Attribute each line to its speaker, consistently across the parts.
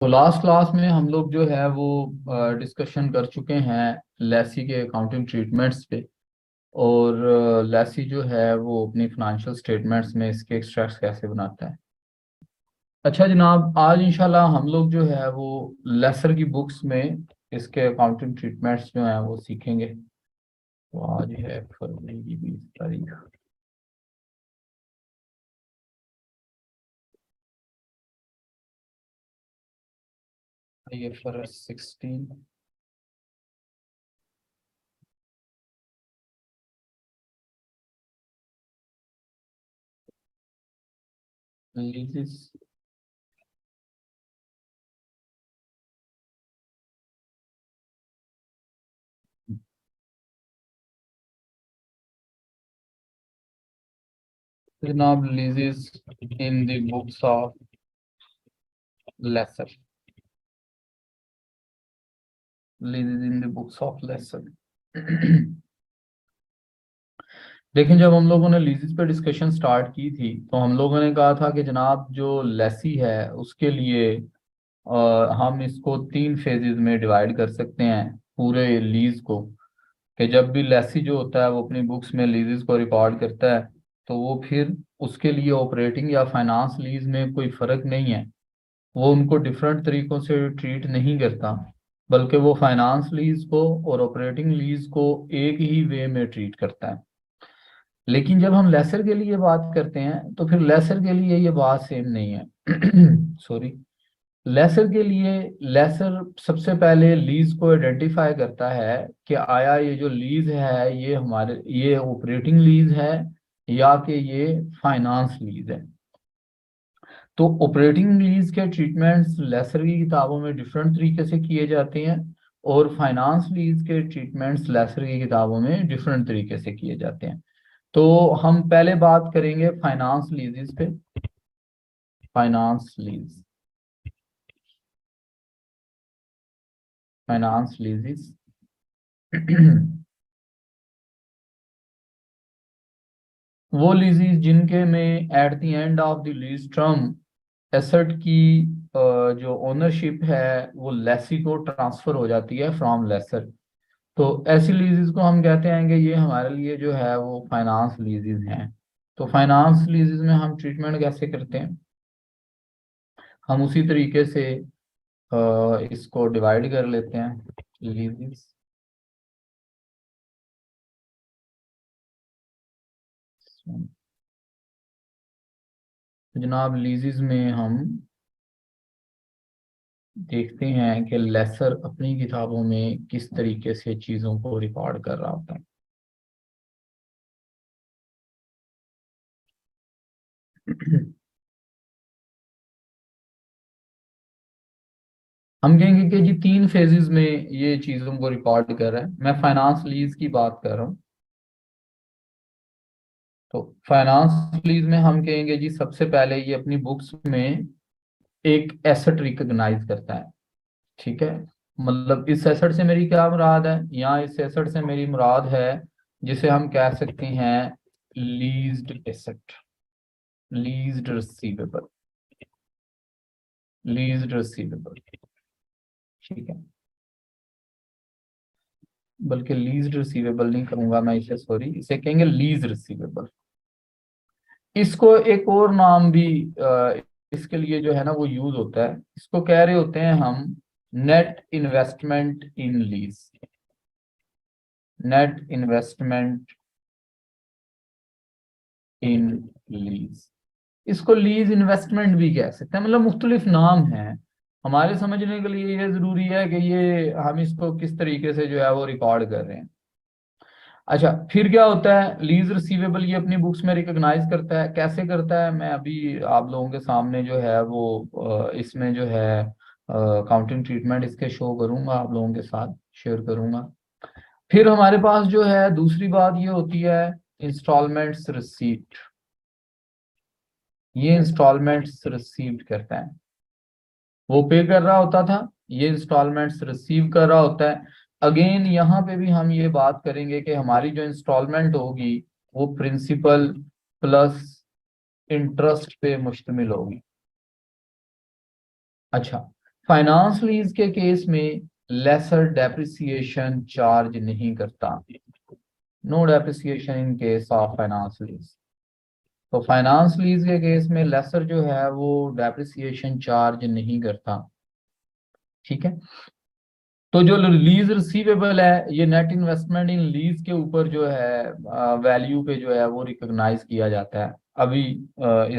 Speaker 1: तो last class में हम लोग जो है वो डिस्कशन कर चुके हैं लेसी के अकाउंटिंग ट्रीटमेंट्स पे। और लेसी जो है वो अपनी फाइनेंशियल स्टेटमेंट्स में इसके एक्सट्रैक्ट्स कैसे बनाता है। अच्छा जनाब, आज इंशाल्लाह हम लोग जो है वो लेसर की बुक्स में इसके अकाउंटिंग ट्रीटमेंट्स जो हैं वो सीखेंगे। तो आज है फरवरी की 20 तारीख। IFRS 16 leases. जनाब leases in the books of lessor. Leases in the books of lessor. लेकिन जब हम लोगों ने लीजेस पे डिस्कशन स्टार्ट की थी तो हम लोगों ने कहा था कि जनाब जो लेसी है उसके लिए हम इसको 3 फेजेस में डिवाइड कर सकते हैं पूरे लीज को। कि जब भी लेसी जो होता है वो अपनी बुक्स में लीजेस को रिकॉर्ड करता है तो वो फिर उसके लिए ऑपरेटिंग या फाइनेंस लीज में कोई फर्क नहीं है। वो उनको डिफरेंट तरीकों से ट्रीट नहीं करता, बल्कि वो फाइनेंस लीज को और ऑपरेटिंग लीज को एक ही वे में ट्रीट करता है। लेकिन जब हम लेसर के लिए बात करते हैं तो फिर लेसर के लिए ये बात सेम नहीं है। सॉरी। लेसर के लिए लेसर सबसे पहले लीज को आइडेंटिफाई करता है कि आया ये जो लीज है ये हमारे ये ऑपरेटिंग लीज है या कि ये फाइनेंस लीज है। तो ऑपरेटिंग लीज के ट्रीटमेंट्स लेसर की किताबों में डिफरेंट तरीके से किए जाते हैं और फाइनेंस लीज के ट्रीटमेंट्स लेसर की किताबों में डिफरेंट तरीके से किए जाते हैं। तो हम पहले बात करेंगे फाइनेंस लीजेस पे। Finance lease. फाइनेंस लीजेस। वो लीजेस जिनके में at the end of the lease term asset की जो ओनरशिप है वो लेसी को ट्रांसफर हो जाती है फ्रॉम लेसर। तो ऐसी लीजेस को हम कहते हैं कि ये हमारे लिए जो है वो फाइनेंस लीजेस हैं। तो फाइनेंस लीजेस में हम ट्रीटमेंट कैसे करते हैं? हम उसी तरीके से इसको डिवाइड कर लेते हैं लीजेस। जनाब लीजेस में हम देखते हैं कि लेसर अपनी किताबों में किस तरीके से चीज़ों को रिकॉर्ड कर रहा होता है। हम कहेंगे कि जी 3 फेजेस में ये चीज़ों को रिकॉर्ड कर रहा है। मैं फाइनेंस लीज की बात कर रहा हूँ। तो फाइनेंस लीज में हम कहेंगे जी सबसे पहले ये अपनी बुक्स में एक एसेट रिकॉग्नाइज करता है। ठीक है। मतलब इस एसेट से मेरी क्या मुराद है? यहाँ इस एसेट से मेरी मुराद है जिसे हम कह सकते हैं leased asset, leased receivable, leased receivable. ठीक है। बल्कि लीज्ड रिसीवेबल नहीं कहूंगा मैं इसे, सॉरी, इसे कहेंगे लीज रिसीवेबल। इसको एक और नाम भी इसके लिए जो है ना वो यूज होता है। इसको कह रहे होते हैं हम net investment in lease. Net investment in lease. इसको लीज इन्वेस्टमेंट भी कह सकते हैं, मतलब मुख्तलिफ नाम है। हमारे समझने के लिए ये जरूरी है कि ये हम इसको किस तरीके से जो है वो रिकॉर्ड कर रहे हैं। अच्छा, फिर क्या होता है? लीज रिसीवेबल ये अपनी बुक्स में रिकॉग्नाइज करता है। कैसे करता है मैं अभी आप लोगों के सामने जो है वो इसमें जो है अकाउंटिंग ट्रीटमेंट इसके शो करूंगा, आप लोगों के साथ शेयर करूंगा। फिर हमारे पास जो है दूसरी बात ये होती है इंस्टॉलमेंट्स रिसीट। ये इंस्टॉलमेंट्स रिसीव्ड करता है। वो पे कर रहा होता था, ये इंस्टॉलमेंट्स रिसीव कर रहा होता है। अगेन यहाँ पे भी हम ये बात करेंगे कि हमारी जो इंस्टॉलमेंट होगी वो प्रिंसिपल प्लस इंटरेस्ट पे मुश्तमिल होगी। अच्छा, फाइनेंस लीज के केस में लेसर डेप्रिसिएशन चार्ज नहीं करता, no depreciation in case of finance lease. तो फाइनेंस लीज के केस में लेसर जो है वो डेप्रिसिएशन चार्ज नहीं करता, ठीक है। तो जो लीज रिसीवेबल है ये नेट इन्वेस्टमेंट इन लीज के ऊपर जो है वैल्यू पे जो है वो रिकॉग्नाइज किया जाता है। अभी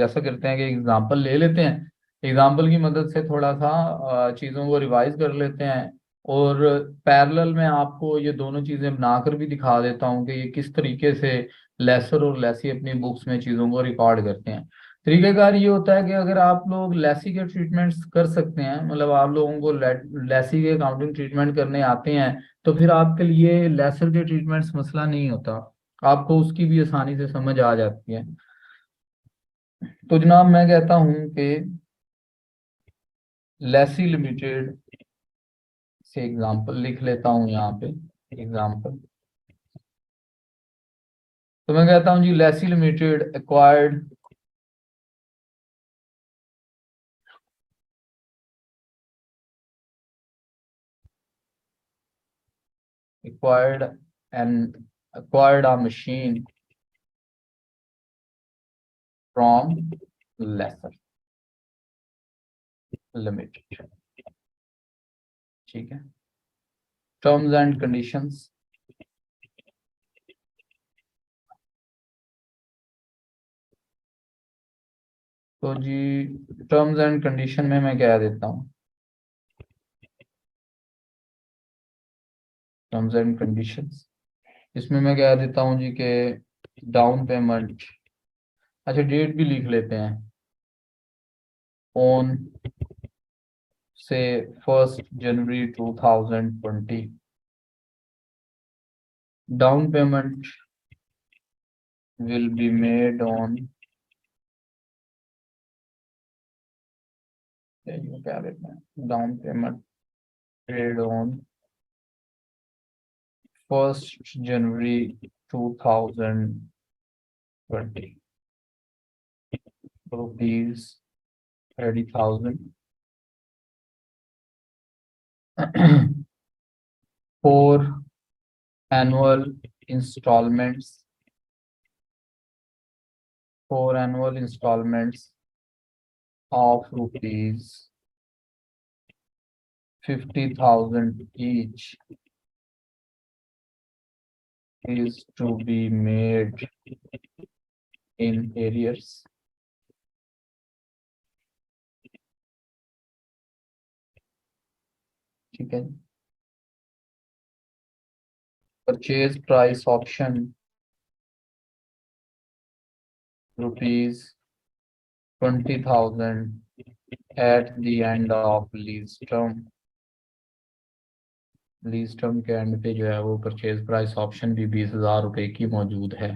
Speaker 1: ऐसा करते हैं कि एग्जांपल ले लेते हैं, एग्जांपल की मदद से थोड़ा सा चीज़ों को रिवाइज कर लेते हैं, और पैरेलल में आपको ये दोनों चीज़ें बनाकर भी दिखा देता हूँ कि ये किस तरीके से लेसर और लेसी अपनी बुक्स में चीज़ों को रिकॉर्ड करते हैं। तरीकेकार ये होता है कि अगर आप लोग लेसी के ट्रीटमेंट्स कर सकते हैं, मतलब आप लोगों को लेसी के अकाउंटिंग ट्रीटमेंट करने आते हैं, तो फिर आपके लिए लेसर के ट्रीटमेंट्स मसला नहीं होता, आपको उसकी भी आसानी से समझ आ जाती है। तो जनाब मैं कहता हूं कि लेसी लिमिटेड से एग्जांपल लिख लेता हूं यहाँ पे, एग्जांपल। तो मैं कहता हूं जी lessee limited acquired acquired a machine from lesser limited, ठीक है। टर्म्स एंड कंडीशंस, तो जी टर्म्स एंड कंडीशन में मैं क्या देता हूँ, टर्म्स एंड कंडीशंस इसमें मैं क्या देता हूँ जी के डाउन पेमेंट, अच्छा डेट भी लिख लेते हैं, ऑन से 1 January 2020, down payment will be made on, क्या लेते हैं, down payment paid on 1 January 2020, rupees 30,000 for annual installments, for annual installments of rupees 50,000 each is to be made in arrears, ठीक है। Purchase price option rupees 20,000 at the end of lease term, lease term के and पे जो है वो purchase price option भी 20,000 रुपए की मौजूद है।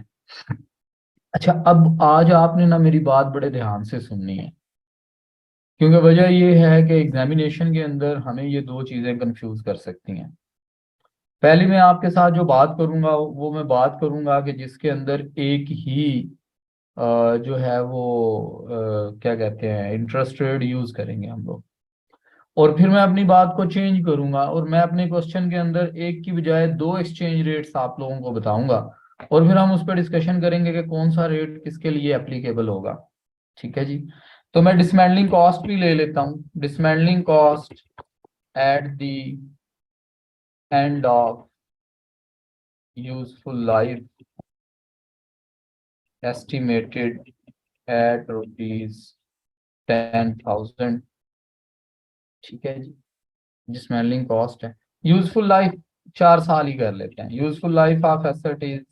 Speaker 1: अच्छा अब आज आपने ना मेरी बात बड़े ध्यान से सुननी है, क्योंकि वजह ये है कि एग्जामिनेशन के अंदर हमें ये दो चीजें कंफ्यूज कर सकती हैं। पहली मैं आपके साथ जो बात करूंगा वो मैं बात करूंगा कि जिसके अंदर एक ही जो है वो क्या कहते हैं इंटरेस्ट रेट यूज करेंगे हम लोग, और फिर मैं अपनी बात को चेंज करूंगा और मैं अपने क्वेश्चन के अंदर एक की बजाय दो एक्सचेंज रेट्स आप लोगों को बताऊंगा, और फिर हम उस पर डिस्कशन करेंगे कि कौन सा रेट किसके लिए एप्लीकेबल होगा, ठीक है जी। तो मैं डिसमेंटलिंग कॉस्ट भी ले लेता हूँ, dismantling cost at the end of useful life estimated at rupees 10,000, ठीक है जी। डिसमेंटलिंग कॉस्ट है, यूजफुल लाइफ 4 साल ही कर लेते हैं, useful life of asset is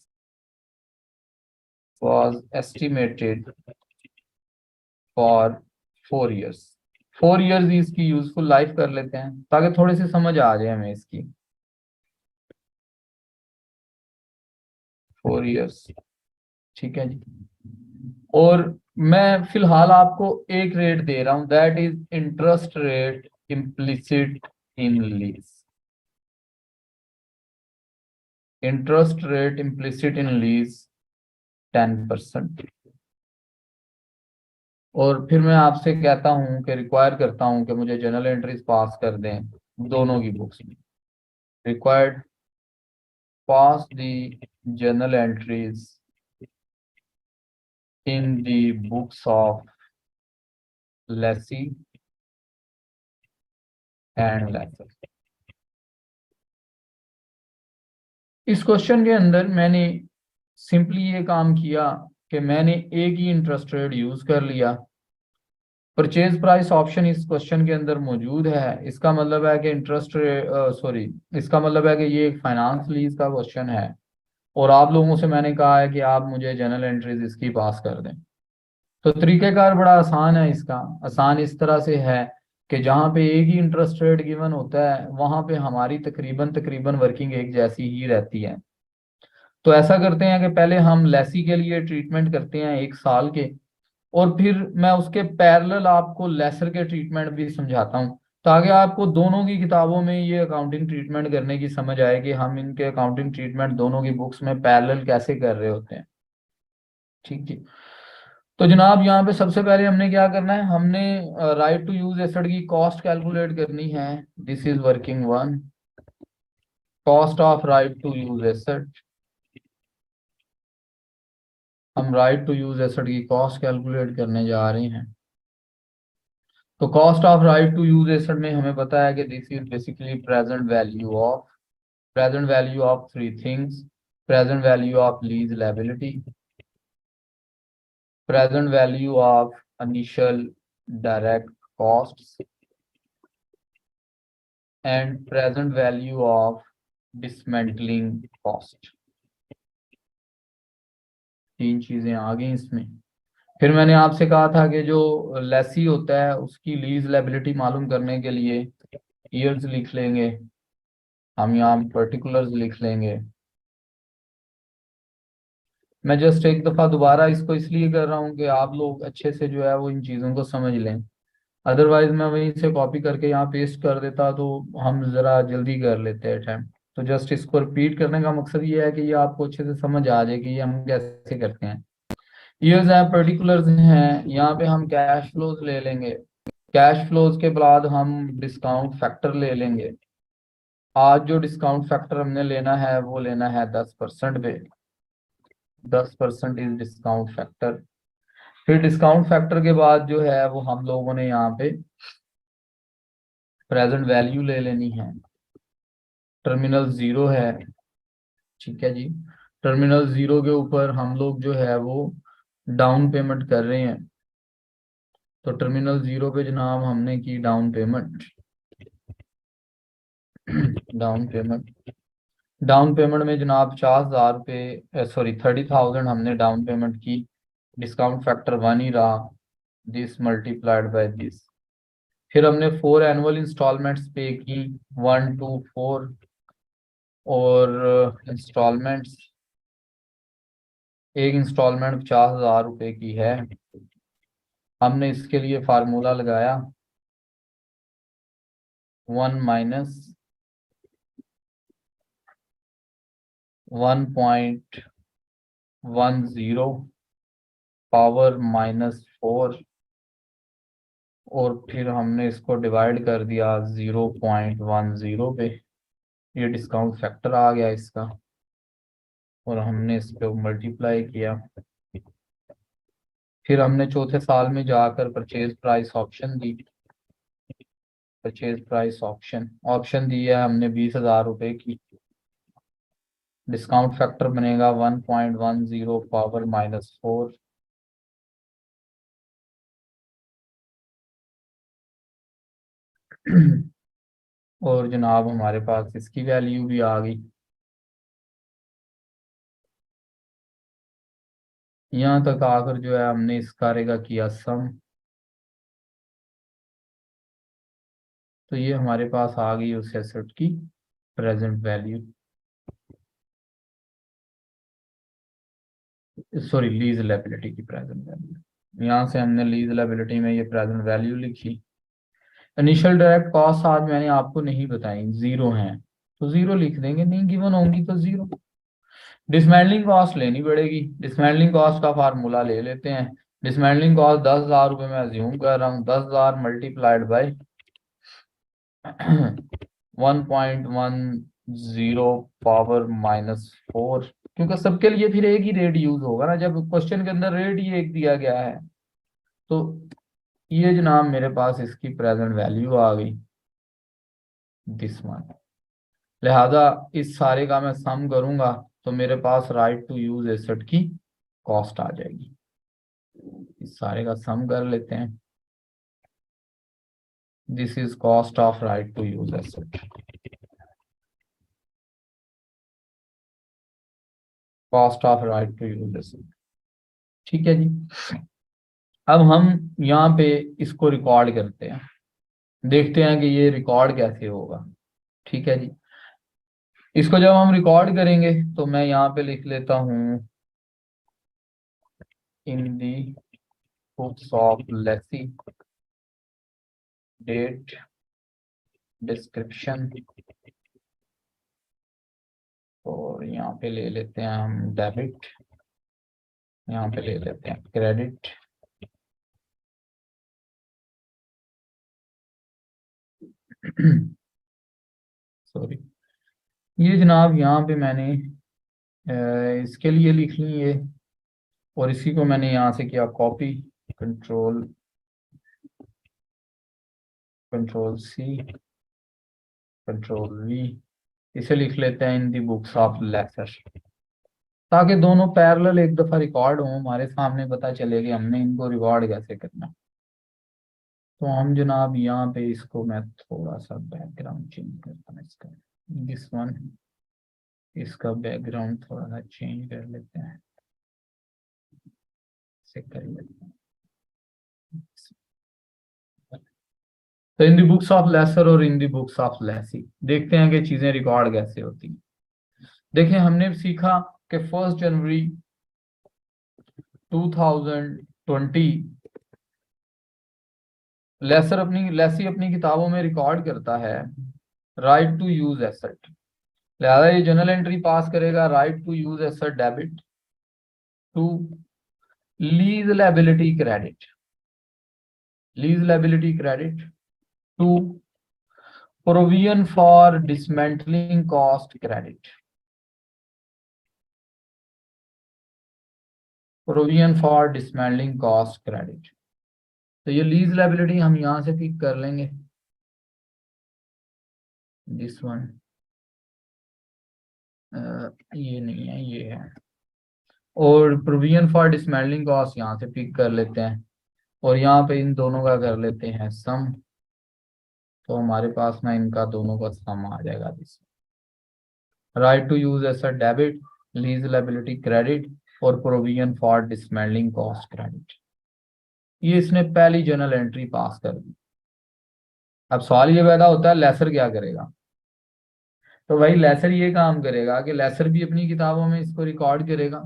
Speaker 1: was estimated for 4 years, 4 years ही इसकी यूजफुल लाइफ कर लेते हैं ताकि थोड़ी सी समझ आ जाए हमें इसकी, 4 years, ठीक है जी। और मैं फिलहाल आपको एक रेट दे रहा हूं, that is interest rate implicit in lease, interest rate implicit in lease 10%, और फिर मैं आपसे कहता हूँ कि रिक्वायर करता हूँ कि मुझे जर्नल एंट्रीज पास कर दें दोनों की बुक्स में। Required pass the journal entries in the books of Lesi and lesser. इस क्वेश्चन के अंदर मैंने सिंपली ये काम किया कि मैंने एक ही इंटरेस्ट रेट यूज कर लिया। परचेज प्राइस ऑप्शन इस क्वेश्चन के अंदर मौजूद है। इसका मतलब है कि इसका मतलब है कि ये एक फाइनेंस लीज का क्वेश्चन है और आप लोगों से मैंने कहा है कि आप मुझे जर्नल एंट्रीज इसकी पास कर दें। तो तरीकेकार बड़ा आसान है इसका। आसान इस तरह से है कि जहाँ पे एक ही इंटरेस्ट रेट गिवन होता है वहां पे हमारी तकरीबन तकरीबन वर्किंग एक जैसी ही रहती है। तो ऐसा करते हैं कि पहले हम लेसी के लिए ट्रीटमेंट करते हैं 1 साल के, और फिर मैं उसके पैरेलल आपको लेसर के ट्रीटमेंट भी समझाता हूँ ताकि आपको दोनों की किताबों में ये अकाउंटिंग ट्रीटमेंट करने की समझ आए कि हम इनके अकाउंटिंग ट्रीटमेंट दोनों की बुक्स में पैरेलल कैसे कर रहे होते हैं। ठीक है। तो जनाब यहाँ पे सबसे पहले हमने क्या करना है, हमने राइट टू यूज एसेट की कॉस्ट कैलकुलेट करनी है। This is working one, cost of right to use asset. हम राइट टू यूज एसेट की कॉस्ट कैलकुलेट करने जा रहे हैं। तो cost of right to use asset में हमें पता है कि this is basically present value of three things. Present value of lease liability, present value of initial direct costs and present value of dismantling cost. तीन चीजें आ गई इसमें। फिर मैंने आपसे कहा था कि जो लेसी होता है उसकी लीज लायबिलिटी मालूम करने के लिए ईयर्स लिख लेंगे, हम यहाँ पर्टिकुलर्स लिख लेंगे। मैं जस्ट एक दफा दोबारा इसको इसलिए कर रहा हूँ कि आप लोग अच्छे से जो है वो इन चीजों को समझ लें। अदरवाइज मैं वहीं से कॉपी करके यहाँ पेस्ट कर देता तो हम जरा जल्दी कर लेते हैं टाइम। तो जस्ट इसको रिपीट करने का मकसद ये है कि ये आपको अच्छे से समझ आ जाए कि ये हम कैसे करते हैं। ईयर्स हैं, पर्टिकुलर्स हैं, यहाँ पे हम कैश फ्लोज ले लेंगे। कैश फ्लोज के बाद हम डिस्काउंट फैक्टर ले लेंगे। आज जो डिस्काउंट फैक्टर हमने लेना है वो लेना है 10% पे। 10% इज डिस्काउंट फैक्टर। फिर डिस्काउंट फैक्टर के बाद जो है वो हम लोगों ने यहाँ पे प्रेजेंट वैल्यू ले लेनी है। टर्मिनल जीरो है, ठीक है जी। टर्मिनल जीरो के ऊपर हम लोग जो है वो डाउन पेमेंट कर रहे हैं। तो टर्मिनल जीरो पे जनाब हमने की down payment. Down payment, down payment में जनाब 50,000 रुपये, सॉरी 30,000 हमने डाउन पेमेंट की। डिस्काउंट फैक्टर वन ही रहा, दिस मल्टीप्लाइड बाय दिस। फिर हमने 4 एनुअल इंस्टॉलमेंट्स पे की, 1 2 4। और इंस्टॉलमेंट्स, एक इंस्टॉलमेंट 50,000 रुपये की है। हमने इसके लिए फार्मूला लगाया 1 - 1.10 पावर -4, और फिर हमने इसको डिवाइड कर दिया 0.10 पे। ये डिस्काउंट फैक्टर आ गया इसका, और हमने इस पे मल्टीप्लाई किया। फिर हमने चौथे साल में जाकर परचेज प्राइस ऑप्शन दी। परचेज प्राइस ऑप्शन ऑप्शन दी है हमने 20,000 रुपये की। डिस्काउंट फैक्टर बनेगा 1.10 पावर -4। और जनाब हमारे पास इसकी वैल्यू भी आ गई। यहाँ तक आकर जो है हमने इस कार्य का किया सम। तो ये हमारे पास आ गई उस एसेट की present value, sorry lease liability की प्रेजेंट वैल्यू। यहाँ से हमने लीज लायबिलिटी में ये प्रेजेंट वैल्यू लिखी। इनिशियल डायरेक्ट कॉस्ट आज मैंने आपको नहीं बताई, जीरो हैं तो जीरो लिख देंगे, नहीं गिवन होंगी तो जीरो। डिसमेंटलिंग कॉस्ट लेनी पड़ेगी। डिसमेंटलिंग कॉस्ट का फार्मूला ले लेते हैं। डिसमेंटलिंग कॉस्ट 10,000 रुपये में अज्यूम कर रहा हूँ, 10,000 मल्टीप्लाइड बाई 1.10 पावर -4, क्योंकि सबके लिए फिर एक ही रेट यूज होगा ना, जब क्वेश्चन के अंदर रेट ही एक दिया गया है। तो ये जनाब मेरे पास इसकी प्रेजेंट वैल्यू आ गई, दिस वन। लिहाजा इस सारे का मैं सम करूंगा तो मेरे पास राइट टू यूज एसेट की कॉस्ट आ जाएगी। इस सारे का सम कर लेते हैं। This is cost of right to use asset, cost of right to use asset. ठीक है जी। अब हम यहाँ पे इसको रिकॉर्ड करते हैं, देखते हैं कि ये रिकॉर्ड कैसे होगा। ठीक है जी। इसको जब हम रिकॉर्ड करेंगे तो मैं यहाँ पे लिख लेता हूँ in the books of lessee, date, description, और यहाँ पे ले लेते हैं हम डेबिट, यहाँ पे ले लेते हैं क्रेडिट, सॉरी। ये जनाब यहाँ पे मैंने इसके लिए लिख ली है, और इसी को मैंने यहाँ से किया copy, control control C, control V, इसे लिख लेते हैं in the books of lessor, ताकि दोनों पैरेलल एक दफा रिकॉर्ड हो, हमारे सामने पता चले कि हमने इनको रिकॉर्ड कैसे करना। तो हम जनाब यहाँ पे इसको मैं थोड़ा सा बैकग्राउंड चेंज करता हूँ इसका, दिस वन, इसका बैकग्राउंड थोड़ा सा चेंज कर लेते हैं, इसे कर लेते हैं। तो इन दी बुक्स ऑफ लेसर और इन दी बुक्स ऑफ लेसी, देखते हैं कि चीजें रिकॉर्ड कैसे होती हैं। देखिए हमने सीखा कि 1 जनवरी 2020 लेसी अपनी किताबों में रिकॉर्ड करता है राइट टू यूज एसेट। लिहाजा ये जनरल एंट्री पास करेगा right to use asset debit to lease liability credit, lease liability credit to provision for dismantling cost credit, provision for dismantling cost credit. तो ये lease liability हम यहां से pick कर लेंगे, दिस वन, ये नहीं है, ये है। और प्रोविजन फॉर डिसमेंटलिंग कॉस्ट यहाँ से पिक कर लेते हैं, और यहाँ पे इन दोनों का कर लेते हैं सम। तो हमारे पास ना इनका दोनों का सम आ जाएगा, this right to use asset debit, lease liability credit, और provision for dismantling cost credit. ये इसने पहली जर्नल एंट्री पास कर दी। अब सवाल ये पैदा होता है लेसर क्या करेगा। तो भाई लेसर ये काम करेगा कि लेसर भी अपनी किताबों में इसको रिकॉर्ड करेगा,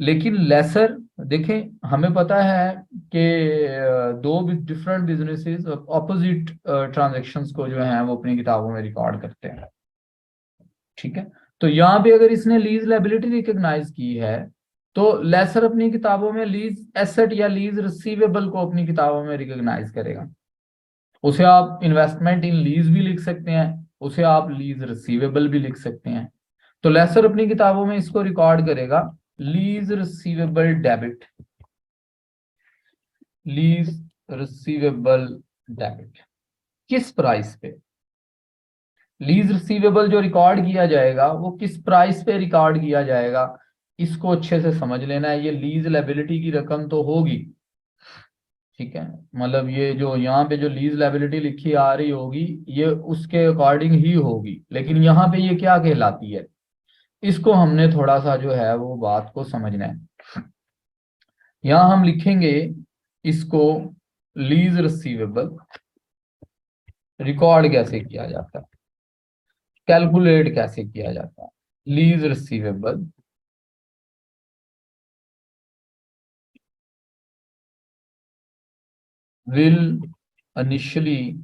Speaker 1: लेकिन लेसर देखें हमें पता है कि दो डिफरेंट बिजनेसेस ऑपोजिट ट्रांजैक्शंस को जो है वो अपनी किताबों में रिकॉर्ड करते हैं। ठीक है। तो यहाँ पे अगर इसने लीज लायबिलिटी रिकॉग्नाइज की है तो लेसर अपनी किताबों में लीज एसेट या लीज रिसीवेबल को अपनी किताबों में रिकॉग्नाइज करेगा। उसे आप इन्वेस्टमेंट इन लीज भी लिख सकते हैं, उसे आप लीज रिसीवेबल भी लिख सकते हैं। तो लेसर अपनी किताबों में इसको रिकॉर्ड करेगा lease receivable debit, lease receivable debit. किस प्राइस पे लीज रिसीवेबल जो रिकॉर्ड किया जाएगा वो किस प्राइस पे रिकॉर्ड किया जाएगा, इसको अच्छे से समझ लेना है। ये लीज लायबिलिटी की रकम तो होगी, ठीक है, मतलब ये जो यहाँ पे जो लीज लायबिलिटी लिखी आ रही होगी ये उसके अकॉर्डिंग ही होगी, लेकिन यहाँ पे ये क्या कहलाती है, इसको हमने थोड़ा सा जो है वो बात को समझना है। यहाँ हम लिखेंगे इसको लीज रिसीवेबल, रिकॉर्ड कैसे किया जाता है, कैलकुलेट कैसे किया जाता है। Lease receivable will initially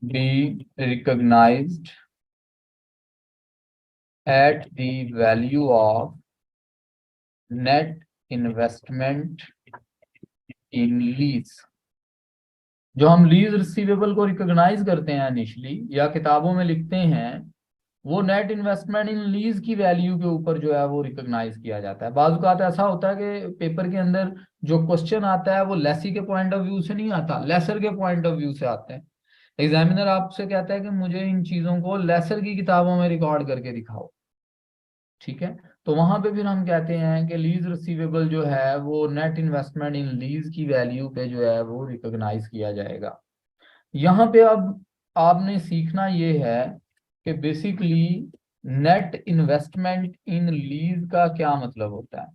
Speaker 1: be recognized at the value of net investment in lease, जो हम लीज रिसीवेबल को रिकॉग्नाइज करते हैं इनिशियली या किताबों में लिखते हैं, वो नेट इन्वेस्टमेंट इन लीज की वैल्यू के ऊपर जो है वो रिकॉग्नाइज किया जाता है। बाजू का ऐसा होता है कि पेपर के अंदर जो क्वेश्चन आता है वो लेसी के पॉइंट ऑफ व्यू से नहीं आता, लेसर के पॉइंट ऑफ व्यू से आते हैं। एग्जामिनर आपसे कहता है कि मुझे इन चीजों को लेसर की किताबों में रिकॉर्ड करके दिखाओ, ठीक है। तो वहां पे फिर हम कहते हैं कि लीज रिसीवेबल जो है वो नेट इन्वेस्टमेंट इन लीज की वैल्यू पे जो है वो रिकॉग्नाइज किया जाएगा। यहाँ पे अब आपने सीखना ये है कि basically net investment in lease का क्या मतलब होता है।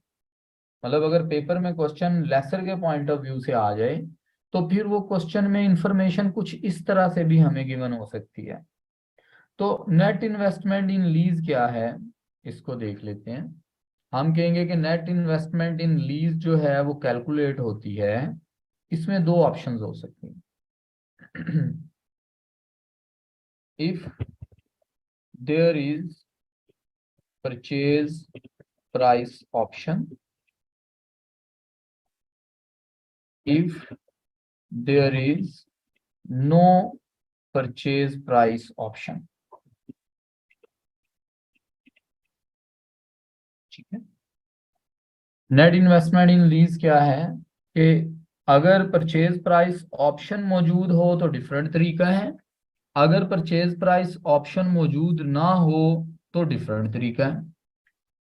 Speaker 1: मतलब अगर पेपर में क्वेश्चन लेसर के पॉइंट ऑफ व्यू से आ जाए तो फिर वो क्वेश्चन में इंफॉर्मेशन कुछ इस तरह से भी हमें गिवन हो सकती है। तो नेट इन्वेस्टमेंट इन लीज क्या है, इसको देख लेते हैं। हम कहेंगे कि नेट इन्वेस्टमेंट इन लीज जो है वो कैलकुलेट होती है, इसमें दो ऑप्शंस हो सकती हैं। If there is purchase price option, if there is no purchase price option, ठीक है। नेट इन्वेस्टमेंट इन लीज क्या है कि अगर परचेज प्राइस ऑप्शन मौजूद हो तो डिफरेंट तरीका है, अगर परचेज प्राइस ऑप्शन मौजूद ना हो तो डिफरेंट तरीका है।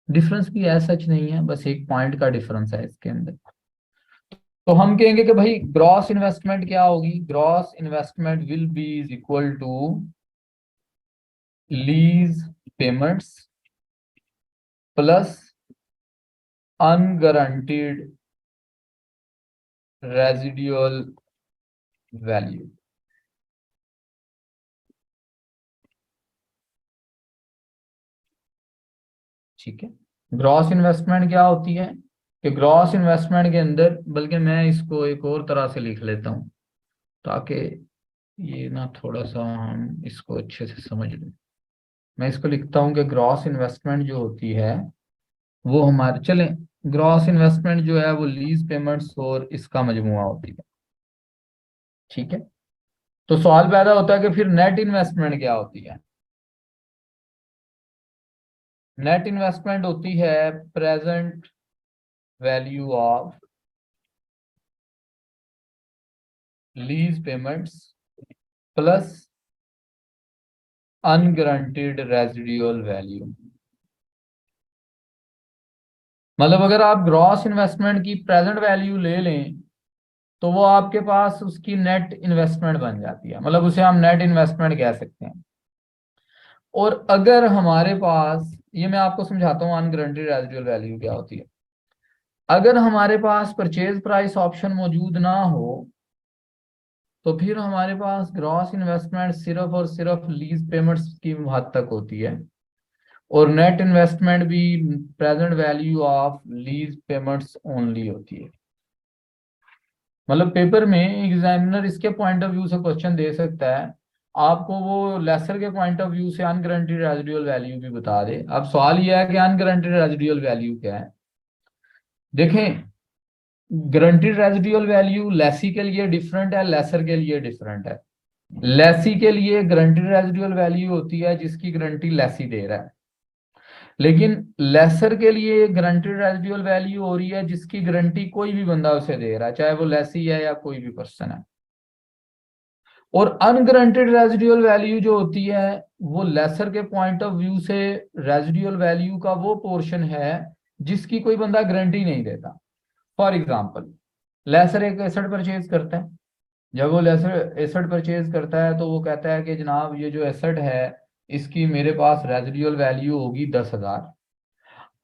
Speaker 1: डिफरेंस भी ऐसा सच नहीं है, बस एक पॉइंट का डिफरेंस है इसके अंदर। तो हम कहेंगे कि भाई ग्रॉस इन्वेस्टमेंट क्या होगी, gross investment will be is equal to lease payments plus unguaranteed residual value. ठीक है, ग्रॉस इन्वेस्टमेंट क्या होती है कि ग्रॉस इन्वेस्टमेंट के अंदर, बल्कि मैं इसको एक और तरह से लिख लेता हूं ताकि ये ना थोड़ा सा हम इसको अच्छे से समझ लें। मैं इसको लिखता हूं कि ग्रॉस इन्वेस्टमेंट जो होती है वो हमारे, चलें, ग्रॉस इन्वेस्टमेंट जो है वो लीज पेमेंट्स और इसका मजमुआ होती है, ठीक है। तो सवाल पैदा होता है कि फिर नेट इन्वेस्टमेंट क्या होती है। नेट इन्वेस्टमेंट होती है present value of lease payments plus unguaranteed residual value. मतलब अगर आप ग्रॉस इन्वेस्टमेंट की प्रेजेंट वैल्यू ले लें तो वो आपके पास उसकी नेट इन्वेस्टमेंट बन जाती है, मतलब उसे हम नेट इन्वेस्टमेंट कह सकते हैं। और अगर हमारे पास, ये मैं आपको समझाता हूँ अनगारंटीड रेजिडुअल वैल्यू क्या होती है। अगर हमारे पास परचेज प्राइस ऑप्शन मौजूद ना हो तो फिर हमारे पास ग्रॉस इन्वेस्टमेंट सिर्फ और सिर्फ लीज पेमेंट्स की हद तक होती है और नेट इन्वेस्टमेंट भी present value of lease payments only होती है। मतलब पेपर में एग्जामिनर इसके पॉइंट ऑफ व्यू से क्वेश्चन दे सकता है, आपको वो लेसर के पॉइंट ऑफ व्यू से अनगारंटीड रेजिडुअल वैल्यू भी बता दे। अब सवाल यह है कि अनगारंटीड रेजिडुअल वैल्यू क्या है। देखें, गारंटीड रेजिडुअल वैल्यू लेसी के लिए डिफरेंट है, लेसर के लिए डिफरेंट है। लेसी के लिए गारंटीड रेजिडुअल वैल्यू होती है जिसकी गारंटी लेसी दे रहा है, लेकिन लेसर के लिए गारंटीड रेजिडुअल वैल्यू हो रही है जिसकी गारंटी कोई भी बंदा उसे दे रहा है, चाहे वो लेसी है या कोई भी पर्सन है। और अनगारंटीड रेजिडुअल वैल्यू जो होती है वो लेसर के पॉइंट ऑफ व्यू से रेजिडुअल वैल्यू का वो पोर्शन है जिसकी कोई बंदा गारंटी नहीं देता। फॉर एग्जाम्पल, लेसर एक एसेट परचेज करता है, जब वो लेसर एसेट परचेज करता है तो वो कहता है कि जनाब ये जो एसेट है इसकी मेरे पास रेजिडुअल वैल्यू होगी 10,000।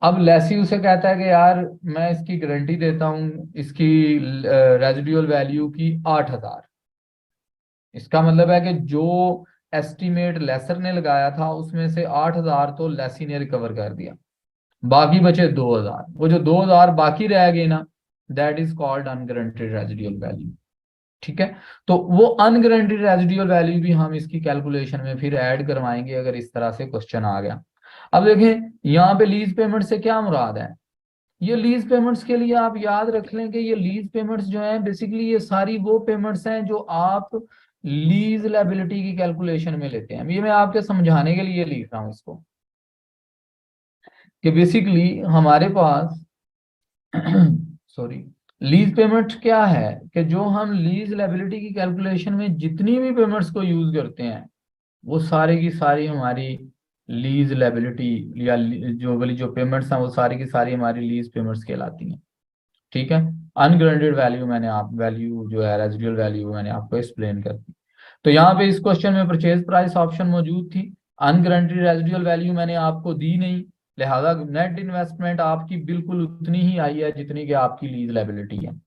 Speaker 1: अब लेसी उसे कहता है कि यार मैं इसकी गारंटी देता हूँ इसकी रेजिडुअल वैल्यू की 8,000। इसका मतलब है कि जो एस्टीमेट लेसर ने लगाया था उसमें से 8,000 तो लेसी ने रिकवर कर दिया, बाकी बचे 2,000। वो जो 2,000 बाकी रह गए ना, that is called unguaranteed residual value, ठीक है। तो वो अनगारंटीड रेजिडुअल वैल्यू भी हम इसकी कैलकुलेशन में फिर ऐड करवाएंगे अगर इस तरह से क्वेश्चन आ गया। अब देखें यहाँ पे लीज पेमेंट से क्या मुराद है। ये लीज पेमेंट्स के लिए आप याद रख लें कि ये लीज पेमेंट्स जो हैं बेसिकली ये सारी वो पेमेंट्स हैं जो आप लीज लायबिलिटी की कैलकुलेशन में लेते हैं। ये मैं आपके समझाने के लिए लिख रहा हूं इसको, कि बेसिकली हमारे पास सॉरी, लीज पेमेंट क्या है कि जो हम लीज लायबिलिटी की कैलकुलेशन में जितनी भी पेमेंट्स को यूज करते हैं वो सारी की सारी हमारी लीज लायबिलिटी या जो वाली जो पेमेंट्स हैं वो सारी की सारी हमारी लीज पेमेंट्स कहलाती हैं। ठीक है। अनग्रांटेड वैल्यू मैंने आप वैल्यू जो है रेजिडुअल वैल्यू मैंने आपको एक्सप्लेन कर दी। तो यहाँ पे इस क्वेश्चन में परचेज प्राइस ऑप्शन मौजूद थी, अनग्रांटेड रेजिडुअल वैल्यू मैंने आपको दी नहीं, लिहाजा नेट इन्वेस्टमेंट आपकी बिल्कुल उतनी ही आई है जितनी कि आपकी लीज लायबिलिटी है।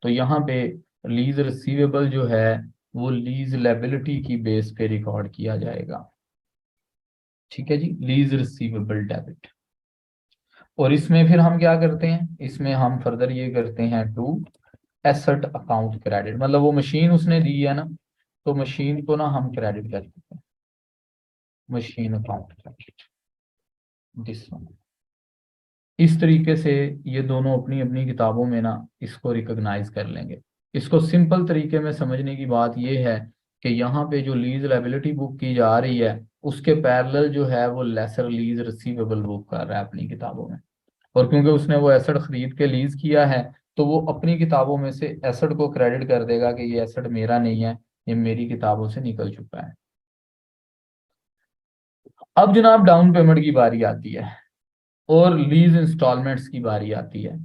Speaker 1: तो यहाँ पे लीज रिसीवेबल जो है वो लीज लायबिलिटी की बेस पे रिकॉर्ड किया जाएगा। ठीक है जी, लीज रिसीवेबल डेबिट। और इसमें फिर हम क्या करते हैं, इसमें हम फर्दर ये करते हैं टू एसेट अकाउंट क्रेडिट, मतलब वो मशीन उसने दी है ना, तो मशीन को ना हम क्रेडिट कर देते हैं, machine account credit, this one. इस तरीके से ये दोनों अपनी अपनी किताबों में ना इसको रिकॉग्नाइज कर लेंगे। इसको सिंपल तरीके में समझने की बात ये है कि यहाँ पे जो लीज लायबिलिटी बुक की जा रही है उसके पैरेलल जो है वो लेसर लीज रिसीवेबल बुक कर रहा है अपनी किताबों में। और क्योंकि उसने वो एसेट खरीद के लीज किया है तो वो अपनी किताबों में से एसेट को क्रेडिट कर देगा कि ये एसेट मेरा नहीं है, ये मेरी किताबों से निकल चुका है। अब जनाब डाउन पेमेंट की बारी आती है और लीज इंस्टॉलमेंट्स की बारी आती है।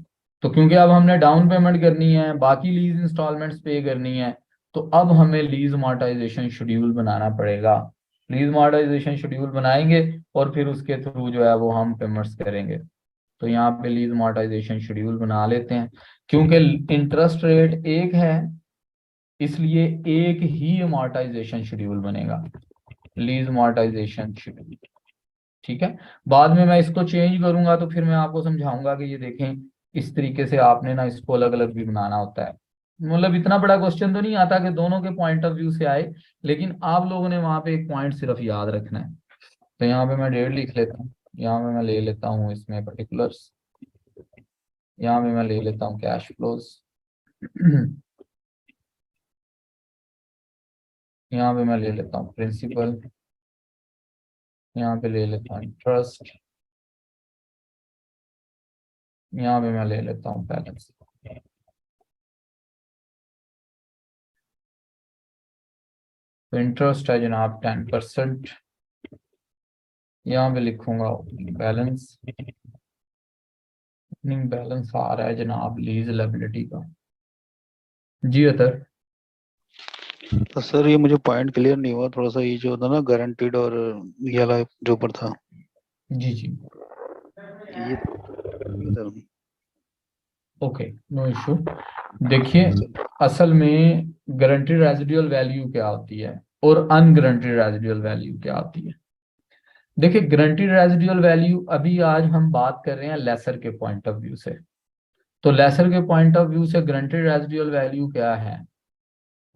Speaker 1: तो क्योंकि अब हमने डाउन पेमेंट करनी है, बाकी लीज इंस्टॉलमेंट्स पे करनी है, तो अब हमें लीज अमॉर्टाइजेशन शेड्यूल बनाना पड़ेगा। लीज अमॉर्टाइजेशन शेड्यूल बनाएंगे और फिर उसके थ्रू जो है वो हम पेमेंट्स करेंगे। तो यहाँ पे लीज अमॉर्टाइजेशन शेड्यूल बना लेते हैं। क्योंकि इंटरेस्ट रेट एक है इसलिए एक ही अमॉर्टाइजेशन शेड्यूल बनेगा, लीज अमॉर्टाइजेशन शेड्यूल। ठीक है। बाद में मैं इसको चेंज करूंगा तो फिर मैं आपको समझाऊंगा कि ये देखें इस तरीके से आपने ना इसको अलग अलग भी बनाना होता है। मतलब इतना बड़ा क्वेश्चन तो नहीं आता कि दोनों के पॉइंट ऑफ व्यू से आए, लेकिन आप लोगों ने वहां पे एक पॉइंट सिर्फ याद रखना है। तो यहाँ पे मैं डेट लिख लेता हूँ, यहाँ पे मैं ले लेता हूँ इसमें पर्टिकुलर्स, यहाँ पे मैं ले लेता हूँ कैश फ्लोज यहाँ पे मैं ले लेता हूँ प्रिंसिपल, यहाँ पे ले लेता हूँ इंटरेस्ट, यहाँ पे मैं ले लेता हूँ बैलेंस। तो इंटरेस्ट है जनाब 10%, यहाँ पे लिखूंगा बैलेंस, ओपनिंग बैलेंस आ रहा है जनाब लीज लायबिलिटी का। जी अतर।
Speaker 2: तो सर ये मुझे पॉइंट क्लियर नहीं हुआ थोड़ा सा, ये जो था ना गारंटीड और ये वाला जो ऊपर था,
Speaker 1: जी जी,
Speaker 2: ये सर।
Speaker 1: Okay, no issue. देखिए असल में गारंटीड रेजिडुअल वैल्यू क्या होती है और अनगारंटीड रेजिडुअल वैल्यू क्या होती है। देखिए गारंटीड रेजिडुअल वैल्यू अभी आज हम बात कर रहे हैं लेसर के पॉइंट ऑफ व्यू से। तो लेसर के पॉइंट ऑफ व्यू से गारंटीड रेजिडुअल वैल्यू क्या है,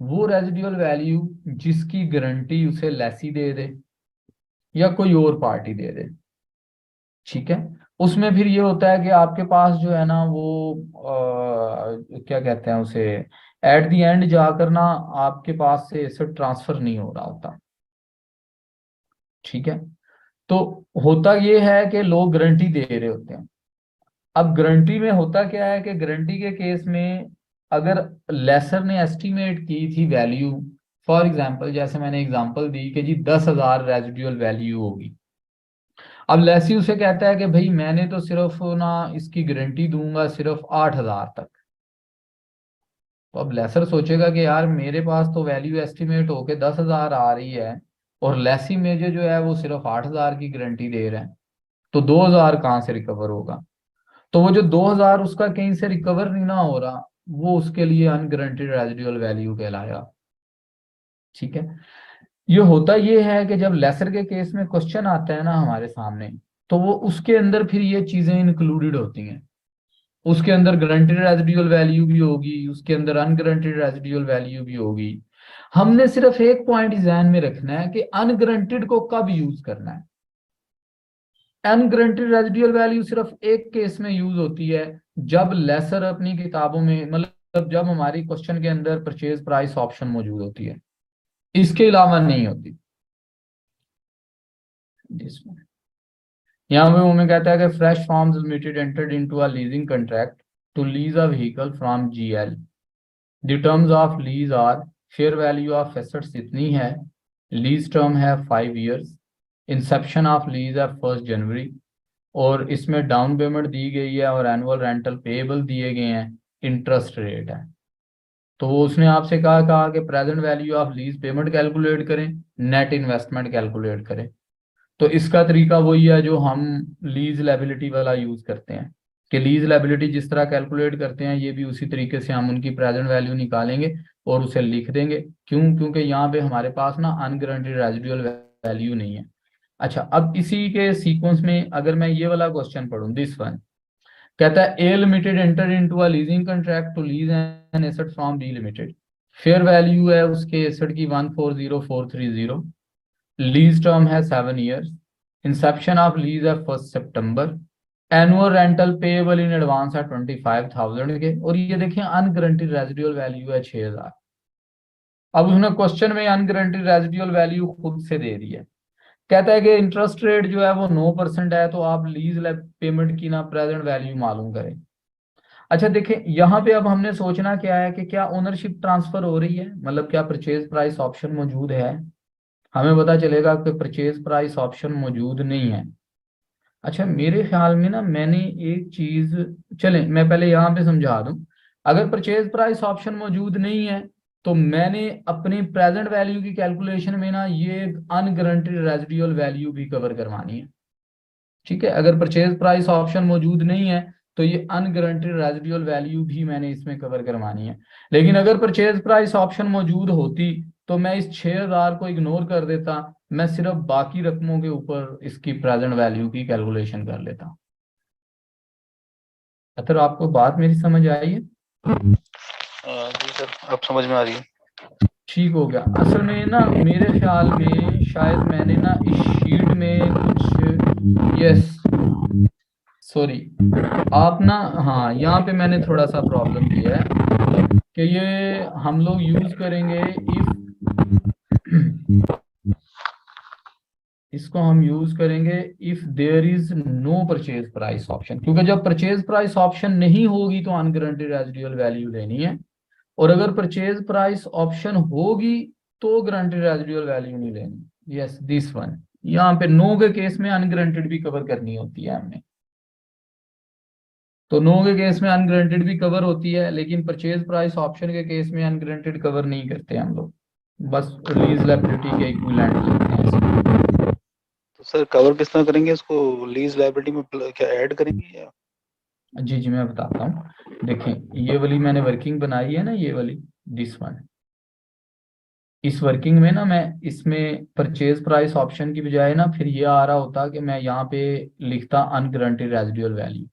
Speaker 1: वो रेजिडुअल वैल्यू जिसकी गारंटी उसे लेसी दे दे या कोई और पार्टी दे दे। ठीक है। उसमें फिर ये होता है कि आपके पास जो है ना वो क्या कहते हैं उसे, एट द एंड जाकर ना आपके पास से एसेट ट्रांसफर नहीं हो रहा होता। ठीक है। तो होता ये है कि लोग गारंटी दे रहे होते हैं। अब गारंटी में होता क्या है कि गारंटी के केस में अगर लेसर ने एस्टिमेट की थी वैल्यू, फॉर एग्जांपल जैसे मैंने एग्जांपल दी कि जी 10,000 रेजिडुअल वैल्यू होगी। अब लेसी उसे कहता है कि भाई मैंने तो सिर्फ ना इसकी गारंटी दूंगा सिर्फ 8,000 तक। तो अब लेसर सोचेगा कि यार मेरे पास तो वैल्यू एस्टिमेट होके 10,000 आ रही है और लेसी मुझे जो है वो सिर्फ 8,000 की गारंटी दे रहे हैं, तो 2,000 कहाँ से रिकवर होगा। तो वो जो 2,000 उसका कहीं से रिकवर नहीं ना हो रहा, वो उसके लिए अनगारंटीड रेजिडुअल वैल्यू कहलाएगा। ठीक है। ये होता ये है कि जब लेसर के केस में क्वेश्चन आता है ना हमारे सामने, तो वो उसके अंदर फिर ये चीजें इंक्लूडेड होती हैं। उसके अंदर गारंटीड रेजिडुअल वैल्यू भी होगी, उसके अंदर अनगारंटीड रेजिडुअल वैल्यू भी होगी। हमने सिर्फ एक पॉइंट ध्यान में रखना है कि अनगारंटीड को कब यूज करना है। अनगारंटीड रेजिडुअल वैल्यू सिर्फ एक केस में यूज होती है, जब लेसर अपनी किताबों में, मतलब जब हमारी क्वेश्चन के अंदर परचेज प्राइस ऑप्शन मौजूद होती है, इसके अलावा नहीं होती। यहाँ पे हमें कहता है कि fresh farms limited entered into a leasing contract to lease a vehicle from GL. The terms of lease are, fair value of assets इतनी है, लीज टर्म है 5 years, इंसेप्शन ऑफ लीज है 1 जनवरी, और इसमें डाउन पेमेंट दी गई है और annual rental payable दिए गए हैं, इंटरेस्ट रेट है। तो उसने आपसे कहा कि present value of lease payment calculate करें, नेट इन्वेस्टमेंट कैलकुलेट करें। तो इसका तरीका वही है जो हम लीज लायबिलिटी वाला यूज करते हैं, कि लीज लायबिलिटी जिस तरह कैलकुलेट करते हैं, ये भी उसी तरीके से हम उनकी प्रेजेंट वैल्यू निकालेंगे और उसे लिख देंगे। क्यों? क्योंकि यहाँ पे हमारे पास ना अनगारंटीड रेजिडुअल वैल्यू नहीं है। अच्छा, अब इसी के सीक्वेंस में अगर मैं ये वाला क्वेश्चन पढ़ूं, दिस वन कहता है A limited enter into a leasing contract to lease an asset from B limited. Fair value है उसके एसेट की 140430, लीज टर्म है 7 years, इंसेप्शन ऑफ लीज है 1 सितंबर, annual rental payable in advance है 25,000 के, और ये देखिए अनगारंटीड रेजिडुअल वैल्यू है 6,000। अब उसने क्वेश्चन में अनगारंटीड रेजिडुअल वैल्यू खुद से दे दी है। कहता है कि इंटरेस्ट रेट जो है वो 9% है, तो आप लीज पेमेंट की ना प्रेजेंट वैल्यू मालूम करें। अच्छा देखिए, यहाँ पे अब हमने सोचना क्या है कि क्या ओनरशिप ट्रांसफर हो रही है, मतलब क्या परचेज प्राइस ऑप्शन मौजूद है। हमें पता चलेगा कि परचेज प्राइस ऑप्शन मौजूद नहीं है। अच्छा, मेरे ख्याल में ना मैंने एक चीज, चले मैं पहले यहाँ पे समझा दूं। अगर परचेज प्राइस ऑप्शन मौजूद नहीं है, तो मैंने अपनी प्रेजेंट वैल्यू की कैलकुलेशन में ना ये अनगारंटीड रेजिडुअल वैल्यू भी कवर करवानी है। ठीक है, अगर परचेज प्राइस ऑप्शन मौजूद नहीं है, तो ये अनगारंटीड रेजिडुअल वैल्यू भी मैंने इसमें कवर करवानी है। लेकिन अगर परचेज प्राइस ऑप्शन मौजूद होती, तो मैं इस 6,000 को इग्नोर कर देता, मैं सिर्फ बाकी रकमों के ऊपर इसकी प्रेजेंट वैल्यू की कैलकुलेशन कर लेता। अगर आपको बात मेरी समझ आई है?
Speaker 2: जी सर, अब समझ में आ रही है।
Speaker 1: ठीक हो गया। असल में ना मेरे ख्याल में शायद मैंने ना इस शीट में कुछ, यस सॉरी, आप ना, हाँ यहाँ पे मैंने थोड़ा सा प्रॉब्लम किया है कि ये हम लोग यूज करेंगे इफ इसको हम यूज करेंगे if there is no purchase price option, क्योंकि जब परचेज प्राइस ऑप्शन नहीं होगी तो अनगारंटीड रेजिडुअल वैल्यू लेनी है, और अगर परचेज प्राइस ऑप्शन होगी तो गारंटीड रेजिडुअल वैल्यू नहीं लेनी। यस दिस वन, यहाँ पे नो के केस में अनगारंटीड भी कवर करनी होती है हमने। तो नो के केस में अनगारंटीड भी कवर होती है, लेकिन परचेज प्राइस ऑप्शन के केस में अनगारंटीड कवर नहीं करते हम लोग, बस लीज लायबिलिटी के इक्विवेलेंट लेते हैं इसमें।
Speaker 2: तो सर कवर किस तरह करेंगे इसको, लीज लायबिलिटी में क्या ऐड करेंगे या?
Speaker 1: जी जी मैं बताता हूँ। देखें, ये वाली मैंने वर्किंग बनाई है ना, ये वाली, दिस वन, इस वर्किंग में ना मैं इसमें परचेज प्राइस ऑप्शन की बजाय ना फिर ये आ रहा होता कि मैं यहाँ पे लिखता अनगारंटीड रेजिडुअल वैल्यू।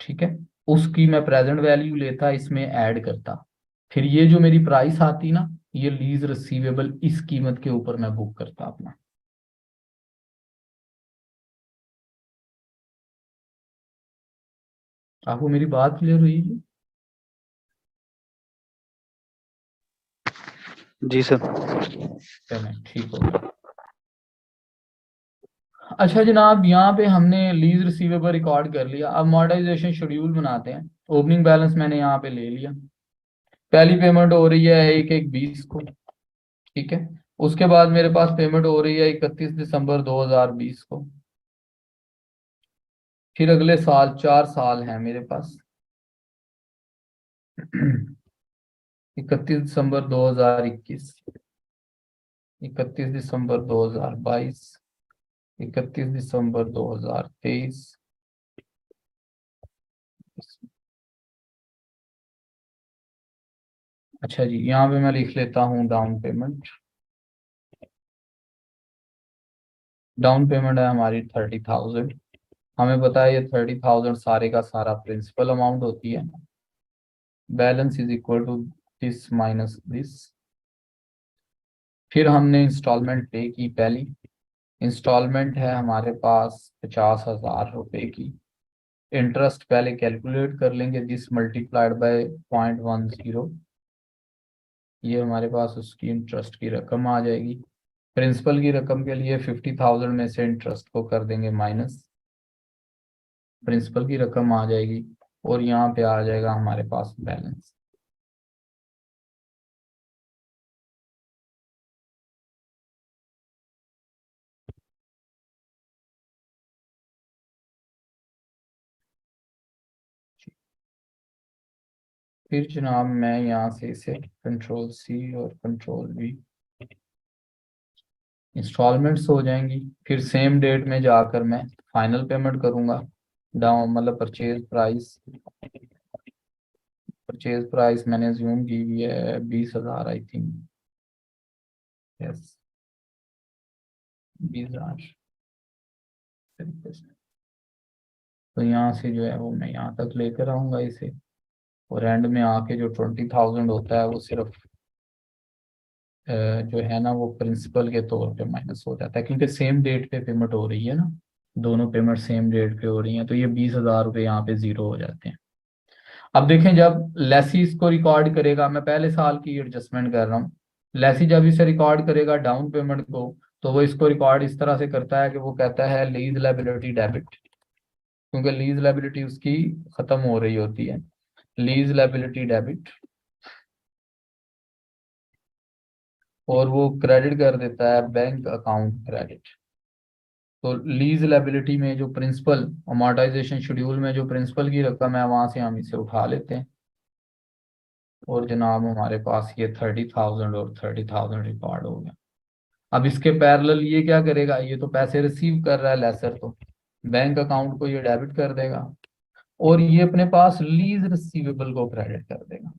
Speaker 1: ठीक है, उसकी मैं प्रेजेंट वैल्यू लेता, इसमें ऐड करता, फिर ये जो मेरी प्राइस आती ना, ये लीज रिसीवेबल इस कीमत के ऊपर मैं बुक करता अपना। आपको मेरी बात क्लियर हुई जी?
Speaker 2: जी सर।
Speaker 1: चलें ठीक हो गया। अच्छा जनाब, यहाँ पे हमने लीज रिसीवेबल रिकॉर्ड कर लिया, अब मॉडर्नाइजेशन शेड्यूल बनाते हैं। ओपनिंग बैलेंस मैंने यहाँ पे ले लिया, पहली पेमेंट हो रही है 1/1/20 को। ठीक है, उसके बाद मेरे पास पेमेंट हो रही है 31 दिसंबर 2020 को। फिर अगले साल 4 साल हैं मेरे पास 31 दिसंबर 2021, 31 दिसंबर 2022, 31 दिसंबर 2023। अच्छा जी, यहाँ पे मैं लिख लेता हूँ डाउन पेमेंट। डाउन पेमेंट है हमारी 30,000। हमें पता है ये 30,000 सारे का सारा प्रिंसिपल अमाउंट होती है। Balance is equal to this minus this. फिर हमने इंस्टॉलमेंट पे की पहली, इंस्टॉलमेंट है हमारे पास 50,000 रुपए की। इंटरेस्ट पहले कैलकुलेट कर लेंगे, दिस मल्टीप्लाइड बाय 0.10, ये हमारे पास उसकी इंटरेस्ट की रकम आ जाएगी। प्रिंसिपल की रकम के लिए 50,000 में से इंटरेस्ट को कर देंगे माइनस, प्रिंसिपल की रकम आ जाएगी और यहाँ पे आ जाएगा हमारे पास बैलेंस। फिर जनाब मैं यहाँ से इसे कंट्रोल सी और कंट्रोल वी, इंस्टॉलमेंट्स हो जाएंगी। फिर सेम डेट में जाकर मैं फाइनल पेमेंट करूंगा। डाउन मतलब परचेज प्राइस मैंने अज्यूम की हुई है 20,000 आई थिंक, यस 20,000 तरीके से। तो यहाँ से जो है वो मैं यहाँ तक लेकर आऊंगा इसे, और एंड में आके जो 20,000 होता है वो सिर्फ जो है ना वो प्रिंसिपल के तौर पे माइनस हो जाता है, क्योंकि सेम डेट पे पेमेंट हो रही है ना, दोनों पेमेंट सेम डेट पे हो रही हैं, तो ये 20,000 रुपये यहाँ पे जीरो हो जाते हैं। अब देखें जब लेसी इसको रिकॉर्ड करेगा, मैं पहले साल की एडजस्टमेंट कर रहा हूँ, लेसी जब इसे रिकॉर्ड करेगा डाउन पेमेंट को, तो वो इसको रिकॉर्ड इस तरह से करता है कि वो कहता है लीज लायबिलिटी डेबिट, क्योंकि लीज लायबिलिटी उसकी खत्म हो रही होती है, लीज लायबिलिटी डेबिट, और वो क्रेडिट कर देता है बैंक अकाउंट क्रेडिट। तो लीज लायबिलिटी में जो प्रिंसिपल अमोर्टाइजेशन शेड्यूल में जो प्रिंसिपल की रकम है वहां से हम इसे उठा लेते हैं, और जनाब हमारे पास ये 30,000 और 30,000 रिकॉर्ड हो गया। अब इसके पैरेलल ये क्या करेगा, ये तो पैसे रिसीव कर रहा है लेसर, तो बैंक अकाउंट को ये डेबिट कर देगा, और ये अपने पास लीज रिसीवेबल को क्रेडिट कर देगा,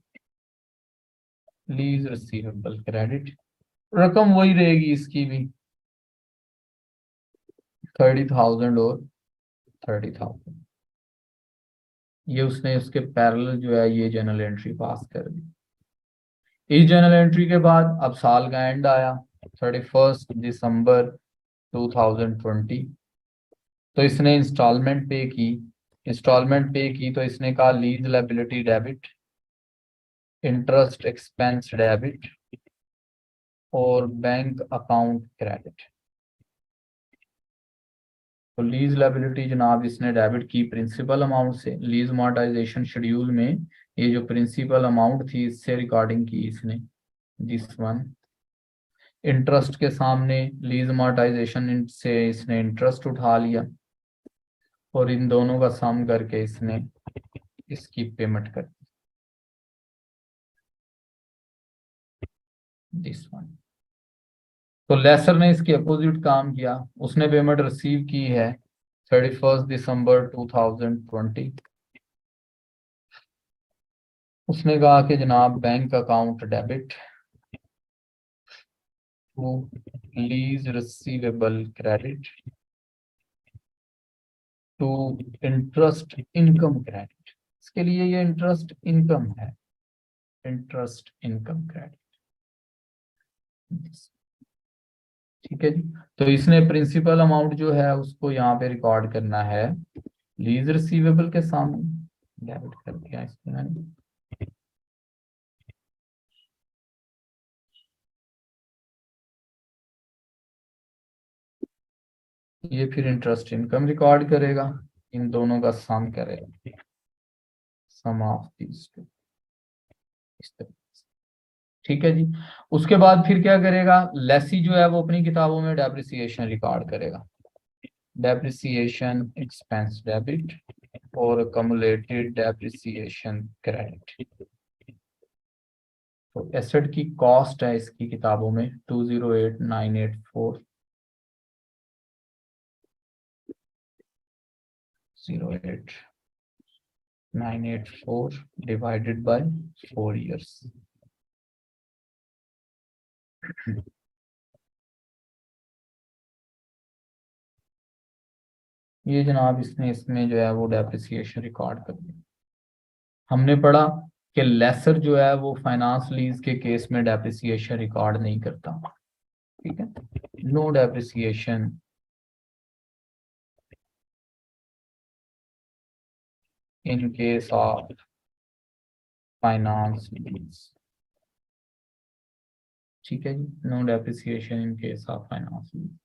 Speaker 1: लीज रिसीवेबल क्रेडिट, रकम वही रहेगी इसकी भी 30,000 और 30,000। ये उसने उसके पैरेलल जो है ये जर्नल एंट्री पास कर दी। इस जर्नल एंट्री के बाद अब साल का एंड आया 31 दिसंबर 2020, तो इसने इंस्टॉलमेंट पे की, तो इसने कहा lease liability debit, interest expense debit और बैंक अकाउंट क्रेडिट। तो लीज लायबिलिटी जनाब इसने डेबिट की प्रिंसिपल अमाउंट से, लीज अमोर्टाइजेशन शेड्यूल में ये जो प्रिंसिपल अमाउंट थी इससे रिकॉर्डिंग की इसने, दिस वन। इंटरेस्ट के सामने लीज अमोर्टाइजेशन से इसने इंटरेस्ट उठा लिया, और इन दोनों का सम करके इसने इसकी पेमेंट कर दी, दिस वन। तो लेसर ने इसके अपोजिट काम किया, उसने पेमेंट रिसीव की है 31 दिसंबर 2020। उसने कहा कि जनाब bank account debit to lease receivable credit to interest income credit, इसके लिए ये इंटरेस्ट इनकम है, इंटरेस्ट इनकम क्रेडिट, ठीक है जी। तो इसने प्रिंसिपल अमाउंट जो है उसको यहाँ पे रिकॉर्ड करना है लीज रिसीवेबल के सामने, डेबिट कर दिया इसको मैंने, ये फिर इंटरेस्ट इनकम रिकॉर्ड करेगा, इन दोनों का सम करेगा, सम ऑफ दीज टू, इस तरह से, ठीक है जी। उसके बाद फिर क्या करेगा, लेसी जो है वो अपनी किताबों में डेप्रिसिएशन रिकॉर्ड करेगा, डेप्रिसिएशन एक्सपेंस डेबिट और अक्यूमुलेटेड डेप्रिसिएशन क्रेडिट। तो एसेट की कॉस्ट है इसकी किताबों में 208,984 08984 डिवाइडेड बाय 4 ईयर्स। ये जनाब इसने इसमें जो है वो डेप्रिसिएशन रिकॉर्ड कर दिया। हमने पढ़ा कि लेसर जो है वो फाइनेंस लीज के केस में डेप्रिसिएशन रिकॉर्ड नहीं करता, ठीक है, no depreciation in case of finance lease. ठीक है जी, no depreciation in case of finance lease.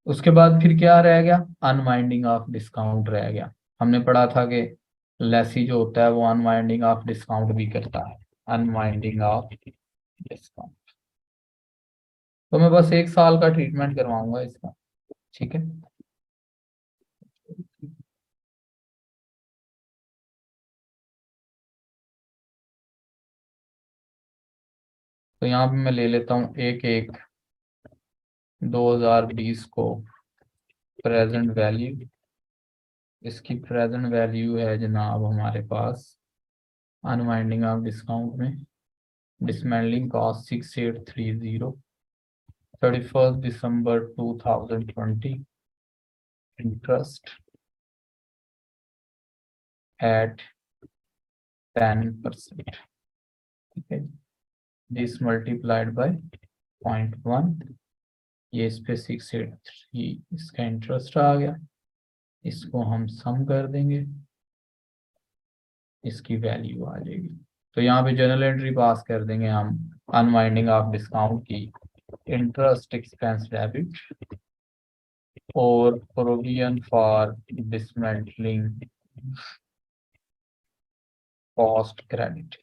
Speaker 1: उसके बाद फिर क्या रह गया, अनवाइंडिंग ऑफ डिस्काउंट रह गया। हमने पढ़ा था कि लेसी जो होता है वो अनवाइंडिंग ऑफ डिस्काउंट भी करता है, अनवाइंडिंग ऑफ डिस्काउंट। तो मैं बस 1 साल का ट्रीटमेंट करवाऊंगा इसका। ठीक है, तो यहाँ पे मैं ले लेता हूँ 1/1/2020 को प्रेजेंट वैल्यू। इसकी प्रेजेंट वैल्यू है जनाब हमारे पास अनवाइंडिंग ऑफ डिस्काउंट में डिसमेंटलिंग कॉस्ट 6830, 31 दिसंबर 2020, इंटरेस्ट एट 10%। ठीक है, दिस मल्टीप्लाइड बाय 0.1, ये इस पे 683 इसका इंटरेस्ट आ गया। इसको हम सम कर देंगे, इसकी वैल्यू आ जाएगी। तो यहाँ पे जर्नल एंट्री पास कर देंगे हम अनवाइंडिंग ऑफ डिस्काउंट की, इंटरेस्ट एक्सपेंस डेबिट और provision for dismantling cost credit.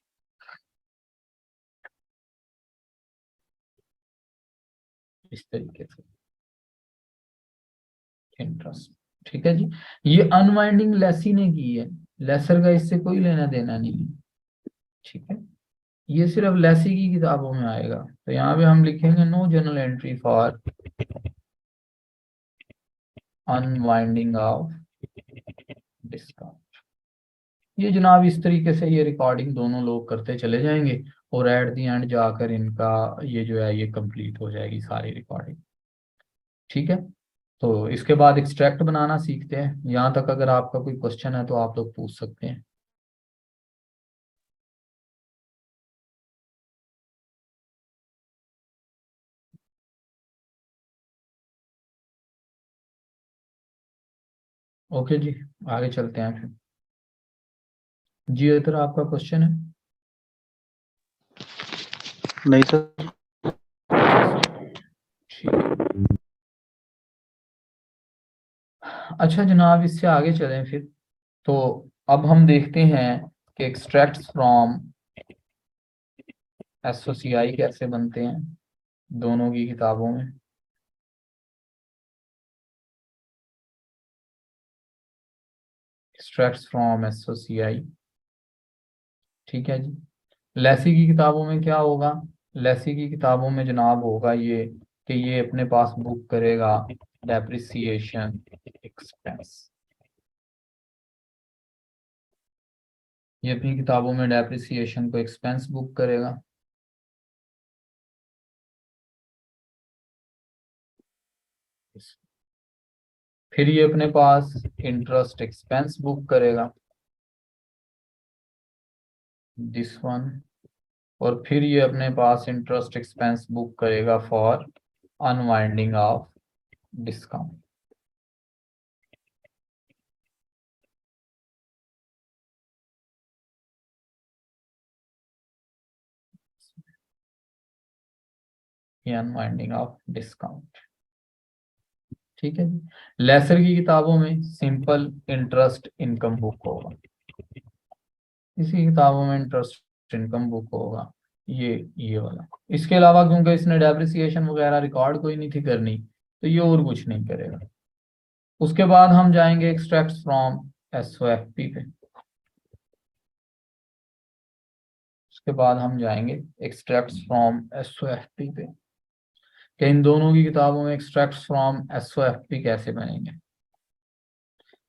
Speaker 1: इस तरीके से इंटरेस्ट। ठीक है जी, ये अनवाइंडिंग लेसी ने की है, लेसर का इससे कोई लेना देना नहीं है। ठीक है, ये सिर्फ लेसी की किताबों में आएगा। तो यहाँ पे हम लिखेंगे no journal entry for unwinding of discount. ये जनाब इस तरीके से ये रिकॉर्डिंग दोनों लोग करते चले जाएंगे और एट दी एंड जाकर इनका ये जो है ये कंप्लीट हो जाएगी सारी रिकॉर्डिंग। ठीक है, तो इसके बाद एक्सट्रैक्ट बनाना सीखते हैं। यहाँ तक अगर आपका कोई क्वेश्चन है तो आप लोग पूछ सकते हैं। ओके जी, आगे चलते हैं फिर। जी अतर आपका क्वेश्चन है?
Speaker 2: नहीं सर।
Speaker 1: ठीक। अच्छा जनाब, इससे आगे चलें फिर। तो अब हम देखते हैं कि एक्सट्रैक्ट्स फ्रॉम एसओसीआई कैसे बनते हैं दोनों की किताबों में। Extracts from SOCI. ठीक है जी, लेसी की किताबों में क्या होगा, लेसी की किताबों में जनाब होगा ये कि ये अपने पास बुक करेगा डेप्रिसिएशन एक्सपेंस। ये अपनी किताबों में डेप्रिसिएशन को एक्सपेंस बुक करेगा। फिर ये अपने पास इंटरेस्ट एक्सपेंस बुक करेगा, दिस वन। और फिर ये अपने पास इंटरेस्ट एक्सपेंस बुक करेगा फॉर अनवाइंडिंग ऑफ डिस्काउंट। ये अनवाइंडिंग ऑफ डिस्काउंट। ठीक है जी, लेसर की किताबों में सिंपल इंटरेस्ट इनकम बुक होगा, इसी किताबों में इंटरेस्ट इनकम बुक होगा ये वाला। इसके अलावा क्योंकि इसने डेप्रिसिएशन वगैरह रिकॉर्ड कोई नहीं थी करनी, तो ये और कुछ नहीं करेगा। उसके बाद हम जाएंगे एक्सट्रैक्ट्स फ्रॉम एसओएफपी पे। उसके बाद हम जाएंगे एक्सट्रैक्ट्स फ्रॉम एसओएफपी पे कि इन दोनों की किताबों में एक्सट्रैक्ट्स फ्रॉम एसओएफपी कैसे बनेंगे।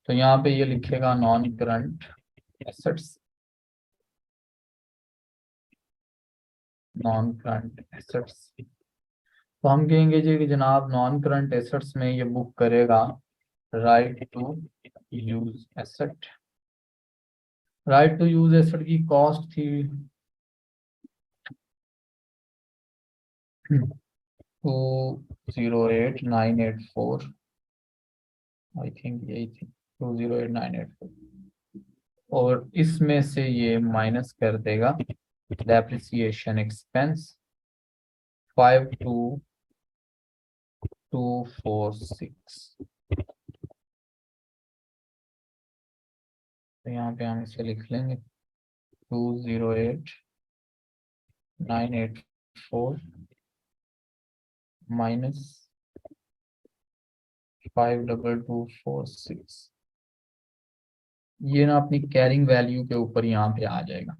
Speaker 1: तो यहाँ पे ये लिखेगा non current assets, non current assets. तो हम कहेंगे जी कि जनाब नॉन करंट एसेट्स में ये बुक करेगा right to use asset. Right to use asset की कॉस्ट थी 208984, आई थिंक यही थी। 208,984 और इसमें से ये माइनस कर देगा डेप्रिसिएशन एक्सपेंस 52246। तो यहाँ पे हम इसे लिख लेंगे 208,984 माइनस 52246। ये ना अपनी कैरिंग वैल्यू के ऊपर यहाँ पे आ जाएगा।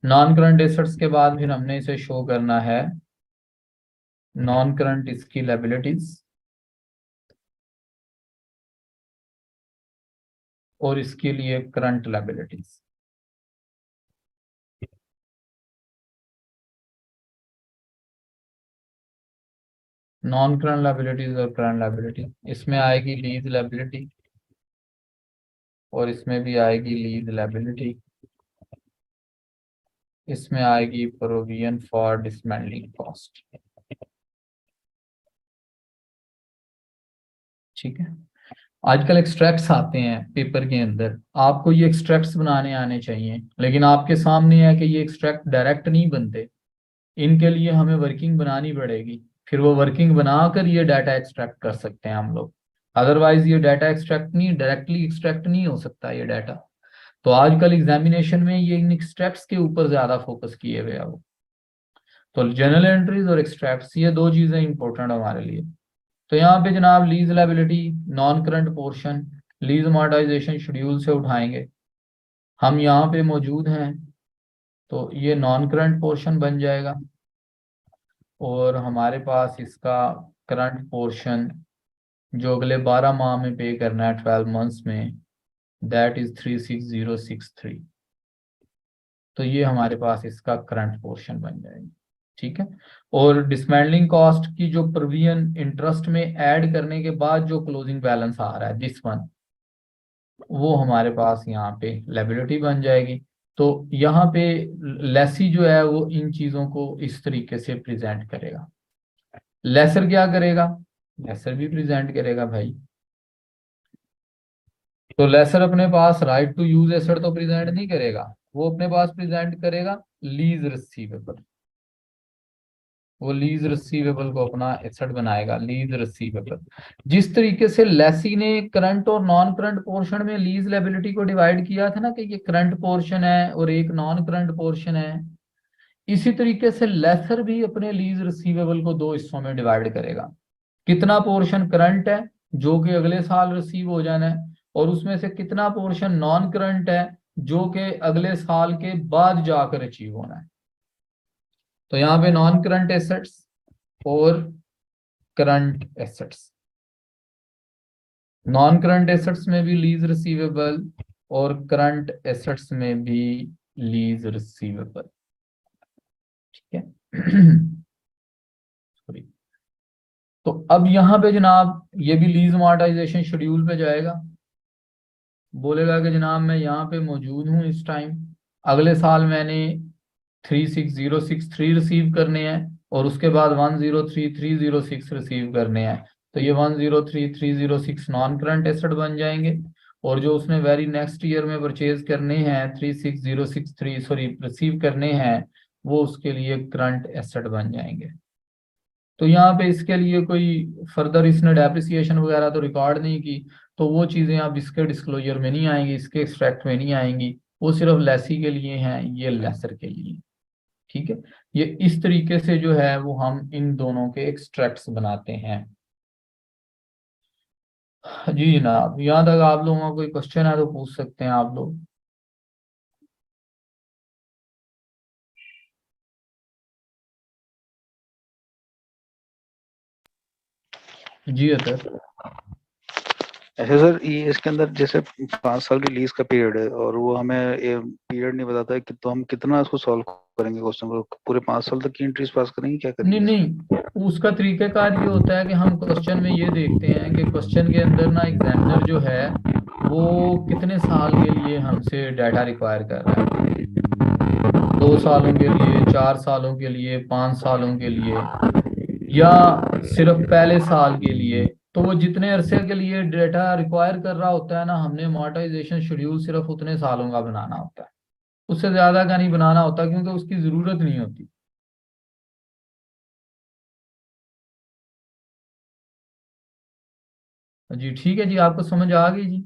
Speaker 1: नॉन करंट एसेट्स के बाद फिर हमने इसे शो करना है नॉन करंट इसकी लायबिलिटीज और इसके लिए current liabilities. Non current liabilities और करंट लायबिलिटी, इसमें आएगी लीज लायबिलिटी और इसमें भी आएगी लीज लायबिलिटी, इसमें आएगी प्रोविजन फॉर डिसमेंटलिंग कॉस्ट। ठीक है। आजकल एक्सट्रैक्ट्स आते हैं पेपर के अंदर, आपको ये एक्सट्रैक्ट्स बनाने आने चाहिए, लेकिन आपके सामने है कि ये एक्सट्रैक्ट डायरेक्ट नहीं बनते, इनके लिए हमें वर्किंग बनानी पड़ेगी, फिर वो वर्किंग बनाकर ये डाटा एक्सट्रैक्ट कर सकते हैं हम लोग। अदरवाइज ये डाटा एक्सट्रैक्ट नहीं, डायरेक्टली एक्सट्रैक्ट नहीं हो सकता ये डाटा। तो आजकल एग्जामिनेशन में ये इन एक्सट्रैक्ट्स के ऊपर ज्यादा फोकस किए हुए हैं वो। तो जर्नल एंट्रीज और एक्सट्रैक्ट्स, ये दो चीजें इंपॉर्टेंट हमारे लिए। तो यहाँ पे जनाब lease liability non current portion lease amortisation schedule से उठाएंगे। हम यहाँ पे मौजूद हैं तो ये नॉन करंट पोर्शन बन जाएगा और हमारे पास इसका करंट पोर्शन जो अगले 12 माह में पे करना है 12 मंथ्स में, दैट इज 36063। तो ये हमारे पास इसका करंट पोर्शन बन जाएगा। ठीक है। और डिसमेंटलिंग कॉस्ट की जो प्रोविजन इंटरेस्ट में ऐड करने के बाद जो क्लोजिंग बैलेंस आ रहा है दिस वन, वो हमारे पास यहाँ पे लायबिलिटी बन जाएगी। तो यहाँ पे लेसी जो है वो इन चीजों को इस तरीके से प्रेजेंट करेगा। लेसर क्या करेगा? लेसर भी प्रेजेंट करेगा भाई। तो लेसर अपने पास राइट टू यूज एसेट तो प्रेजेंट नहीं करेगा, वो अपने पास प्रेजेंट करेगा लीज रिसीवेबल। वो लीज रिसीवेबल को अपना एसेट बनाएगा, लीज रिसीवेबल। जिस तरीके से लेसी ने करंट और नॉन करंट पोर्शन में लीज लायबिलिटी को डिवाइड किया था ना कि ये करंट पोर्शन है और एक नॉन करंट पोर्शन है, इसी तरीके से लेसर भी अपने लीज रिसीवेबल को दो हिस्सों में डिवाइड करेगा। कितना पोर्शन करंट है जो कि अगले साल रिसीव हो जाना है, और उसमें से कितना पोर्शन नॉन करंट है जो कि अगले साल के बाद जाकर अचीव होना है। तो यहाँ पे नॉन करंट एसेट्स और current assets, non current assets में भी लीज रिसीवेबल और करंट एसेट्स में भी लीज रिसीवेबल। ठीक है। सॉरी। तो अब यहाँ पे जनाब ये भी लीज अमॉर्टाइजेशन शेड्यूल पे जाएगा, बोलेगा कि जनाब मैं यहाँ पे मौजूद हूँ इस टाइम, अगले साल मैंने 36063 रिसीव करने हैं और उसके बाद 103306 रिसीव करने हैं। तो ये 103306 नॉन करंट एसेट बन जाएंगे, और जो उसने वेरी नेक्स्ट ईयर में परचेज करने हैं 36063 सॉरी रिसीव करने हैं, वो उसके लिए करंट एसेट बन जाएंगे। तो यहाँ पे इसके लिए कोई फर्दर इसने डेप्रिसिएशन वगैरह तो रिकॉर्ड नहीं की, तो वो चीज़ें अब इसके डिस्क्लोजर में नहीं आएंगी, इसके एक्सट्रैक्ट में नहीं आएंगी, वो सिर्फ लेसी के लिए हैं, ये लेसर के लिए। ठीक है। ये इस तरीके से जो है वो हम इन दोनों के एक्सट्रैक्ट्स बनाते हैं। जी जनाब, यहाँ तक आप लोगों का कोई क्वेश्चन है तो पूछ सकते हैं आप लोग। जी अतर।
Speaker 2: ऐसे सर ये इसके अंदर जैसे 5 साल की लीज का पीरियड है और वो हमें पीरियड नहीं बताता है कि, तो हम कितना उसको सॉल्व करेंगे क्वेश्चन को? पूरे 5 साल तक की एंट्रीज पास करेंगे, क्या करेंगे?
Speaker 1: नहीं, उसका तरीकेकार ये होता है कि हम क्वेश्चन में ये देखते हैं कि क्वेश्चन के अंदर ना एग्जामिनर जो है वो कितने साल के लिए हमसे डाटा रिक्वायर कर रहा है, 2 सालों के लिए, 4 सालों के लिए, 5 सालों के लिए, या सिर्फ पहले साल के लिए, तो वो जितने अरसे के लिए डेटा रिक्वायर कर रहा होता है ना, हमने अमोर्टाइजेशन शेड्यूल सिर्फ उतने सालों का बनाना होता है, उससे ज्यादा का नहीं बनाना होता, क्योंकि उसकी जरूरत नहीं होती। जी ठीक है जी, आपको समझ आ गई जी।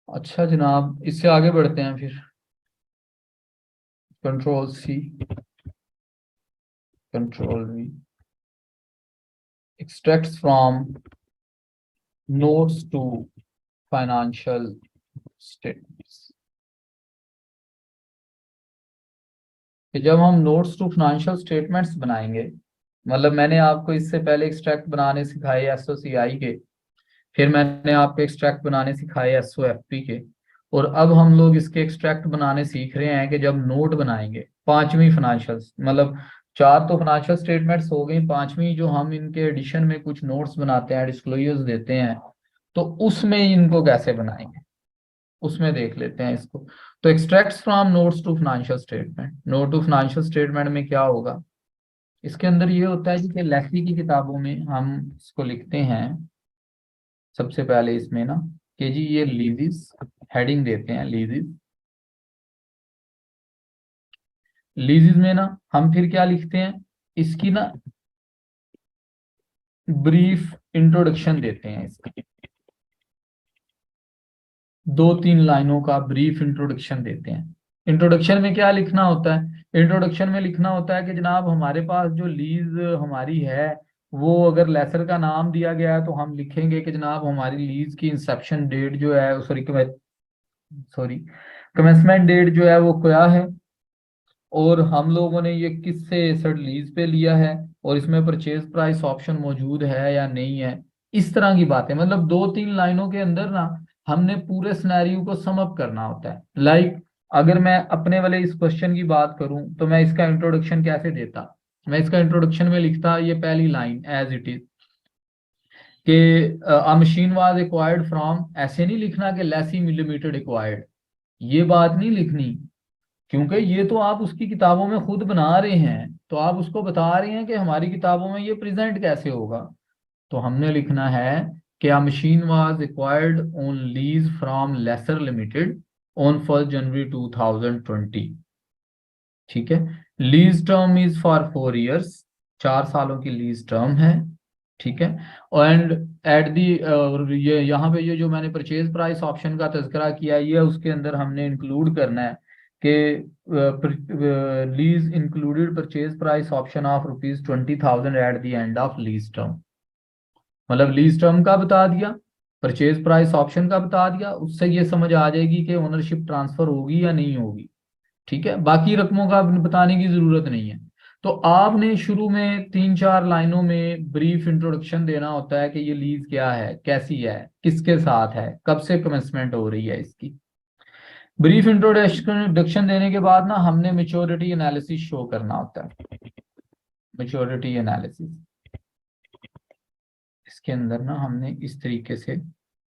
Speaker 1: अच्छा जनाब, इससे आगे बढ़ते हैं फिर। Control C, control V, extracts from notes to financial statements. कि जब हम नोट्स टू फाइनेंशियल स्टेटमेंट्स बनाएंगे, मतलब मैंने आपको इससे पहले एक्सट्रैक्ट बनाने सिखाए एसओसीआई के, फिर मैंने आपको एक्सट्रैक्ट बनाने सिखाए एसओएफपी के, और अब हम लोग इसके एक्सट्रैक्ट बनाने सीख रहे हैं कि जब नोट बनाएंगे पांचवी फाइनेंशियल, मतलब चार तो फाइनेंशियल स्टेटमेंट्स हो गई, पांचवी जो हम इनके एडिशन में कुछ नोट्स बनाते हैं, डिस्क्लोजर्स देते हैं, तो उसमें इनको कैसे बनाएंगे, उसमें देख लेते हैं इसको। तो extracts from notes to financial statement, note to financial statement में क्या होगा, इसके अंदर ये होता है जी कि लेखी की किताबों में हम इसको लिखते हैं सबसे पहले इसमें ना, कि जी ये लीजिस, हेडिंग देते हैं लीजिस। लीजिस में ना हम फिर क्या लिखते हैं, इसकी ना ब्रीफ इंट्रोडक्शन देते हैं इसका, दो तीन लाइनों का ब्रीफ इंट्रोडक्शन देते हैं। इंट्रोडक्शन में क्या लिखना होता है, इंट्रोडक्शन में लिखना होता है कि जनाब हमारे पास जो लीज हमारी है, वो अगर लेसर का नाम दिया गया है तो हम लिखेंगे कि जनाब हमारी लीज की इंसेप्शन डेट जो है, सॉरी कमेंसमेंट डेट जो है वो क्या है, और हम लोगों ने ये किससे एसेट लीज पे लिया है, और इसमें परचेज प्राइस ऑप्शन मौजूद है या नहीं है। इस तरह की बातें, मतलब दो तीन लाइनों के अंदर ना हमने पूरे सिनेरियो को सम अप करना होता है। लाइक अगर मैं अपने वाले इस क्वेश्चन की बात करूं तो मैं इसका इंट्रोडक्शन कैसे देता, मैं इसका इंट्रोडक्शन में लिखता ये पहली लाइन एज इट इज, कि अ मशीन वाज एक्वायर्ड फ्रॉम, ऐसे नहीं लिखना कि लेसी लिमिटेड एक्वायर्ड, ये बात नहीं लिखनी, क्योंकि ये तो आप उसकी किताबों में खुद बना रहे हैं, तो आप उसको बता रहे हैं कि हमारी किताबों में ये प्रेजेंट कैसे होगा। तो हमने लिखना है कि a machine was acquired on lease from lessor limited on 1 January 2020। ठीक है, lease term is for 4 years, 4 सालों की लीज टर्म है। ठीक है, एंड एट दी, ये यहाँ पे ये जो मैंने परचेज प्राइस ऑप्शन का तज़करा किया, ये उसके अंदर हमने इंक्लूड करना है कि lease included purchase price option of ₹20,000 at the end of lease term. मतलब लीज टर्म का बता दिया, परचेज प्राइस ऑप्शन का बता दिया, उससे ये समझ आ जाएगी कि ओनरशिप ट्रांसफर होगी या नहीं होगी। ठीक है, बाकी रकमों का बताने की जरूरत नहीं है। तो आपने शुरू में तीन चार लाइनों में ब्रीफ इंट्रोडक्शन देना होता है कि ये लीज क्या है, कैसी है, किसके साथ है, कब से कमेंसमेंट हो रही है इसकी। ब्रीफ इंट्रोडक्शन देने के बाद ना हमने मेच्योरिटी एनालिसिस शो करना होता है। मेच्योरिटी एनालिसिस, इसके अंदर ना हमने इस तरीके से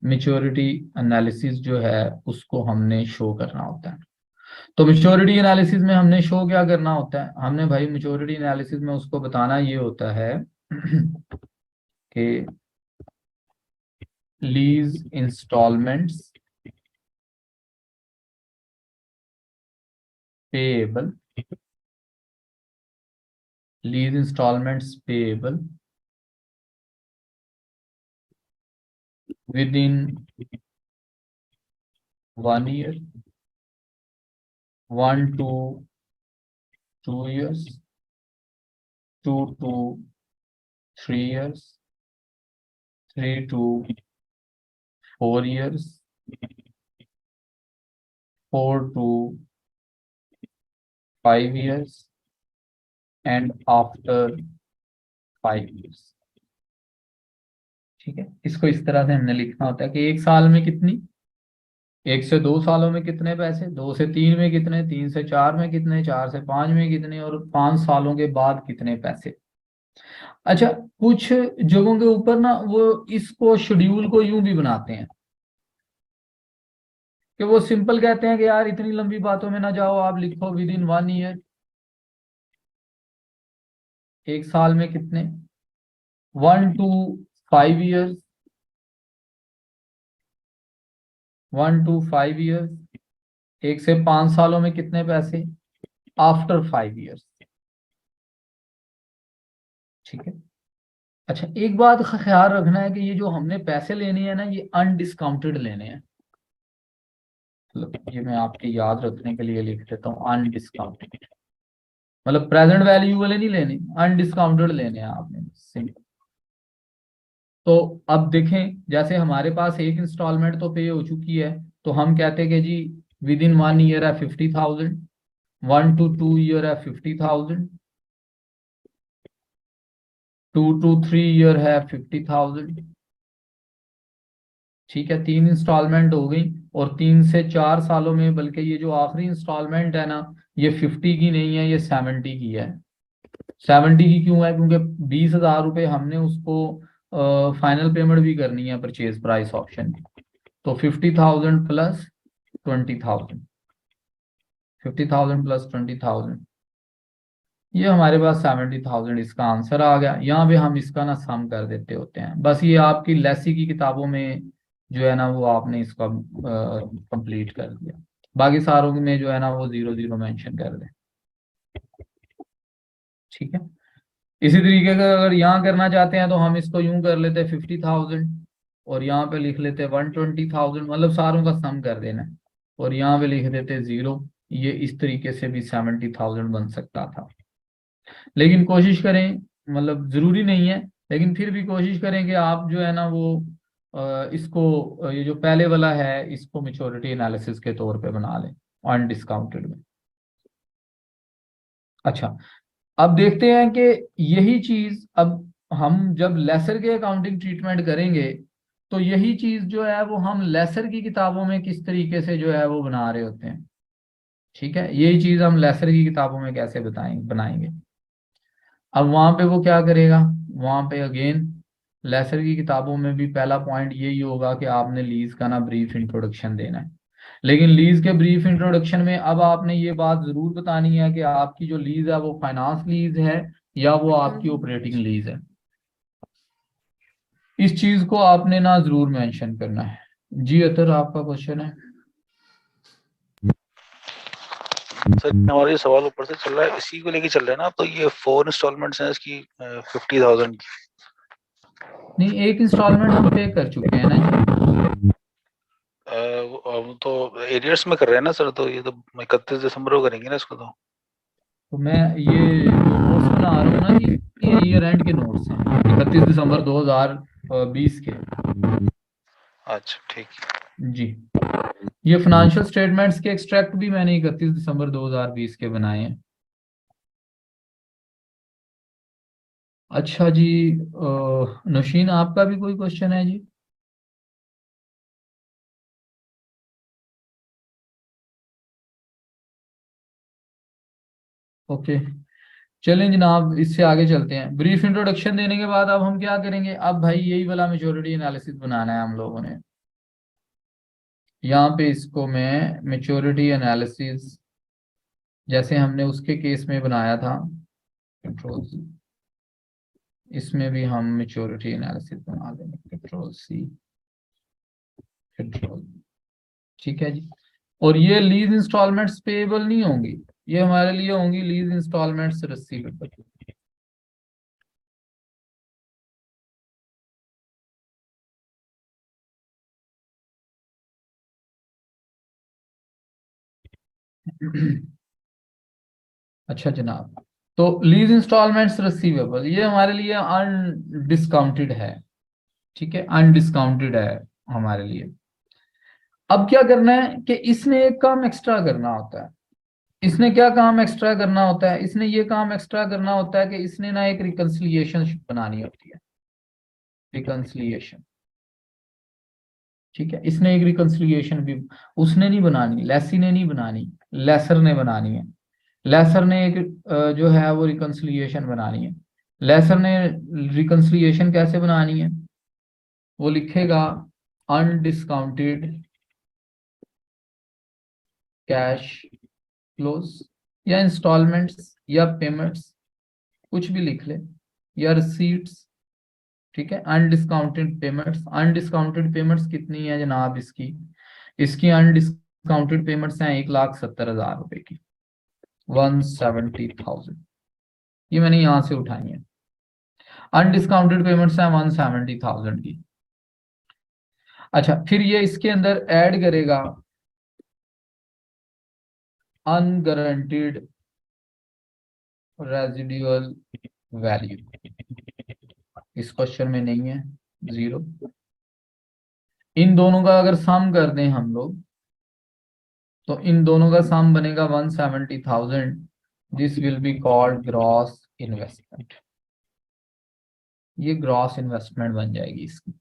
Speaker 1: मेच्योरिटी एनालिसिस जो है उसको हमने शो करना होता है। तो मेच्योरिटी एनालिसिस में हमने शो क्या करना होता है, हमने भाई मेच्योरिटी एनालिसिस में उसको बताना ये होता है कि lease installments payable, lease installments payable within 1 year, 1 to 2 years, 2 to 3 years, 3 to 4 years, 4 to 5 years, and after 5 years। ठीक है, इसको इस तरह से हमने लिखना होता है कि एक साल में कितनी, 1 से 2 सालों में कितने पैसे, 2 से 3 में कितने, 3 से 4 में कितने, 4 से 5 में कितने, और 5 सालों के बाद कितने पैसे। अच्छा, कुछ जगहों के ऊपर ना वो इसको शेड्यूल को यूं भी बनाते हैं कि वो सिंपल कहते हैं कि यार इतनी लंबी बातों में ना जाओ, आप लिखो विद इन 1 ईयर, 1 साल में कितने, 1 to 5 years, 1 to 5 years, 1 से 5 सालों में कितने पैसे, आफ्टर 5 years। ठीक है। अच्छा, एक बात का ख्याल रखना है कि ये जो हमने पैसे लेने हैं ना, ये अनडिस्काउंटेड लेने हैं। मतलब ये मैं आपके याद रखने के लिए लिख देता हूँ, अनडिस्काउंटेड, मतलब प्रेजेंट वैल्यू वाले नहीं लेने, अनडिस्काउंटेड लेने हैं आपने, सिंपल। तो अब देखें, जैसे हमारे पास एक इंस्टॉलमेंट तो पे हो चुकी है, तो हम कहते हैं कि जी विद इन 1 ईयर है 50,000, 1 to 2 ईयर है 50,000, 2 to 3 ईयर है 50,000। ठीक है, 3 इंस्टॉलमेंट हो गई। और 3 से 4 सालों में, बल्कि ये जो आखिरी इंस्टॉलमेंट है ना, ये 50 की नहीं है, ये 70 की है। 70 की क्यों है, क्योंकि 20,000 रुपये हमने उसको फाइनल पेमेंट भी करनी है परचेज प्राइस ऑप्शन की। तो 50,000 प्लस 20,000, 50,000 प्लस 20,000, ये हमारे पास 70,000 इसका आंसर आ गया। यहाँ पे हम इसका ना सम कर देते होते हैं, बस ये आपकी लेसी की किताबों में जो है ना वो आपने इसका कंप्लीट कर दिया। बाकी सारों में जो है ना वो 0 0 मेंशन कर दें। ठीक है। इसी तरीके का अगर यहाँ करना चाहते हैं तो हम इसको यूं कर लेते हैं 50,000, और यहाँ पे लिख लेते हैं 120,000, मतलब सारों का सम कर देना है। और यहाँ पे लिख देते हैं 0। ये इस तरीके से भी 70,000 बन सकता था। लेकिन कोशिश करें, मतलब जरूरी नहीं है, लेकिन फिर भी कोशिश करें कि आप जो है ना वो इसको ये जो पहले वाला है इसको मेच्योरिटी एनालिसिस के तौर पे बना लें अनडिस्काउंटेड में। अच्छा, अब देखते हैं कि यही चीज अब हम जब लेसर के अकाउंटिंग ट्रीटमेंट करेंगे, तो यही चीज जो है वो हम लेसर की किताबों में किस तरीके से जो है वो बना रहे होते हैं। ठीक है, यही चीज हम लेसर की किताबों में कैसे बनाएंगे। अब वहां पे वो क्या करेगा, वहां पे अगेन लेसर की किताबों में भी पहला पॉइंट यही होगा कि आपने लीज का ना ब्रीफ इंट्रोडक्शन देना है। लेकिन लीज के ब्रीफ इंट्रोडक्शन में अब आपने ये बात जरूर बतानी है कि आपकी जो लीज है वो फाइनेंस लीज है या वो आपकी ऑपरेटिंग लीज है। इस चीज को आपने ना जरूर मेंशन करना है। जी अतर, आपका क्वेश्चन है।
Speaker 2: सर हमारा ये सवाल ऊपर से चल रहा है, इसी को लेके चल रहा है ना, तो ये 4 इंस्टॉलमेंट्स हैं इसकी 50,000।
Speaker 1: नहीं, एक इंस्टॉलमेंट हम पे कर चुके हैं ना।
Speaker 2: हम तो एरियर्स में कर रहे हैं ना सर, तो ये तो 31 दिसंबर को करेंगे ना इसको
Speaker 1: तो मैं ये जो नोट्स बना रहा हूँ ना, ये ईयर एंड के नोट्स हैं, 31 दिसंबर 2020 के।
Speaker 2: अच्छा ठीक
Speaker 1: जी, ये फाइनेंशियल स्टेटमेंट्स के एक्सट्रैक्ट भी मैंने 31 दिसंबर 2020 के बनाए हैं। अच्छा जी, नौशीन आपका भी कोई क्वेश्चन है जी। ओके, चलें जनाब, इससे आगे चलते हैं। ब्रीफ इंट्रोडक्शन देने के बाद अब हम क्या करेंगे, अब भाई यही वाला मेच्योरिटी एनालिसिस बनाना है हम लोगों ने। यहाँ पे इसको मैं मेच्योरिटी एनालिसिस जैसे हमने उसके केस में बनाया था, कंट्रोल सी, इसमें भी हम मेच्योरिटी एनालिसिस बना देंगे, कंट्रोल सी, कंट्रोल। ठीक है जी। और ये लीज इंस्टॉलमेंट्स पेएबल नहीं होंगी, ये हमारे लिए होंगी लीज इंस्टॉलमेंट्स रिसीवेबल। अच्छा जनाब, तो लीज इंस्टॉलमेंट्स रिसीवेबल ये हमारे लिए अनडिस्काउंटेड है। ठीक है, अनडिस्काउंटेड है हमारे लिए। अब क्या करना है कि इसने एक काम एक्स्ट्रा करना होता है। इसने क्या काम एक्स्ट्रा करना होता है, इसने ये काम एक्स्ट्रा करना होता है कि इसने ना एक रिकंसिलिएशन बनानी होती है। रिकंसिलिएशन, ठीक है, इसने एक रिकंसिलिएशन भी, उसने नहीं बनानी, लेसी ने नहीं बनानी, लेसर ने बनानी है। लेसर ने एक जो है वो रिकंसिलिएशन बनानी है। लेसर ने रिकंसिलिएशन कैसे बनानी है? वो लिखेगा अनडिस्काउंटेड कैश फ्लोज, या इंस्टॉलमेंट्स या पेमेंट्स, कुछ भी लिख ले, या रिसीट्स। ठीक है, अनडिस्काउंटेड पेमेंट्स, अनडिस्काउंटेड पेमेंट्स कितनी है जनाब इसकी? इसकी अनडिस्काउंटेड पेमेंट्स हैं 1,70,000 रुपए की, 170,000। ये मैंने यहां से उठाई है। अनडिस्काउंटेड पेमेंट्स हैं 170,000 की। अच्छा, फिर ये इसके अंदर ऐड करेगा अनगारंटीड रेजिडुअल वैल्यू, इस क्वेश्चन में नहीं है, 0। इन दोनों का अगर सम कर दें हम लोग, तो इन दोनों का सम बनेगा 170,000। This will be called gross investment. ये ग्रॉस इन्वेस्टमेंट बन जाएगी इसकी।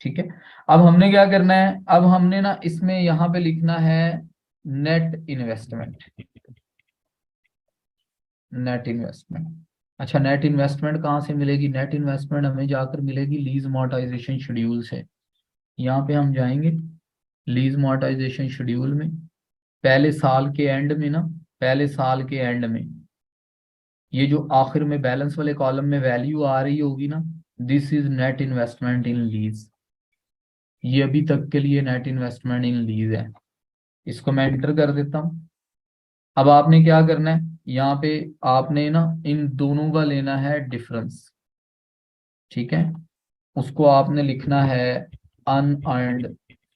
Speaker 1: ठीक है, अब हमने क्या करना है? अब हमने ना इसमें यहां पे लिखना है नेट इन्वेस्टमेंट। नेट इन्वेस्टमेंट, अच्छा, नेट इन्वेस्टमेंट कहाँ से मिलेगी? नेट इन्वेस्टमेंट हमें जाकर मिलेगी लीज मोनेटाइजेशन शेड्यूल से। यहाँ पे हम जाएंगे लीज मोनेटाइजेशन शेड्यूल में, पहले साल के एंड में ना, पहले साल के एंड में ये जो आखिर में बैलेंस वाले कॉलम में वैल्यू आ रही होगी ना, this is net investment in lease. ये अभी तक के लिए नेट इन्वेस्टमेंट इन लीज है। इसको मैं एंटर कर देता हूं। अब आपने क्या करना है, यहाँ पे आपने ना इन दोनों का लेना है डिफरेंस। ठीक है, उसको आपने लिखना है unearned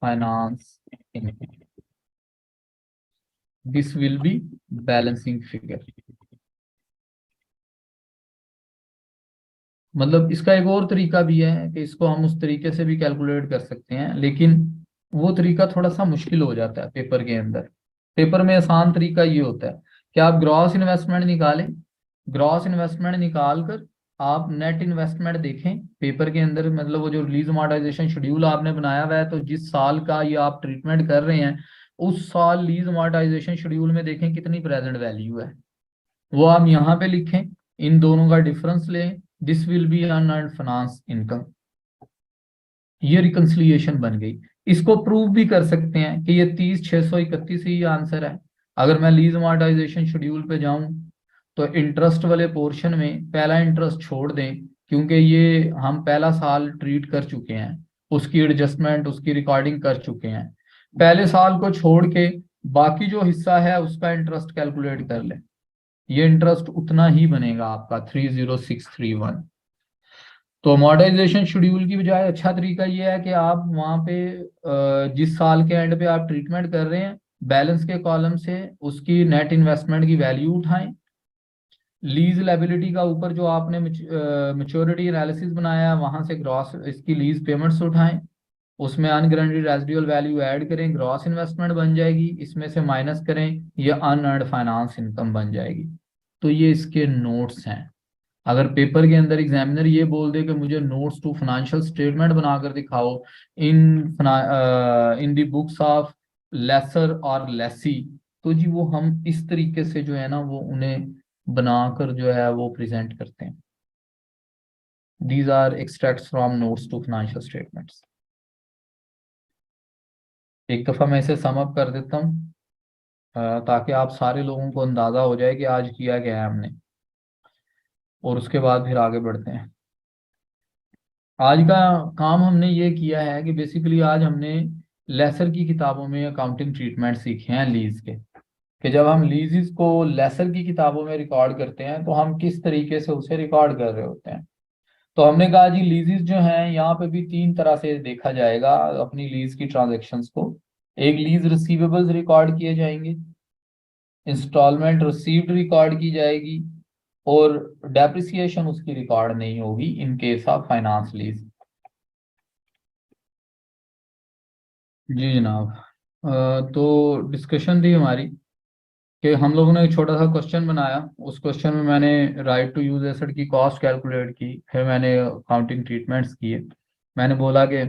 Speaker 1: finance income. This will be balancing figure. मतलब इसका एक और तरीका भी है कि इसको हम उस तरीके से भी कैलकुलेट कर सकते हैं, लेकिन वो तरीका थोड़ा सा मुश्किल हो जाता है पेपर के अंदर। पेपर में आसान तरीका ये होता है कि आप ग्रॉस इन्वेस्टमेंट निकालें, ग्रॉस इन्वेस्टमेंट निकाल कर आप नेट इन्वेस्टमेंट देखें पेपर के अंदर। मतलब वो जो रिलीज मोनेटाइजेशन शेड्यूल आपने बनाया हुआ है, तो जिस साल का ये आप ट्रीटमेंट कर रहे हैं, उस साल लीज मोनेटाइजेशन शेड्यूल में देखें कितनी प्रेजेंट वैल्यू है, वो आप यहाँ पे लिखें, इन दोनों का डिफरेंस लें, this will be unearned finance income. ये रिकंसिलिएशन बन गई। इसको प्रूव भी कर सकते हैं कि ये 30,631 ही आंसर है। अगर मैं लीज मोनेटाइजेशन शेड्यूल पे जाऊं, तो इंटरेस्ट वाले पोर्शन में पहला इंटरेस्ट छोड़ दें, क्योंकि ये हम पहला साल ट्रीट कर चुके हैं, उसकी एडजस्टमेंट, उसकी रिकॉर्डिंग कर चुके हैं। पहले साल को छोड़ के बाकी जो हिस्सा है उसका इंटरेस्ट कैलकुलेट कर लें। ये इंटरेस्ट उतना ही बनेगा आपका 30631। तो अमोर्टाइजेशन शेड्यूल की बजाय अच्छा तरीका ये है कि आप वहाँ पे जिस साल के एंड पे आप ट्रीटमेंट कर रहे हैं, बैलेंस के कॉलम से उसकी नेट इन्वेस्टमेंट की वैल्यू उठाएं। लीज लायबिलिटी का ऊपर जो आपने मेच्योरिटी एनालिसिस बनाया है, वहां से ग्रॉस इसकी लीज पेमेंट्स उठाएं, उसमें अनगारंटीड रेजिडुअल वैल्यू ऐड करें, ग्रॉस इन्वेस्टमेंट बन जाएगी, इसमें से माइनस करें, ये अनअर्न्ड फाइनेंस इनकम बन जाएगी। तो ये इसके नोट्स हैं। अगर पेपर के अंदर एग्जामिनर ये बोल दे कि मुझे नोट्स टू फाइनेंशियल स्टेटमेंट बनाकर दिखाओ in in the books of lessor और लेसी, तो जी वो हम इस तरीके से जो है ना वो उन्हें बनाकर जो है वो प्रेजेंट करते हैं। These are extracts from notes to financial statements. एक दफा मैं इसे सम अप कर देता हूँ, ताकि आप सारे लोगों को अंदाजा हो जाए कि आज किया गया है हमने, और उसके बाद फिर आगे बढ़ते हैं। आज का काम हमने ये किया है कि बेसिकली आज हमने लेसर की किताबों में अकाउंटिंग ट्रीटमेंट सीखे हैं लीज के, कि जब हम लीजेस को लेसर की किताबों में रिकॉर्ड करते हैं तो हम किस तरीके से उसे रिकॉर्ड कर रहे होते हैं। तो हमने कहा जी लीजेस जो हैं यहाँ पे भी तीन तरह से देखा जाएगा अपनी लीज की ट्रांजेक्शन्स को। एक, लीज रिसीवेबल्स रिकॉर्ड किए जाएंगे, इंस्टॉलमेंट रिसीव्ड रिकॉर्ड की जाएगी, और डेप्रिसिएशन उसकी रिकॉर्ड नहीं होगी in case of finance lease. जी जनाब, तो डिस्कशन थी हमारी कि हम लोगों ने एक छोटा सा क्वेश्चन बनाया, उस क्वेश्चन में मैंने राइट टू यूज एसेट की कॉस्ट कैलकुलेट की, फिर मैंने अकाउंटिंग ट्रीटमेंट्स किए। मैंने बोला कि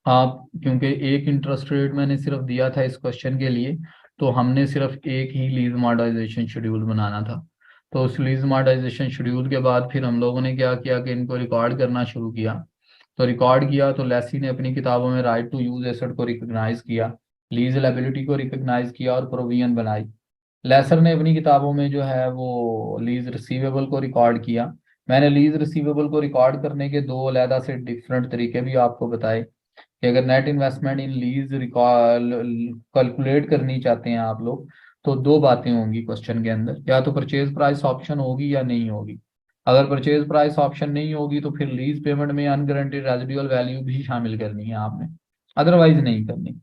Speaker 1: आप क्योंकि एक इंटरेस्ट रेट मैंने सिर्फ दिया था इस क्वेश्चन के लिए, तो हमने सिर्फ एक ही लीज मॉडर्नाइजेशन शेड्यूल बनाना था। तो उस लीज मॉडर्नाइजेशन शेड्यूल के बाद फिर हम लोगों ने क्या किया कि इनको रिकॉर्ड करना शुरू किया। तो रिकॉर्ड किया तो लेसी ने अपनी किताबों में राइट टू यूज एसेट को रिकॉग्नाइज किया, लीज लायबिलिटी को रिकॉग्नाइज किया और प्रोविजन बनाई। लेसर ने अपनी किताबों में जो है वो लीज रिसीवेबल को रिकॉर्ड किया। मैंने लीज रिसीवेबल को रिकॉर्ड करने के दो अलहदा से डिफरेंट तरीके भी आपको बताए कि अगर net investment in lease calculate करनी चाहते हैं आप लोग, तो दो बातें होंगी क्वेश्चन के अंदर, या तो परचेज प्राइस ऑप्शन होगी या नहीं होगी। अगर परचेज प्राइस ऑप्शन नहीं होगी तो फिर लीज पेमेंट में अनगारंटीड रेजिडुअल वैल्यू भी शामिल करनी है आपने, अदरवाइज नहीं करनी।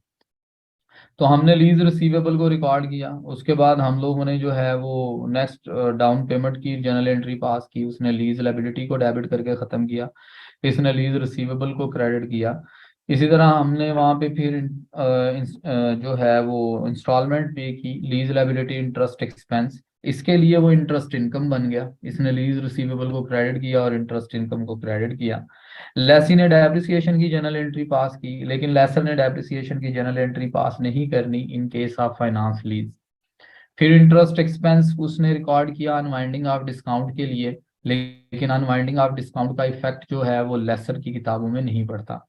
Speaker 1: तो हमने लीज रिसीवेबल को रिकॉर्ड किया, उसके बाद हम लोगों ने जो है वो नेक्स्ट डाउन पेमेंट की जर्नल एंट्री पास की, उसने लीज लायबिलिटी को डेबिट करके ख़त्म किया, इसने लीज रिसीवेबल को क्रेडिट किया। इसी तरह हमने वहाँ पे फिर जो है वो इंस्टॉलमेंट पे की, लीज लायबिलिटी इंटरेस्ट एक्सपेंस, इसके लिए वो इंटरेस्ट इनकम बन गया, इसने लीज रिसीवेबल को क्रेडिट किया और इंटरेस्ट इनकम को क्रेडिट किया। लेसी ने डेप्रिसिएशन की जर्नल एंट्री पास की, लेकिन लेसर ने डेप्रिसिएशन की जर्नल एंट्री पास नहीं करनी इन केस ऑफ फाइनेंस लीज। फिर इंटरेस्ट एक्सपेंस उसने रिकॉर्ड किया अनवाइंडिंग ऑफ डिस्काउंट के लिए, लेकिन अनवाइंडिंग ऑफ डिस्काउंट का इफेक्ट जो है वो लेसर की किताबों में नहीं पड़ता।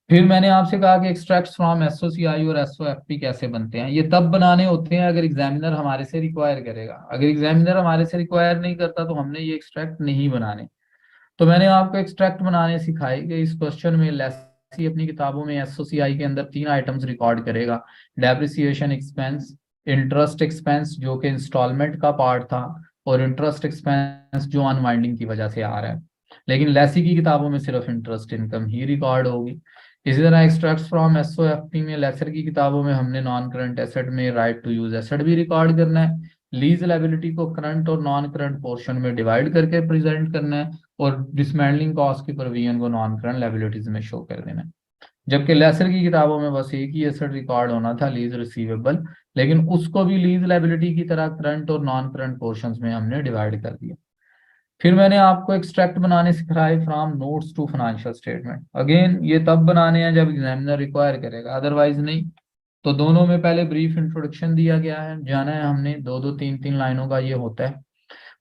Speaker 1: फिर मैंने आपसे कहा कि एक्सट्रैक्ट्स फ्रॉम एसओसीआई और एसओएफपी कैसे बनते हैं। ये तब बनाने होते हैं अगर एग्जामिनर हमारे से रिक्वायर करेगा, अगर एग्जामिनर हमारे से रिक्वायर नहीं करता तो हमने ये एक्सट्रैक्ट नहीं बनाने। तो मैंने आपको एक्सट्रैक्ट बनाने सिखाए कि इस क्वेश्चन में लेसी अपनी किताबों में एसओसीआई के अंदर तीन आइटम्स रिकॉर्ड करेगा, डेप्रिसिएशन एक्सपेंस, इंटरेस्ट एक्सपेंस जो कि इंस्टॉलमेंट का पार्ट था, और इंटरेस्ट एक्सपेंस जो अनवाइंडिंग की वजह से आ रहा है। लेकिन लेसी की किताबों में सिर्फ इंटरेस्ट इनकम ही रिकॉर्ड होगी। इसी तरह एक्सट्रैक्ट्स फ्रॉम एसओएफपी में लेसर की किताबों में हमने नॉन करंट एसेट में राइट टू यूज एसेट भी रिकॉर्ड करना है, लीज लायबिलिटी को करंट और नॉन करंट पोर्शन में डिवाइड करके प्रेजेंट करना है, और डिसमेंटलिंग कॉस्ट की प्रोविजन को नॉन करंट लायबिलिटीज में शो कर देना है। जबकि लेसर की किताबों में बस एक ही एसेट रिकॉर्ड होना था, लीज रिसीवेबल, लेकिन उसको भी लीज लायबिलिटी की तरह करंट और नॉन करंट पोर्शंस में हमने डिवाइड कर दिया। फिर मैंने आपको एक्सट्रैक्ट बनाने सिखाए from notes to financial statement. Again ये तब बनाने हैं जब एग्जामिनर रिक्वायर करेगा, अदरवाइज नहीं। तो दोनों में पहले ब्रीफ इंट्रोडक्शन दिया गया है, जाना है हमने, दो दो तीन तीन लाइनों का ये होता है।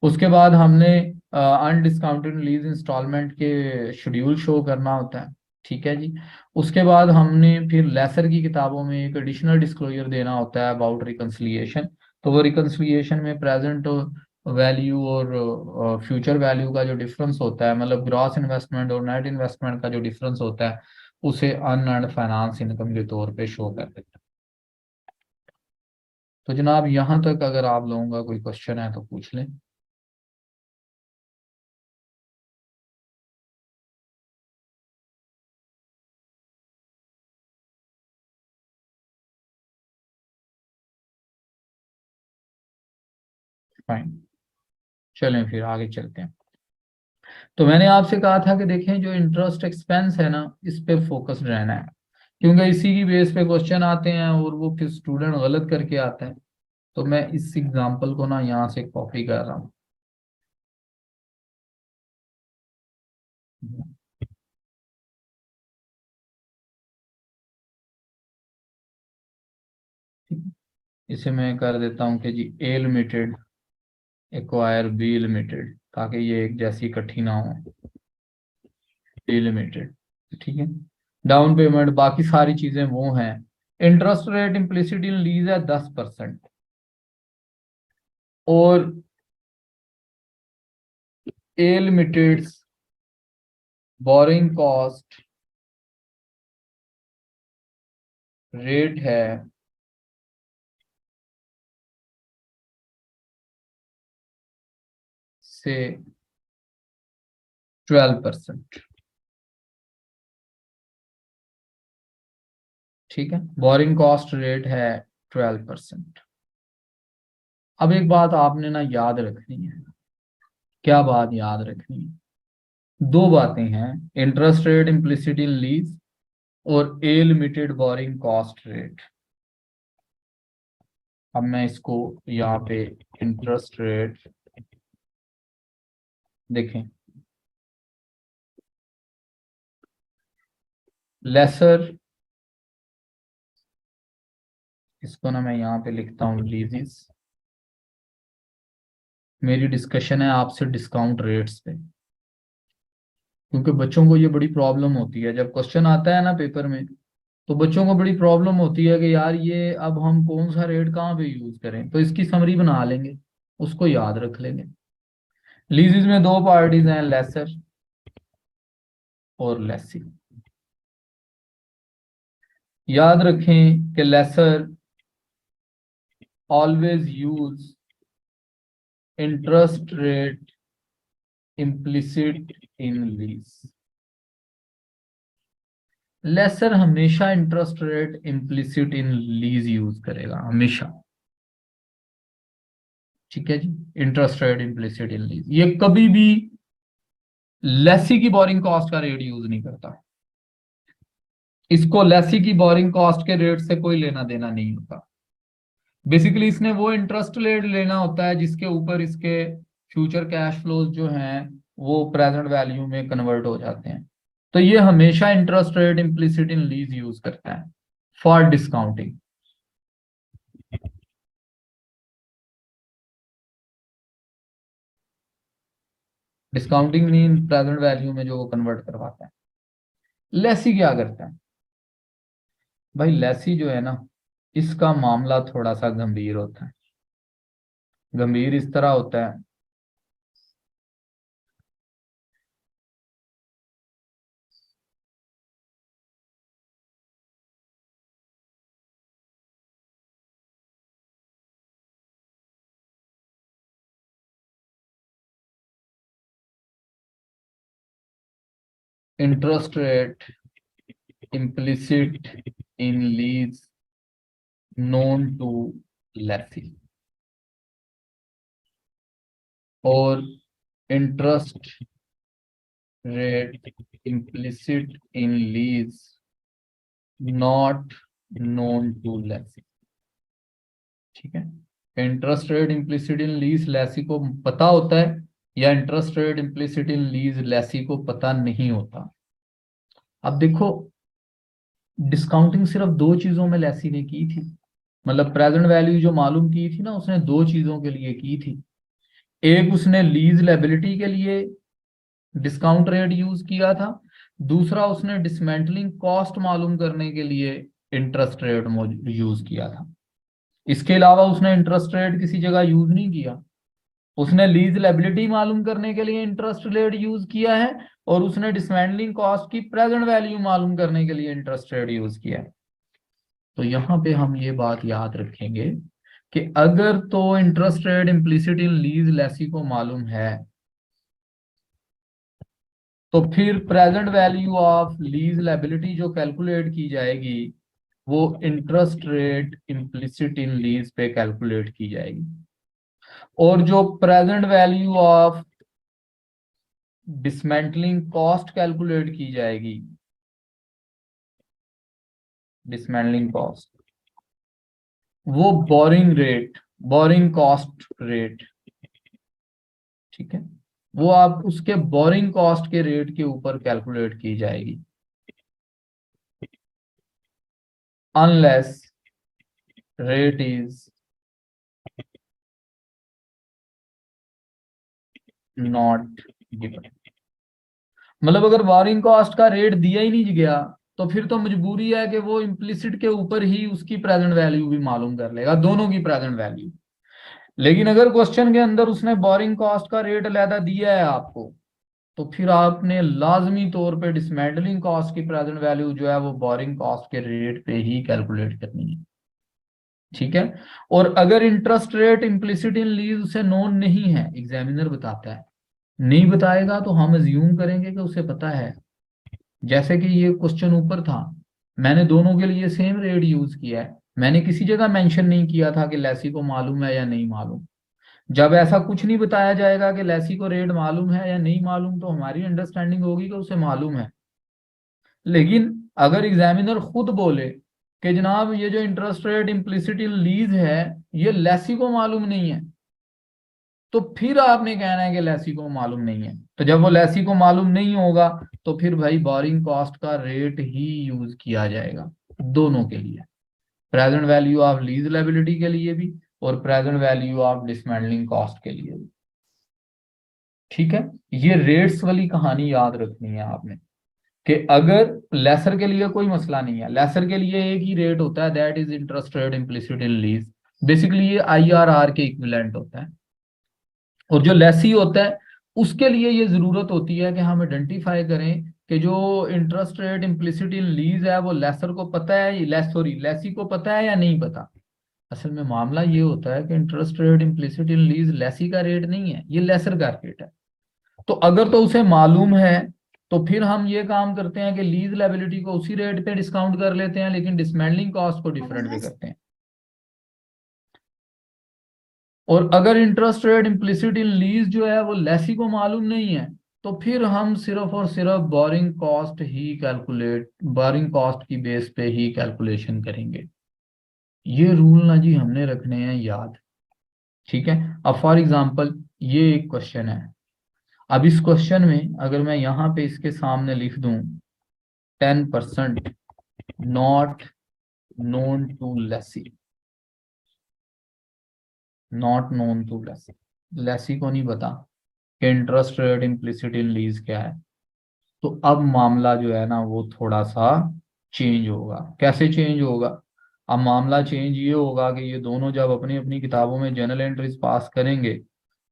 Speaker 1: उसके बाद हमने अनडिस्काउंटेड लीज इंस्टॉलमेंट के शेड्यूल शो करना होता है, ठीक है जी। उसके बाद हमने फिर लेसर की किताबों में एक एडिशनल डिस्क्लोजर देना होता है अबाउट रिकंसिलिएशन। तो वो रिकंसिलिएशन में प्रेजेंट वैल्यू और फ्यूचर वैल्यू का जो डिफरेंस होता है, मतलब ग्रॉस इन्वेस्टमेंट और नेट इन्वेस्टमेंट का जो डिफरेंस होता है, उसे अनअर्न्ड फाइनेंस इनकम के तौर पे शो कर देता है। तो जनाब यहाँ तक अगर आप लोगों का कोई क्वेश्चन है तो पूछ लें। फाइन, चलें फिर आगे चलते हैं। तो मैंने आपसे कहा था कि देखें जो इंटरेस्ट एक्सपेंस है ना, इस पे फोकस्ड रहना है, क्योंकि इसी की बेस पे क्वेश्चन आते हैं और वो फिर स्टूडेंट गलत करके आता है। तो मैं इस एग्जांपल को ना यहाँ से कॉपी कर रहा हूँ। ठीक है? इसे मैं कर देता हूँ कि जी ए लिमिटेड एक्वायर बी लिमिटेड, ताकि ये एक जैसी इकट्ठी ना हो। बी लिमिटेड, ठीक है। डाउन पेमेंट बाकी सारी चीजें वो हैं। Interest rate implicit in lease है 10%, और ए लिमिटेड बोरिंग कॉस्ट रेट है से 12%, ठीक है। बोरिंग कॉस्ट रेट है 12%। अब एक बात आपने ना याद रखनी है। क्या बात याद रखनी है? दो बातें हैं, interest rate implicit in lease और ए लिमिटेड बोरिंग कॉस्ट रेट। अब मैं इसको यहाँ पे इंटरेस्ट रेट देखें, लेसर, इसको ना मैं यहाँ पे लिखता हूँ लीजिस। मेरी डिस्कशन है आपसे डिस्काउंट रेट्स पे, क्योंकि बच्चों को ये बड़ी प्रॉब्लम होती है जब क्वेश्चन आता है ना पेपर में, तो बच्चों को बड़ी प्रॉब्लम होती है कि यार ये अब हम कौन सा रेट कहाँ पे यूज करें, तो इसकी समरी बना लेंगे, उसको याद रख लेंगे। लीजिस में दो पार्टीज हैं, लेसर और लेसी। याद रखें कि lessor always use interest rate implicit in lease. Lessor हमेशा interest rate implicit in lease use करेगा, हमेशा। ठीक है जी, interest rate implicit in lease, ये कभी भी लेसी की बोरिंग कॉस्ट का रेट यूज नहीं करता। इसको लेसी की बोरिंग कॉस्ट के रेट से कोई लेना देना नहीं होता। बेसिकली इसने वो इंटरेस्ट रेट लेना होता है जिसके ऊपर इसके फ्यूचर कैश फ्लोज जो हैं वो प्रेजेंट वैल्यू में कन्वर्ट हो जाते हैं। तो ये हमेशा interest rate implicit in lease use करता है for discounting. Discounting mean present value में जो वो कन्वर्ट करवाता है। लेसी क्या करता है भाई? लेसी जो है ना, इसका मामला थोड़ा सा गंभीर होता है। गंभीर इस तरह होता है, interest rate implicit in lease known to lessee, और interest rate implicit in lease not known to lessee। ठीक है, interest rate implicit in lease lessee को पता होता है, या interest rate implicit in lease lessee को पता नहीं होता। अब देखो, डिस्काउंटिंग सिर्फ दो चीजों में लेसी ने की थी, मतलब प्रेजेंट वैल्यू जो मालूम की थी ना, उसने दो चीजों के लिए की थी। एक उसने लीज लायबिलिटी के लिए डिस्काउंट रेट यूज किया था, दूसरा उसने डिसमेंटलिंग कॉस्ट मालूम करने के लिए इंटरेस्ट रेट यूज किया था। इसके अलावा उसने इंटरेस्ट रेट किसी जगह यूज नहीं किया। उसने लीज लायबिलिटी मालूम करने के लिए इंटरेस्ट रेट यूज किया है, और उसने डिसमेंटलिंग कॉस्ट की प्रेजेंट वैल्यू मालूम करने के लिए इंटरेस्ट रेट यूज किया है। तो यहाँ पे हम ये बात याद रखेंगे कि अगर तो interest rate implicit in lease Lesi को मालूम है, तो फिर present value of lease liability जो कैलकुलेट की जाएगी वो interest rate implicit in lease पे कैलकुलेट की जाएगी, और जो present value of dismantling cost calculate की जाएगी, डिसमेंटलिंग कॉस्ट, वो boring rate, borrowing cost rate, ठीक है, वो आप उसके बोरिंग कॉस्ट के रेट के ऊपर कैलकुलेट की जाएगी, unless rate is not given. मतलब अगर बोरिंग कॉस्ट का रेट दिया ही नहीं गया, तो फिर तो मजबूरी है कि वो इम्प्लिसिट के ऊपर ही उसकी प्रेजेंट वैल्यू भी मालूम कर लेगा, दोनों की प्रेजेंट वैल्यू। लेकिन अगर क्वेश्चन के अंदर उसने बोरिंग कॉस्ट का रेट अलहदा दिया है आपको, तो फिर आपने लाजमी तौर पे डिसमेंटलिंग कॉस्ट की प्रेजेंट वैल्यू जो है वो बोरिंग कॉस्ट के रेट पे ही कैलकुलेट करनी है। ठीक है, और अगर interest rate implicit in lease उसे नोन नहीं है, एग्जामिनर बताता है, नहीं बताएगा तो हम अज्यूम करेंगे कि उसे पता है। जैसे कि ये क्वेश्चन ऊपर था, मैंने दोनों के लिए सेम रेट यूज किया है, मैंने किसी जगह मेंशन नहीं किया था कि लेसी को मालूम है या नहीं मालूम। जब ऐसा कुछ नहीं बताया जाएगा कि लेसी को रेट मालूम है या नहीं मालूम, तो हमारी अंडरस्टैंडिंग होगी कि उसे मालूम है। लेकिन अगर एग्जामिनर खुद बोले कि जनाब ये जो interest rate implicit in lease है ये लेसी को मालूम नहीं है, तो फिर आपने कहना है कि लेसी को मालूम नहीं है। तो जब वो लेसी को मालूम नहीं होगा तो फिर भाई बोरिंग कॉस्ट का रेट ही यूज किया जाएगा दोनों के लिए, present value of lease liability के लिए भी और present value of dismantling cost के लिए भी। ठीक है, ये रेट्स वाली कहानी याद रखनी है आपने कि अगर लेसर के लिए कोई मसला नहीं है, लेसर के लिए एक ही रेट होता है, that is interest rate implicit in lease. Basically ये आईआरआर के इक्विवेलेंट होता है। और जो लेसी होता है उसके लिए ये जरूरत होती है कि हम आइडेंटिफाई करें कि जो interest rate implicit in lease है वो लेसर को पता है, सॉरी लेसी को पता है या नहीं पता। असल में मामला ये होता है कि interest rate implicit in lease Lesi का रेट नहीं है, ये लेसर का रेट है। तो अगर तो उसे मालूम है तो फिर हम ये काम करते हैं कि लीज लायबिलिटी को उसी रेट पे डिस्काउंट कर लेते हैं, लेकिन डिसमेंटलिंग कॉस्ट को डिफरेंट पे करते हैं। और अगर interest rate implicit in lease जो है वो लेसी को मालूम नहीं है तो फिर हम सिर्फ और सिर्फ बोरिंग कॉस्ट की बेस पे ही कैलकुलेशन करेंगे। ये रूल ना जी हमने रखने हैं याद। ठीक है, अब फॉर एग्जांपल ये एक क्वेश्चन है। अब इस क्वेश्चन में अगर मैं यहाँ पे इसके सामने लिख दूं 10% not known to lessee, not known to lessee, lessee को नहीं पता कि interest rate implicit in lease क्या है। तो अब मामला जो है ना वो थोड़ा सा चेंज होगा। कैसे चेंज होगा? अब मामला चेंज ये होगा कि ये दोनों जब अपनी अपनी किताबों में जर्नल एंट्रीज पास करेंगे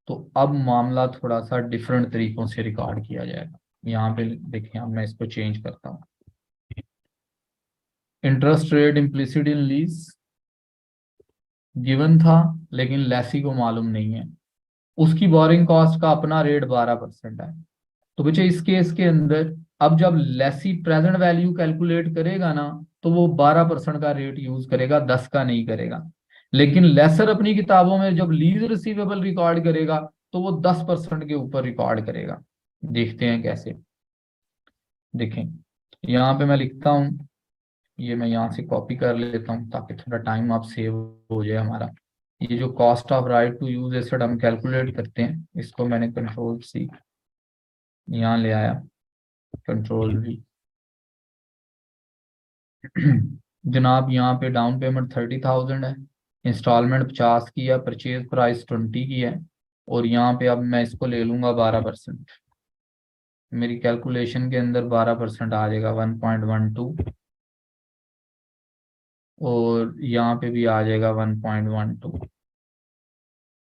Speaker 1: तो अब मामला थोड़ा सा डिफरेंट तरीकों से रिकॉर्ड किया जाएगा। यहाँ पे देखिए, अब मैं इसको चेंज करता हूँ। Interest rate implicit in lease given था लेकिन लेसी को मालूम नहीं है, उसकी बोरिंग कॉस्ट का अपना रेट 12% है। तो बच्चे इस केस के अंदर अब जब लेसी प्रेजेंट वैल्यू कैलकुलेट करेगा ना तो वो 12% का रेट यूज करेगा, 10 का नहीं करेगा। लेकिन लेसर अपनी किताबों में जब लीज रिसीवेबल रिकॉर्ड करेगा तो वो 10% के ऊपर रिकॉर्ड करेगा। देखते हैं कैसे। देखें, यहाँ पे मैं लिखता हूँ, ये मैं यहाँ से कॉपी कर लेता हूँ ताकि थोड़ा टाइम आप सेव हो जाए हमारा। ये जो cost of right to use asset हम कैलकुलेट करते हैं, इसको मैंने कंट्रोल सी यहाँ ले आया, कंट्रोल वी। जनाब यहाँ पे डाउन पेमेंट 30,000 है, इंस्टॉलमेंट 50 की है, परचेज प्राइस 20 की है, और यहाँ पे अब मैं इसको ले लूंगा 12%। मेरी कैलकुलेशन के अंदर 12% आ जाएगा 1.12, और यहाँ पे भी आ जाएगा 1.12,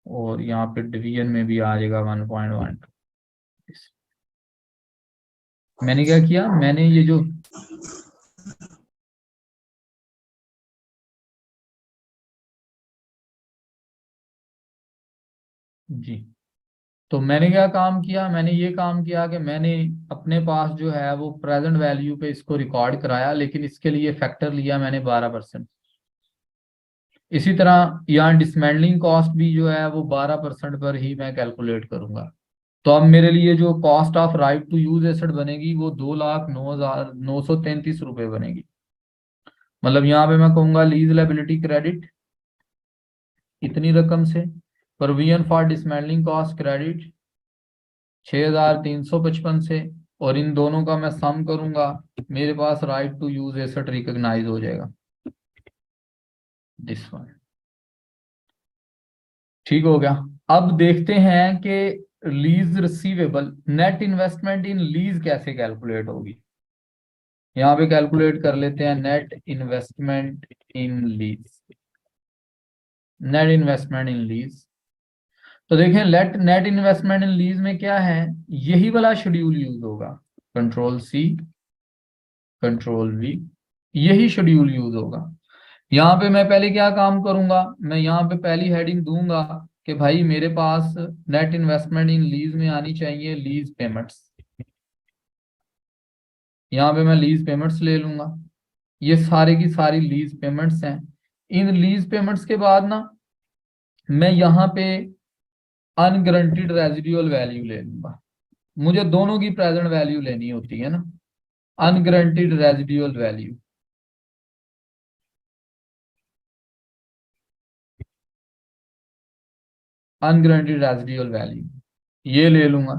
Speaker 1: और यहाँ पे डिवीजन में भी आ जाएगा 1.12। मैंने क्या किया, मैंने ये जो जी, तो मैंने क्या काम किया, मैंने ये काम किया कि मैंने अपने पास जो है वो प्रेजेंट वैल्यू पे इसको रिकॉर्ड कराया, लेकिन इसके लिए फैक्टर लिया मैंने 12%। इसी तरह यहाँ डिसमेंटलिंग कॉस्ट भी जो है वो 12% पर ही मैं कैलकुलेट करूंगा। तो अब मेरे लिए जो cost of right to use asset बनेगी वो 2,09,933 रुपये बनेगी। मतलब यहाँ पे मैं कहूंगा लीज लायबिलिटी क्रेडिट इतनी रकम से, provision for dismantling cost credit 6,355 से, और इन दोनों का मैं सम करूंगा, मेरे पास right to use asset recognise हो जाएगा, दिस वन। ठीक हो गया। अब देखते हैं कि lease receivable net investment in lease कैसे कैलकुलेट होगी। यहाँ पे कैलकुलेट कर लेते हैं net investment in lease, net investment in lease. तो देखें, let net investment in lease में क्या है, यही वाला शेड्यूल यूज होगा, कंट्रोल सी कंट्रोल वी, यही शेड्यूल यूज होगा। यहाँ पे मैं पहले क्या काम करूंगा, मैं यहाँ पे पहली हेडिंग दूंगा कि भाई मेरे पास नेट इन्वेस्टमेंट इन लीज में आनी चाहिए लीज पेमेंट्स। यहाँ पे मैं लीज पेमेंट्स ले लूंगा, ये सारे की सारी लीज पेमेंट्स हैं। इन लीज पेमेंट्स के बाद ना मैं यहाँ पे अनगारंटीड रेजिडुअल वैल्यू ले लूंगा। मुझे दोनों की प्रेजेंट वैल्यू लेनी होती है ना, unguaranteed residual value. Unguaranteed residual value ये ले लूंगा।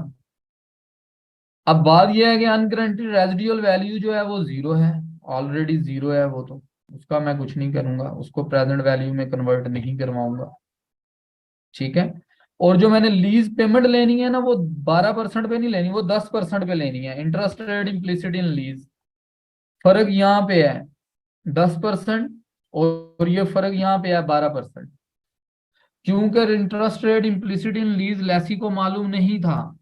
Speaker 1: अब बात यह है कि अनगारंटीड रेजिडुअल वैल्यू जो है वो जीरो है, ऑलरेडी जीरो है वो, तो उसका मैं कुछ नहीं करूंगा, उसको प्रेजेंट वैल्यू में कन्वर्ट नहीं करवाऊंगा। ठीक है। और जो मैंने लीज पेमेंट लेनी है ना, वो 12% पे नहीं लेनी, वो 10% पे लेनी है। Interest rate implicit in lease, फर्क यहाँ पे है 10%, और ये फर्क यहाँ पे है 12%। क्योंकि interest rate implicit in lease Lesi को मालूम नहीं था,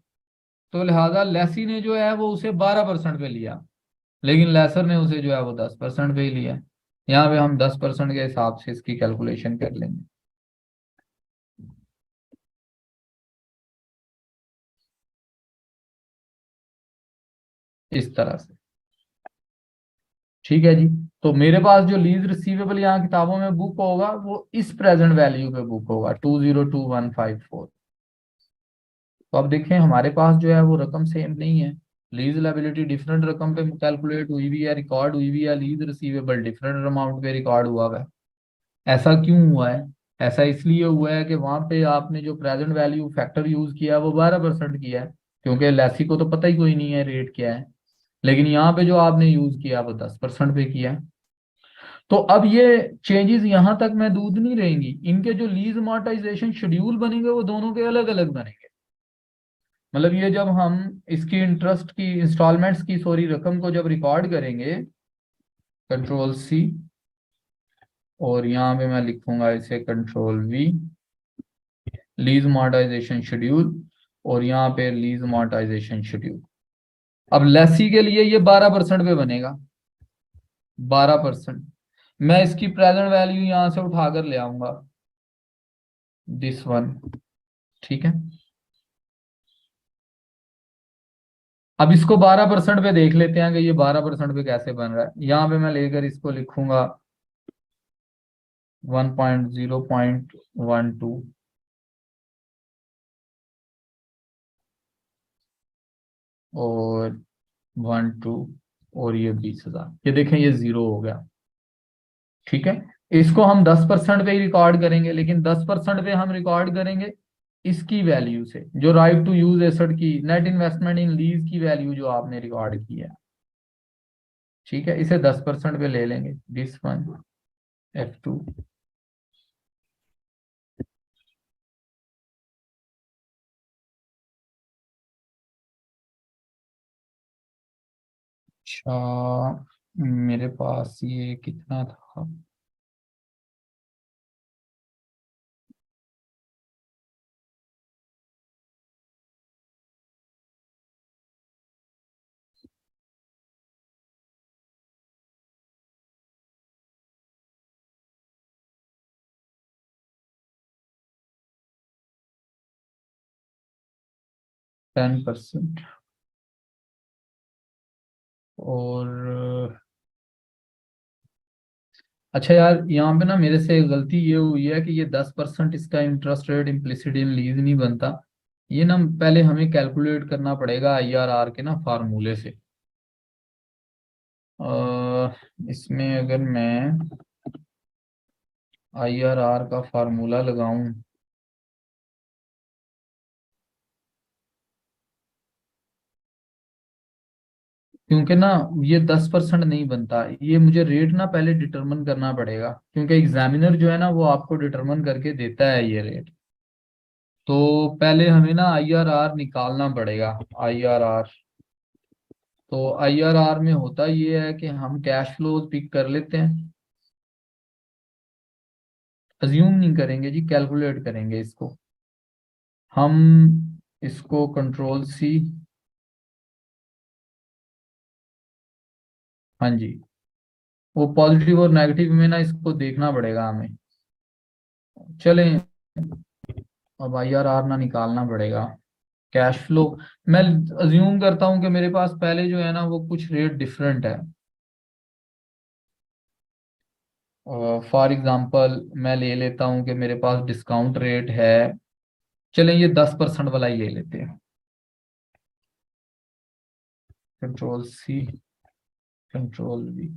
Speaker 1: तो लिहाजा लेसी ने जो है वो उसे 12% पे लिया, लेकिन लेसर ने उसे जो है वो 10% पे ही लिया। यहाँ पे हम 10% के हिसाब से इसकी कैलकुलेशन कर लेंगे इस तरह से। ठीक है जी। तो मेरे पास जो लीज रिसीवेबल यहाँ किताबों में बुक होगा वो इस प्रेजेंट वैल्यू पे बुक होगा 202154। तो अब देखें हमारे पास जो है वो रकम सेम नहीं है, लीज लायबिलिटी डिफरेंट रकम पे कैलकुलेट हुई हुई है, रिकॉर्ड हुई हुई है, लीज रिसीवेबल डिफरेंट अमाउंट पे रिकॉर्ड हुआ है। ऐसा क्यों हुआ है? ऐसा इसलिए हुआ है कि वहां पे आपने जो प्रेजेंट वैल्यू फैक्टर यूज किया है वो 12% किया है, क्योंकि लैसी को तो पता ही कोई नहीं है रेट क्या है। लेकिन यहाँ पे जो आपने यूज किया वो 10% पे किया है। तो अब ये चेंजेस यहाँ तक महदूद नहीं रहेंगी, इनके जो लीज अमॉर्टाइजेशन शेड्यूल बनेंगे वो दोनों के अलग अलग बनेंगे। मतलब ये जब हम इसकी इंटरेस्ट की इंस्टॉलमेंट्स की सॉरी रकम को जब रिकॉर्ड करेंगे, कंट्रोल सी, और यहाँ पे मैं लिखूंगा इसे control we, lease amortisation schedule, और यहाँ पे लीज अमॉर्टाइजेशन शेड्यूल। अब लेसी के लिए ये 12% पे बनेगा, 12%। मैं इसकी प्रेजेंट वैल्यू यहां से उठाकर ले आऊंगा, दिस वन। ठीक है। अब इसको 12% पे देख लेते हैं कि ये 12% पे कैसे बन रहा है। यहाँ पे मैं लेकर इसको लिखूंगा 1.0.12 और 12 और ये 20,000, ये देखें ये जीरो हो गया। ठीक है। इसको हम 10% पे ही रिकॉर्ड करेंगे, लेकिन 10% पे हम रिकॉर्ड करेंगे इसकी वैल्यू से, जो राइट टू यूज एसेट की नेट इन्वेस्टमेंट इन लीज की वैल्यू जो आपने रिकॉर्ड की है। ठीक है, इसे 10% पे ले लेंगे, दिस वन F2। अच्छा, मेरे पास ये कितना था? Ten percent. और अच्छा यार, यहाँ पे ना मेरे से गलती ये हुई है कि ये 10% इसका interest rate implicit in lease नहीं बनता। ये ना पहले हमें कैलकुलेट करना पड़ेगा IRR के ना फार्मूले से। इसमें अगर मैं IRR का फार्मूला लगाऊं, क्योंकि ना ये 10% नहीं बनता, ये मुझे रेट ना पहले डिटरमिन करना पड़ेगा, क्योंकि एग्जामिनर जो है ना वो आपको डिटरमिन करके देता है ये रेट। तो पहले हमें ना IRR निकालना पड़ेगा, IRR। तो IRR में होता ये है कि हम कैश फ्लोज पिक कर लेते हैं, अज्यूम नहीं करेंगे जी, कैलकुलेट करेंगे इसको हम। इसको कंट्रोल सी, हाँ जी, वो पॉजिटिव और नेगेटिव में ना इसको देखना पड़ेगा हमें। चलें, अब IRR ना निकालना पड़ेगा, कैश फ्लो। मैं अज्यूम करता हूं कि मेरे पास पहले जो है ना वो कुछ रेट डिफरेंट है। फॉर एग्जांपल मैं ले लेता हूं कि मेरे पास डिस्काउंट रेट है, चलें ये 10% वाला ही ले लेते हैं, कंट्रोल सी, कंट्रोल वी।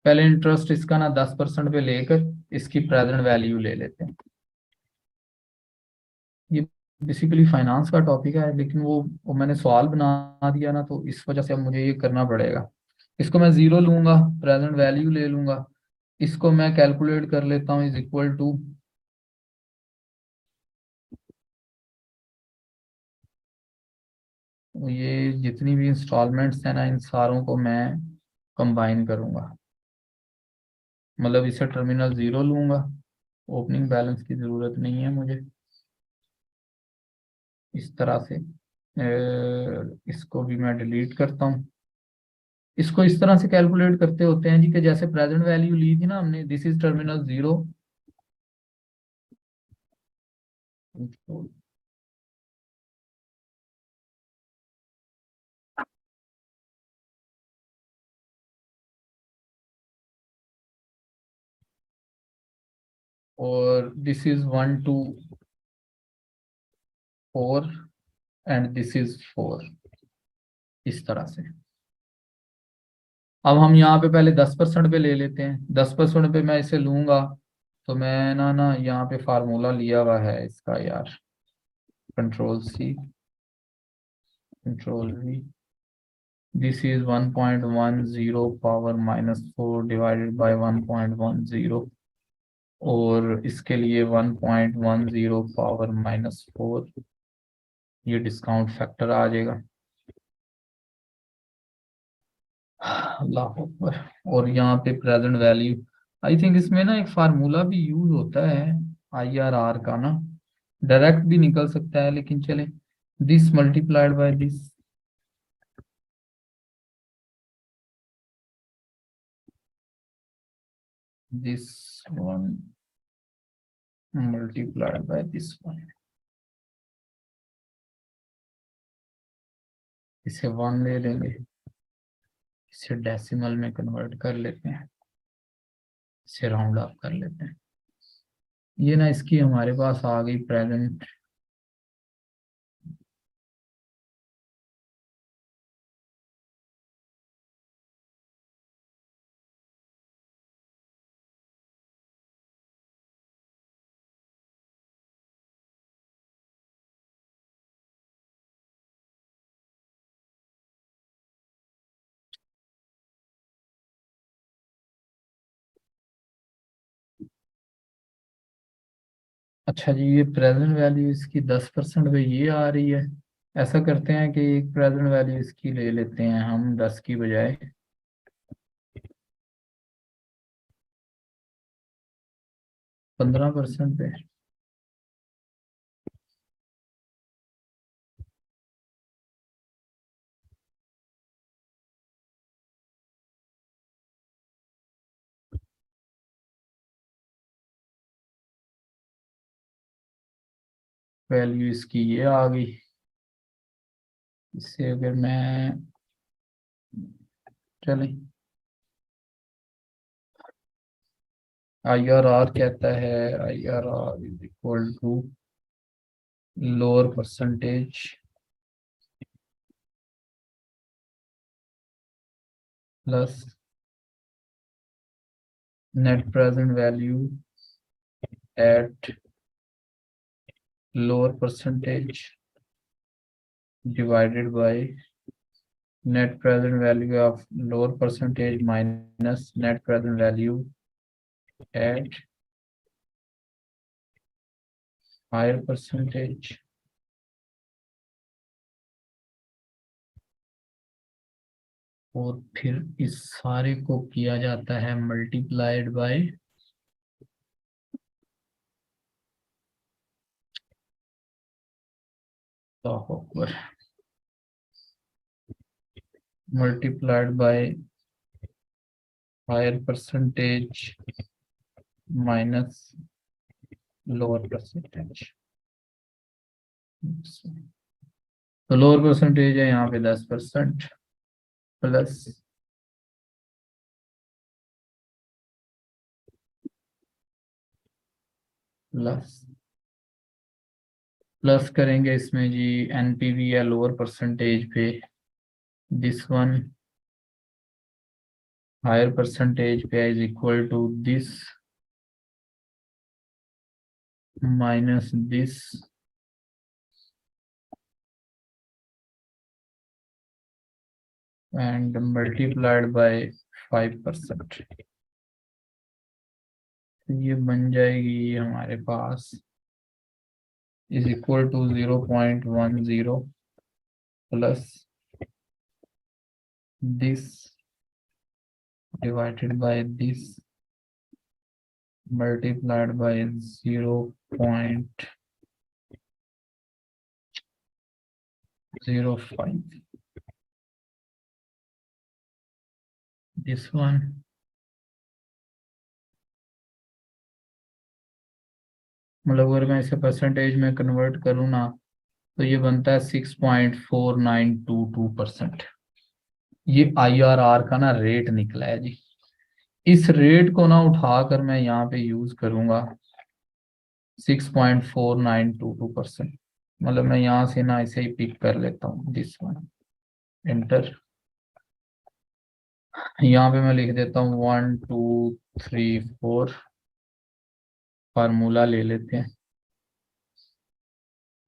Speaker 1: पहले इंटरेस्ट इसका ना 10% पे लेकर इसकी प्रेजेंट वैल्यू ले लेते हैं। ये बेसिकली फाइनेंस का टॉपिक है, लेकिन वो मैंने सवाल बना दिया ना, तो इस वजह से अब मुझे ये करना पड़ेगा। इसको मैं जीरो लूंगा, प्रेजेंट वैल्यू ले लूंगा, इसको मैं कैलकुलेट कर लेता हूँ, इज इक्वल टू ये जितनी भी इंस्टॉलमेंट्स हैं ना, इन सारों को मैं कंबाइन करूंगा। मतलब इसे टर्मिनल जीरो लूंगा, ओपनिंग बैलेंस की जरूरत नहीं है मुझे। इस तरह से इसको भी मैं डिलीट करता हूँ। इसको इस तरह से कैलकुलेट करते होते हैं जी, कि जैसे प्रेजेंट वैल्यू ली थी ना हमने, दिस इज टर्मिनल जीरो, और this is 1 2 4 and this is 4, इस तरह से। अब हम यहाँ पे पहले 10% पे ले लेते हैं। 10% पे मैं इसे लूंगा, तो मैं ना यहाँ पे फार्मूला लिया हुआ है इसका यार, control C, control V. This is 1.10 power -4 divided by 1.10, और इसके लिए 1.10 पावर -4, ये डिस्काउंट फैक्टर आ जाएगा। अल्लाह अकबर। और यहाँ पे प्रेजेंट वैल्यू, आई थिंक इसमें ना एक फार्मूला भी यूज होता है IRR का ना, डायरेक्ट भी निकल सकता है, लेकिन चले, this multiplied by this one multiplied by this one, इसे 1 ले लेंगे, इसे डेसिमल में कन्वर्ट कर लेते हैं, इसे राउंड अप कर लेते हैं। ये ना इसकी हमारे पास आ गई प्रेजेंट। अच्छा जी, ये प्रेजेंट वैल्यू इसकी 10% पे ये आ रही है। ऐसा करते हैं कि एक प्रेजेंट वैल्यू इसकी ले लेते हैं हम 10 की बजाय 15% पे। वैल्यू इसकी ये आ गई। इससे अगर मैं, चले, IRR कहता है, IRR is equal to lower percentage plus net present value at lower percentage divided by net present value of lower percentage minus net present value at higher percentage, और फिर इस सारे को किया जाता है multiplied by multiplied by higher percentage minus lower percentage. तो lower percentage है यहाँ पे 10% प्लस प्लस प्लस करेंगे इसमें जी, NPV या लोअर परसेंटेज पे दिस वन हायर परसेंटेज पे is equal to this minus this and multiplied by 5%। तो ये बन जाएगी हमारे पास is equal to 0.10 plus this divided by this multiplied by 0.05। This one मतलब अगर मैं इसे परसेंटेज में कन्वर्ट करूँ ना तो ये बनता है 6.4922%। ये IRR का ना रेट निकला है जी। इस रेट को ना उठाकर मैं यहाँ पे यूज करूंगा 6.4922%। मतलब मैं यहाँ से ना इसे ही पिक कर लेता हूँ दिस वन एंटर। यहाँ पे मैं लिख देता हूँ 1 2 3 4 फार्मूला ले लेते हैं।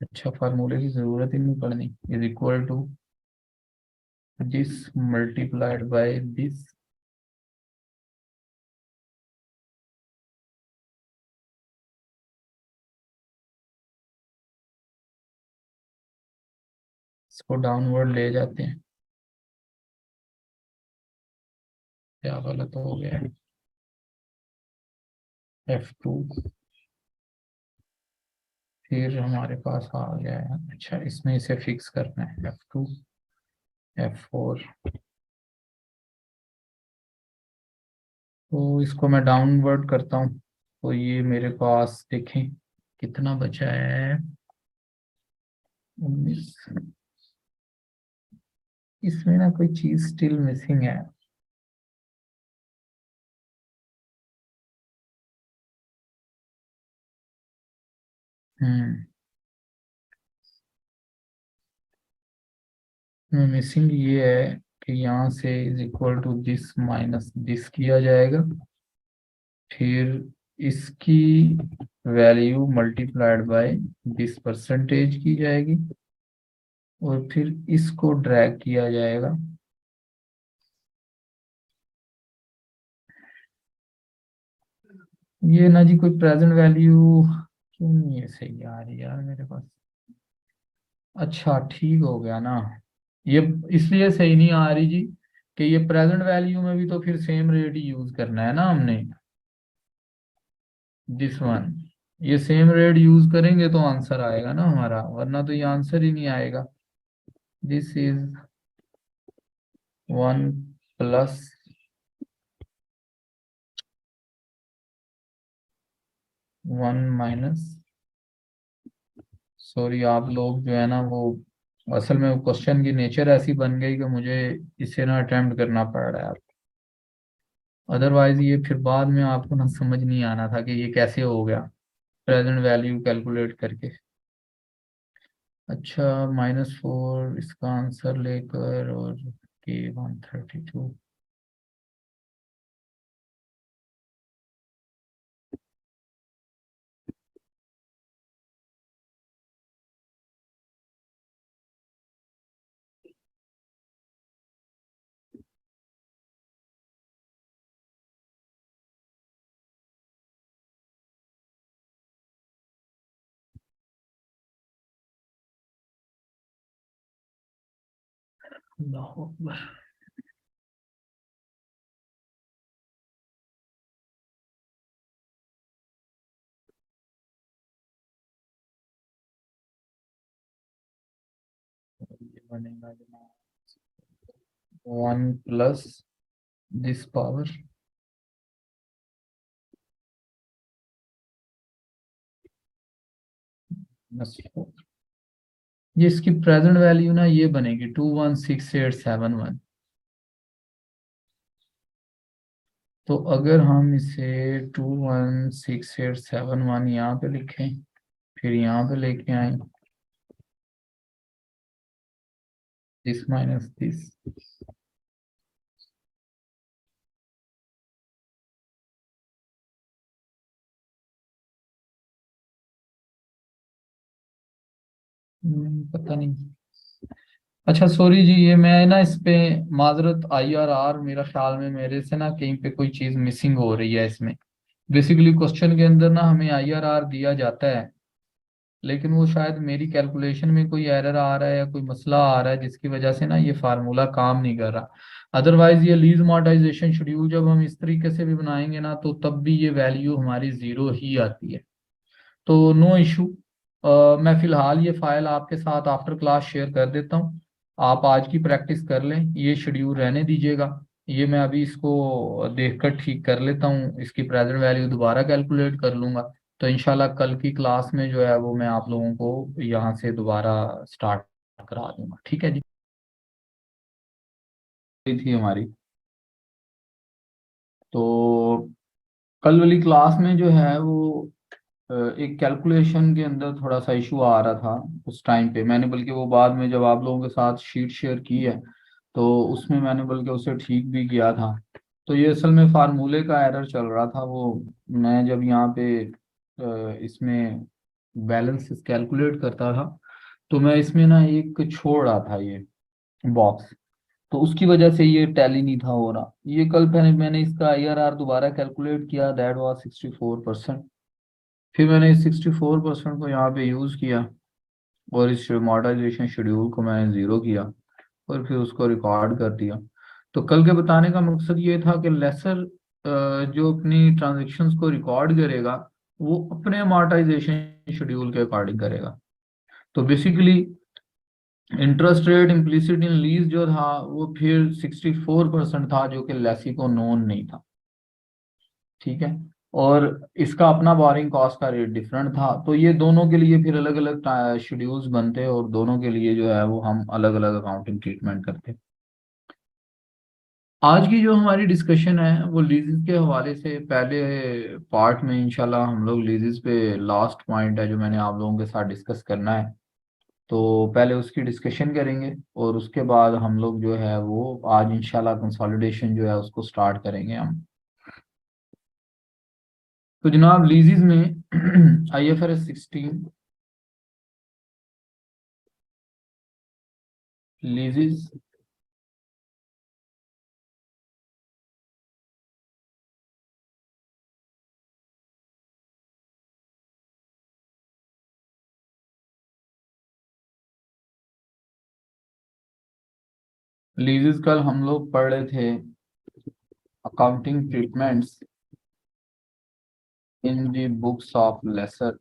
Speaker 1: अच्छा फार्मूले की जरूरत ही नहीं पड़नी। Is equal to this multiplied by this इसको डाउनवर्ड ले जाते हैं। क्या गलत हो गया है F2 फिर हमारे पास आ गया है। अच्छा इसमें इसे फिक्स करना है F2 F4। तो इसको मैं डाउनवर्ड करता हूँ तो ये मेरे पास देखें कितना बचा है 19। इसमें ना कोई चीज स्टिल मिसिंग है। मिसिंग ये है कि यहाँ से is equal to this minus this किया जाएगा। फिर इसकी value multiplied by this percentage की जाएगी और फिर इसको ड्रैग किया जाएगा। ये ना जी कोई प्रेजेंट वैल्यू क्यों नहीं है सही आ रही यार मेरे पास। अच्छा ठीक हो गया ना। ये इसलिए सही नहीं आ रही जी कि ये प्रेजेंट वैल्यू में भी तो फिर सेम रेट ही यूज करना है ना हमने दिस वन। ये सेम रेट यूज करेंगे तो आंसर आएगा ना हमारा वरना तो ये आंसर ही नहीं आएगा। This is 1 plus 1 minus sorry आप लोग जो है ना वो असल में क्वेश्चन की नेचर ऐसी बन गई कि मुझे इसे ना अटेम्प्ट करना पड़ रहा है। अदरवाइज ये फिर बाद में आपको ना समझ नहीं आना था कि ये कैसे हो गया प्रेजेंट वैल्यू कैलकुलेट करके। अच्छा -4 इसका आंसर लेकर और के 132। अल्लाह अकबर। ये बनेगा जनाब 1 प्लस दिस पावर -4। ये इसकी प्रेजेंट वैल्यू ना ये बनेगी 216871। तो अगर हम इसे 216871 यहाँ पे लिखें फिर यहाँ पे लेके आए दिस माइनस दिस पता नहीं। अच्छा सॉरी जी, ये मैं ना इस पे माजरत, IRR मेरा ख्याल में मेरे से ना कहीं पे कोई चीज़ मिसिंग हो रही है इसमें। बेसिकली क्वेश्चन के अंदर ना हमें IRR दिया जाता है, लेकिन वो शायद मेरी कैलकुलेशन में कोई एरर आ रहा है या कोई मसला आ रहा है जिसकी वजह से ना ये फार्मूला काम नहीं कर रहा। अदरवाइज ये लीज मोनेटाइजेशन शेड्यूल जब हम इस तरीके से भी बनाएंगे ना तो तब भी ये वैल्यू हमारी जीरो ही आती है। तो नो इशू। मैं फिलहाल ये फाइल आपके साथ आफ्टर क्लास शेयर कर देता हूँ। आप आज की प्रैक्टिस कर लें, ये शेड्यूल रहने दीजिएगा। ये मैं अभी इसको देखकर ठीक कर लेता हूँ, इसकी प्रेजेंट वैल्यू दोबारा कैलकुलेट कर लूंगा। तो इंशाल्लाह कल की क्लास में जो है वो मैं आप लोगों को यहाँ से दोबारा स्टार्ट करा दूंगा। ठीक है जी। ये थी हमारी। तो कल वाली क्लास में जो है वो एक कैलकुलेशन के अंदर थोड़ा सा इशू आ रहा था। उस टाइम पे मैंने बल्कि वो बाद में जब आप लोगों के साथ शीट शेयर की है तो उसमें मैंने बल्कि उसे ठीक भी किया था। तो ये असल में फार्मूले का एरर चल रहा था। वो मैं जब यहाँ पे इसमें बैलेंस कैलकुलेट करता था तो मैं इसमें ना एक छोड़ रहा था ये बॉक्स। तो उसकी वजह से ये टैली नहीं था हो रहा। ये कल मैंने इसका IRR दोबारा कैलकुलेट किया, दैट वाज 64%। फिर मैंने इस 64% को यहाँ पे यूज़ किया और इस मॉडर्नाइजेशन शेड्यूल को मैंने ज़ीरो किया और फिर उसको रिकॉर्ड कर दिया। तो कल के बताने का मकसद ये था कि लेसर जो अपनी ट्रांजेक्शन्स को रिकॉर्ड करेगा वो अपने अमॉर्टाइजेशन शेड्यूल के अकॉर्डिंग करेगा। तो basically interest rate implicit in lease जो था वो फिर 64% था, जो कि लेसी को नोन नहीं था। ठीक है। और इसका अपना बोरिंग कॉस्ट का रेट डिफरेंट था। तो ये दोनों के लिए फिर अलग अलग शेड्यूल्स बनते और दोनों के लिए जो है वो हम अलग अलग अकाउंटिंग ट्रीटमेंट करते। आज की जो हमारी डिस्कशन है वो लीजेस के हवाले से, पहले पार्ट में इंशाल्लाह हम लोग लीजेस पे लास्ट पॉइंट है जो मैंने आप लोगों के साथ डिस्कस करना है। तो पहले उसकी डिस्कशन करेंगे और उसके बाद हम लोग जो है वो आज इंशाल्लाह कंसोलिडेशन जो है उसको स्टार्ट करेंगे हम। तो जनाब लीजेस में IFRS 16 लीजेस लीजेस कल हम लोग पढ़ रहे थे accounting treatments in the books of lessor.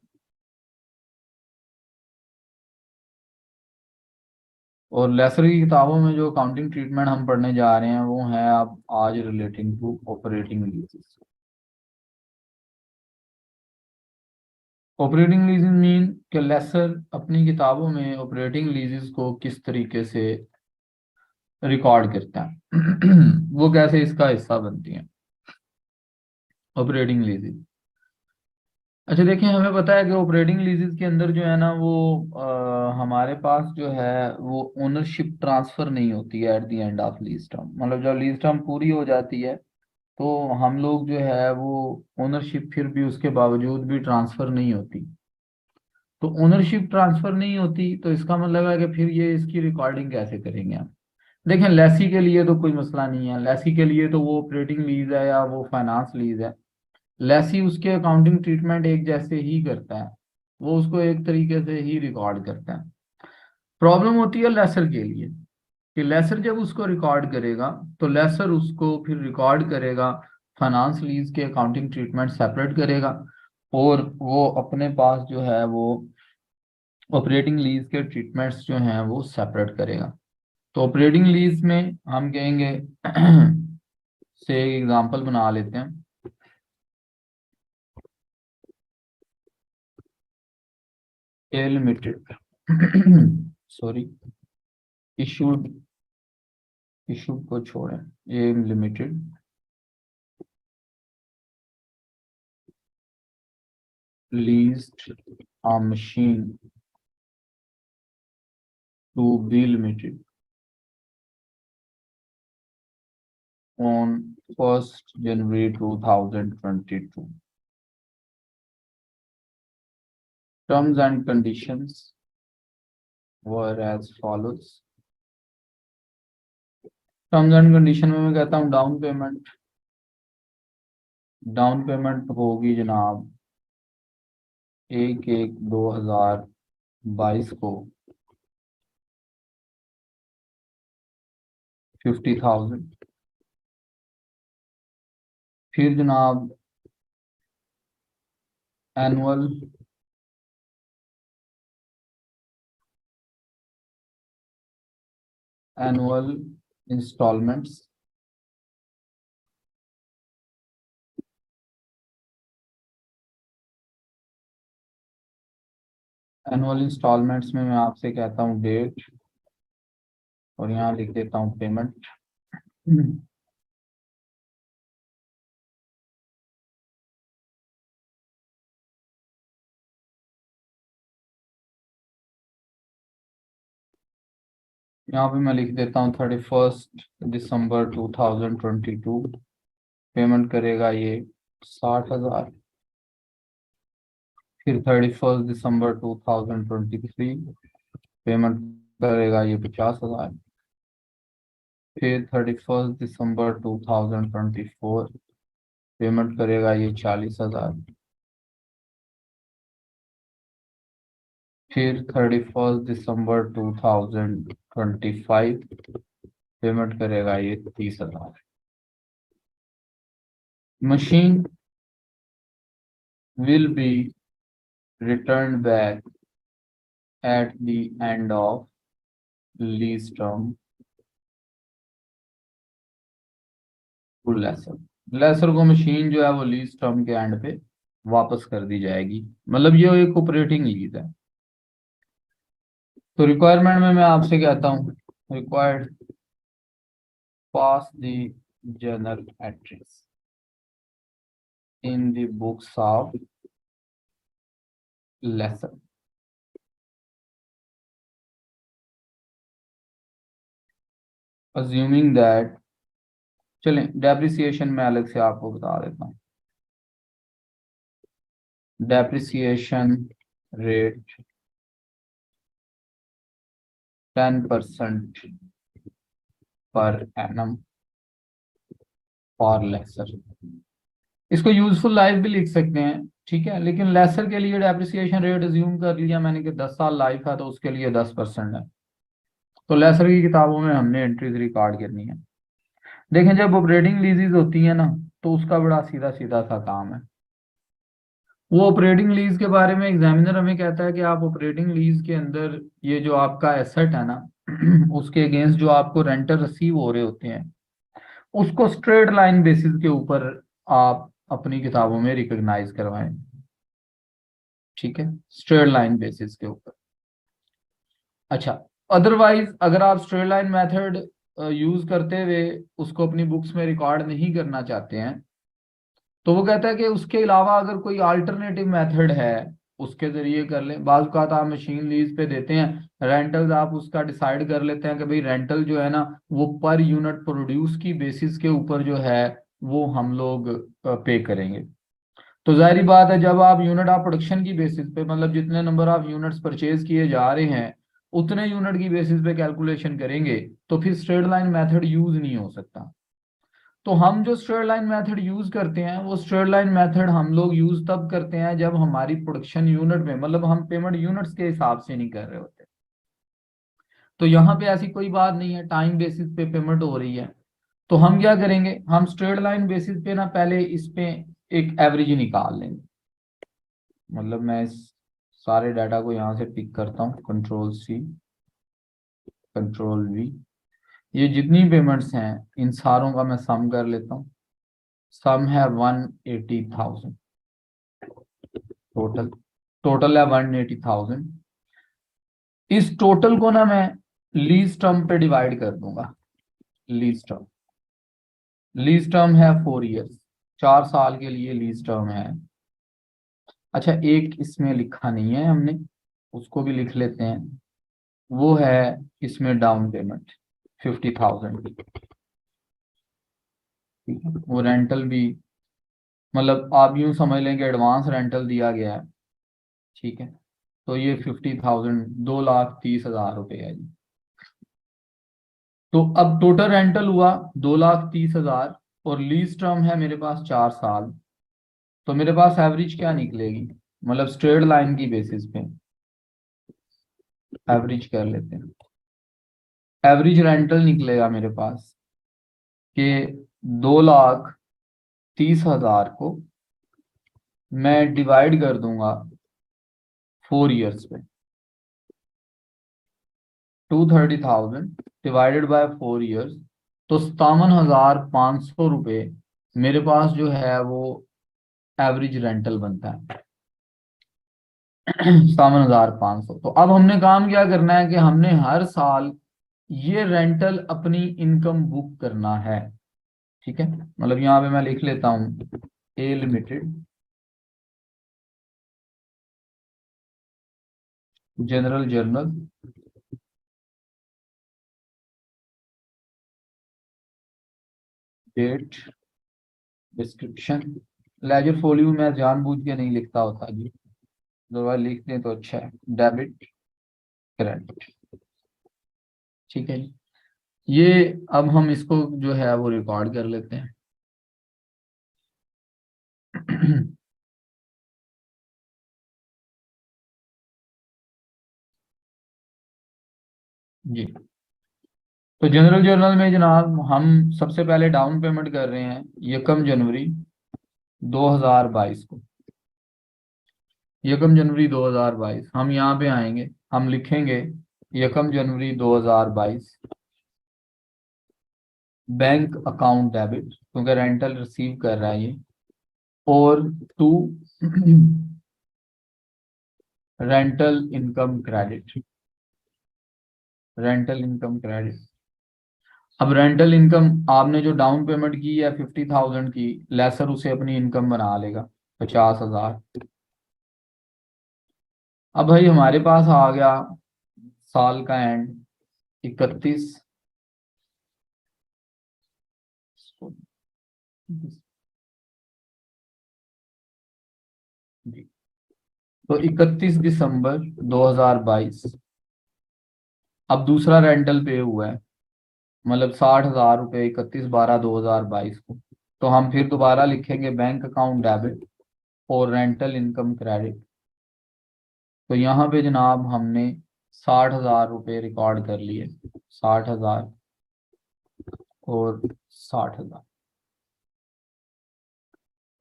Speaker 1: और लेसर की किताबों में जो अकाउंटिंग ट्रीटमेंट हम पढ़ने जा रहे हैं वो है अब आज relating to operating leases. Operating leases mean कि लेसर अपनी किताबों में ऑपरेटिंग लीजेस को किस तरीके से रिकॉर्ड करता है वो कैसे इसका हिस्सा बनती हैं ऑपरेटिंग लीजेस। अच्छा देखिए, हमें पता है कि ऑपरेटिंग लीजेस के अंदर जो है ना वो हमारे पास जो है वो ओनरशिप ट्रांसफर नहीं होती है at the end of lease term. मतलब जब लीज टर्म पूरी हो जाती है तो हम लोग जो है वो ओनरशिप फिर भी उसके बावजूद भी ट्रांसफर नहीं होती। तो ओनरशिप ट्रांसफर नहीं होती तो इसका मतलब है कि फिर ये इसकी रिकॉर्डिंग कैसे करेंगे हम। देखें लेसी के लिए तो कोई मसला नहीं है। लेसी के लिए तो वो ऑपरेटिंग लीज है या वो फाइनेंस लीज है, लेसी उसके अकाउंटिंग ट्रीटमेंट एक जैसे ही करता है, वो उसको एक तरीके से ही रिकॉर्ड करता है। प्रॉब्लम होती है लेसर के लिए कि लेसर जब उसको रिकॉर्ड करेगा तो लेसर उसको फिर रिकॉर्ड करेगा, फाइनेंस लीज के अकाउंटिंग ट्रीटमेंट सेपरेट करेगा और वो अपने पास जो है वो ऑपरेटिंग लीज के ट्रीटमेंट्स जो हैं वो सेपरेट करेगा। तो ऑपरेटिंग लीज में हम कहेंगे से एग्जांपल बना लेते हैं। A limited sorry, issued, issued को छोड़ें, A limited leased a machine to be limited on 1st January 2022. Terms and conditions were as follows. Terms and condition में मैं कहता हूँ डाउन पेमेंट होगी जनाब 1/1/2022 को 50,000। फिर जनाब एनुअल इंस्टॉलमेंट्स में मैं आपसे कहता हूँ डेट और यहाँ लिख देता हूँ पेमेंट। यहाँ पे मैं लिख देता हूँ 31 दिसंबर 2022। पेमेंट करेगा ये 60,000। फिर 31 दिसंबर 2023 पेमेंट करेगा ये 50,000। फिर 31 दिसंबर 2024 पेमेंट करेगा ये 40,000। फिर 31 दिसंबर 2025 पेमेंट करेगा ये 30,000। Machine will be returned back at the end of lease term to lessor को मशीन जो है वो लीज टर्म के एंड पे वापस कर दी जाएगी। मतलब ये एक ऑपरेटिंग लीज है। तो रिक्वायरमेंट में मैं आपसे कहता हूँ required pass the journal entries in the books of lessor. Assuming that, चलें डेप्रिसिएशन में अलग से आपको बता देता हूँ। Depreciation rate 10% per annum for lessor. इसको यूजफुल लाइफ भी लिख सकते हैं, ठीक है, लेकिन लेसर के लिए डेप्रिसिएशन रेट अज्यूम कर लिया मैंने कि 10 साल लाइफ है तो उसके लिए 10% है। तो लेसर की किताबों में हमने एंट्रीज रिकॉर्ड करनी है। देखें जब ऑपरेटिंग लीजेस होती है ना तो उसका बड़ा सीधा सीधा सा काम है। वो ऑपरेटिंग लीज के बारे में एग्जामिनर हमें कहता है कि आप ऑपरेटिंग लीज के अंदर ये जो आपका एसेट है ना उसके अगेंस्ट जो आपको रेंटल रिसीव हो रहे होते हैं उसको स्ट्रेट लाइन बेसिस के ऊपर आप अपनी किताबों में रिकॉग्नाइज करवाएं। ठीक है, स्ट्रेट लाइन बेसिस के ऊपर। अच्छा, अदरवाइज अगर आप स्ट्रेट लाइन मेथड यूज करते हुए उसको अपनी बुक्स में रिकॉर्ड नहीं करना चाहते हैं तो वो कहता है कि उसके अलावा अगर कोई अल्टरनेटिव मेथड है उसके जरिए कर लें। बाज़ औक़ात आप मशीन लीज पे देते हैं रेंटल्स, आप उसका डिसाइड कर लेते हैं कि भाई रेंटल जो है ना वो पर यूनिट प्रोड्यूस की बेसिस के ऊपर जो है वो हम लोग पे करेंगे। तो जाहिर बात है जब आप यूनिट ऑफ प्रोडक्शन की बेसिस पे मतलब जितने नंबर ऑफ यूनिट्स परचेज किए जा रहे हैं उतने यूनिट की बेसिस पे कैलकुलेशन करेंगे तो फिर स्ट्रेट लाइन मेथड यूज नहीं हो सकता। तो हम जो स्ट्रेट लाइन मेथड यूज करते हैं वो स्ट्रेट लाइन मेथड हम लोग यूज तब करते हैं जब हमारी प्रोडक्शन यूनिट में मतलब हम पेमेंट यूनिट्स के हिसाब से नहीं कर रहे होते। तो यहाँ पे ऐसी कोई बात नहीं है, टाइम बेसिस पे पेमेंट हो रही है। तो हम क्या करेंगे, हम स्ट्रेट लाइन बेसिस पे ना पहले इस पे एक एवरेज निकाल लेंगे। मतलब मैं इस सारे डाटा को यहाँ से पिक करता हूँ, कंट्रोल C कंट्रोल V। ये जितनी पेमेंट्स हैं इन सारों का मैं सम कर लेता हूँ। सम है 180,000। टोटल टोटल है 180,000। इस टोटल को ना मैं लीज टर्म पे डिवाइड कर दूंगा। लीज टर्म है 4 इयर्स, 4 साल के लिए लीज टर्म है। अच्छा, एक इसमें लिखा नहीं है हमने, उसको भी लिख लेते हैं। वो है इसमें डाउन पेमेंट 50,000 की। ठीक है, वो रेंटल भी मतलब आप यूं समझ लें कि एडवांस रेंटल दिया गया है। ठीक है, तो ये 50,000, 2,30,000 रुपये है जी। तो अब टोटल रेंटल हुआ 2,30,000 और लीज टर्म है मेरे पास 4 साल। तो मेरे पास एवरेज क्या निकलेगी, मतलब स्ट्रेट लाइन की बेसिस पे एवरेज कर लेते हैं। एवरेज रेंटल निकलेगा मेरे पास कि 2,30,000 को मैं डिवाइड कर दूंगा 4 ईयर्स पे। 230,000 डिवाइडेड बाय 4 ईयर्स, तो 57,500 रुपये मेरे पास जो है वो एवरेज रेंटल बनता है। 57,500। तो अब हमने काम क्या करना है कि हमने हर साल ये रेंटल अपनी इनकम बुक करना है। ठीक है, मतलब यहाँ पे मैं लिख लेता हूँ A limited general journal date description. Ledger folio मैं जानबूझ के नहीं लिखता होता जी, अदरवाइज लिख दें तो अच्छा है। डेबिट क्रेडिट, ठीक है जी। ये अब हम इसको जो है वो रिकॉर्ड कर लेते हैं। जी, तो जनरल जर्नल में जनाब हम सबसे पहले डाउन पेमेंट कर रहे हैं 1 जनवरी 2022 को। 1 जनवरी 2022 हम यहाँ पे आएंगे, हम लिखेंगे 1 जनवरी 2022 बैंक अकाउंट डेबिट, क्योंकि रेंटल रिसीव कर रहा है ये, और to rental income credit. Rental income credit, अब रेंटल इनकम आपने जो डाउन पेमेंट की है 50,000 की, लेसर उसे अपनी इनकम बना लेगा 50,000। अब भाई हमारे पास आ गया साल का एंड 31, जी, तो 31 दिसंबर 2022। अब दूसरा रेंटल पे हुआ है, मतलब 60,000 रुपये 31/12/2022 को। तो हम फिर दोबारा लिखेंगे बैंक अकाउंट डेबिट और रेंटल इनकम क्रेडिट। तो यहाँ पे जनाब हमने 60,000 रुपये रिकॉर्ड कर लिए, 60,000 और 60,000।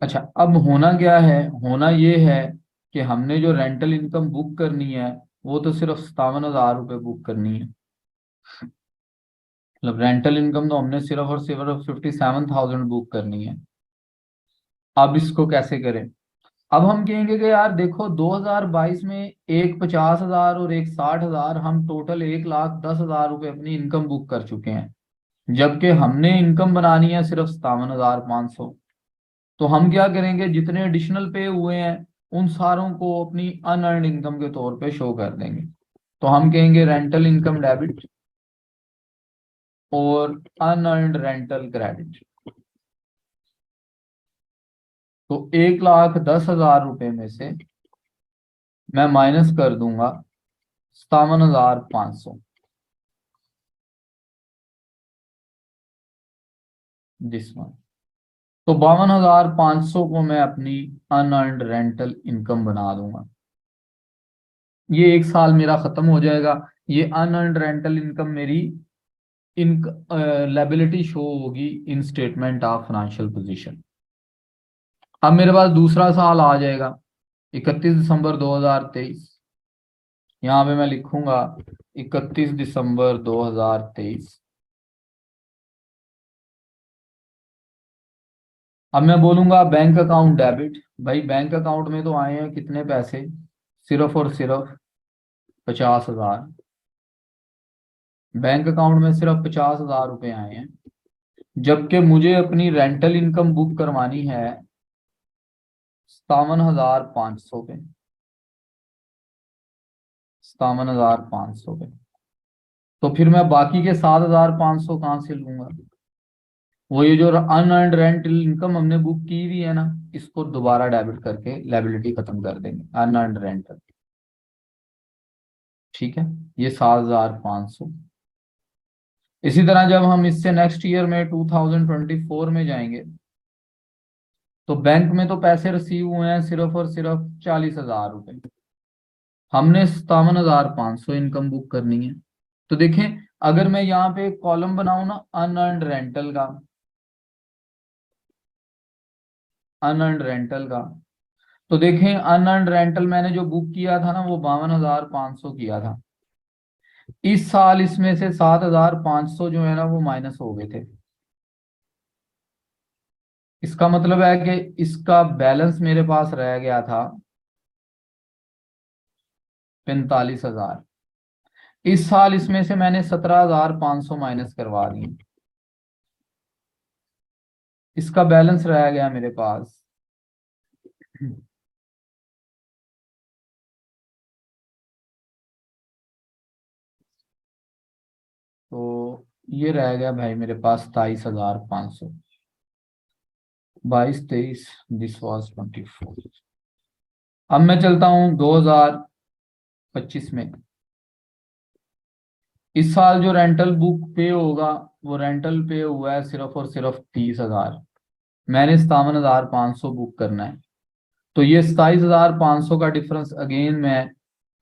Speaker 1: अच्छा, अब होना क्या है, होना ये है कि हमने जो रेंटल इनकम बुक करनी है वो तो सिर्फ 57,000 रुपये बुक करनी है। मतलब रेंटल इनकम तो हमने सिर्फ और सिर्फ 57,000 बुक करनी है। अब इसको कैसे करें, अब हम कहेंगे कि यार देखो 2022 में एक 50,000 और एक 60,000, हम टोटल 1,10,000 रुपये अपनी इनकम बुक कर चुके हैं, जबकि हमने इनकम बनानी है सिर्फ 57,500। तो हम क्या करेंगे, जितने एडिशनल पे हुए हैं उन सारों को अपनी अनअर्नड इनकम के तौर पे शो कर देंगे। तो हम कहेंगे रेंटल इनकम डेबिट और अनअर्नड रेंटल क्रेडिट। तो 1,10,000 रुपये में से मैं माइनस कर दूंगा 57,500, दिस वन। तो 52,500 को मैं अपनी अनअर्नड रेंटल इनकम बना दूंगा। ये एक साल मेरा खत्म हो जाएगा, ये अनअर्नड रेंटल इनकम मेरी इन लायबिलिटी शो होगी इन स्टेटमेंट ऑफ फाइनेंशियल पोजीशन। अब मेरे पास दूसरा साल आ जाएगा 31 दिसंबर 2023। यहाँ पे मैं लिखूंगा 31 दिसंबर 2023। अब मैं बोलूंगा बैंक अकाउंट डेबिट। भाई बैंक अकाउंट में तो आए हैं कितने पैसे, सिर्फ और सिर्फ 50,000। बैंक अकाउंट में सिर्फ 50,000 रुपये आए हैं, जबकि मुझे अपनी रेंटल इनकम बुक करवानी है 57,500 पे। 57,500 पे, तो फिर मैं बाकी के 7,500 कहाँ से लूंगा। वो ये जो अनअर्न्ड रेंटल इनकम हमने बुक की हुई है ना, इसको दोबारा डेबिट करके लायबिलिटी खत्म कर देंगे, अनअर्न्ड रेंटल। ठीक है, ये 7,500। इसी तरह जब हम इससे नेक्स्ट ईयर में 2024 में जाएंगे तो बैंक में तो पैसे रिसीव हुए हैं सिर्फ और सिर्फ 40,000 रुपए। हमने 57,500 इनकम बुक करनी है। तो देखें, अगर मैं यहाँ पे एक कॉलम बनाऊं ना अनअर्न्ड रेंटल का, अनअर्न्ड रेंटल का, तो देखें अनअर्न्ड रेंटल मैंने जो बुक किया था ना वो 52,500 किया था। इस साल इसमें से 7,500 जो है ना वो माइनस हो गए थे। इसका मतलब है कि इसका बैलेंस मेरे पास रह गया था 45,000। इस साल इसमें से मैंने 17,500 माइनस करवा दिए, इसका बैलेंस रह गया मेरे पास तो ये रह गया भाई मेरे पास 27,500। 22 23, दिस वॉज 24। अब मैं चलता हूँ 2025 में। इस साल जो रेंटल बुक पे होगा वो रेंटल पे हुआ है सिर्फ और सिर्फ 30,000। मैंने 57,500 बुक करना है। तो ये 27,500 का डिफरेंस अगेन मैं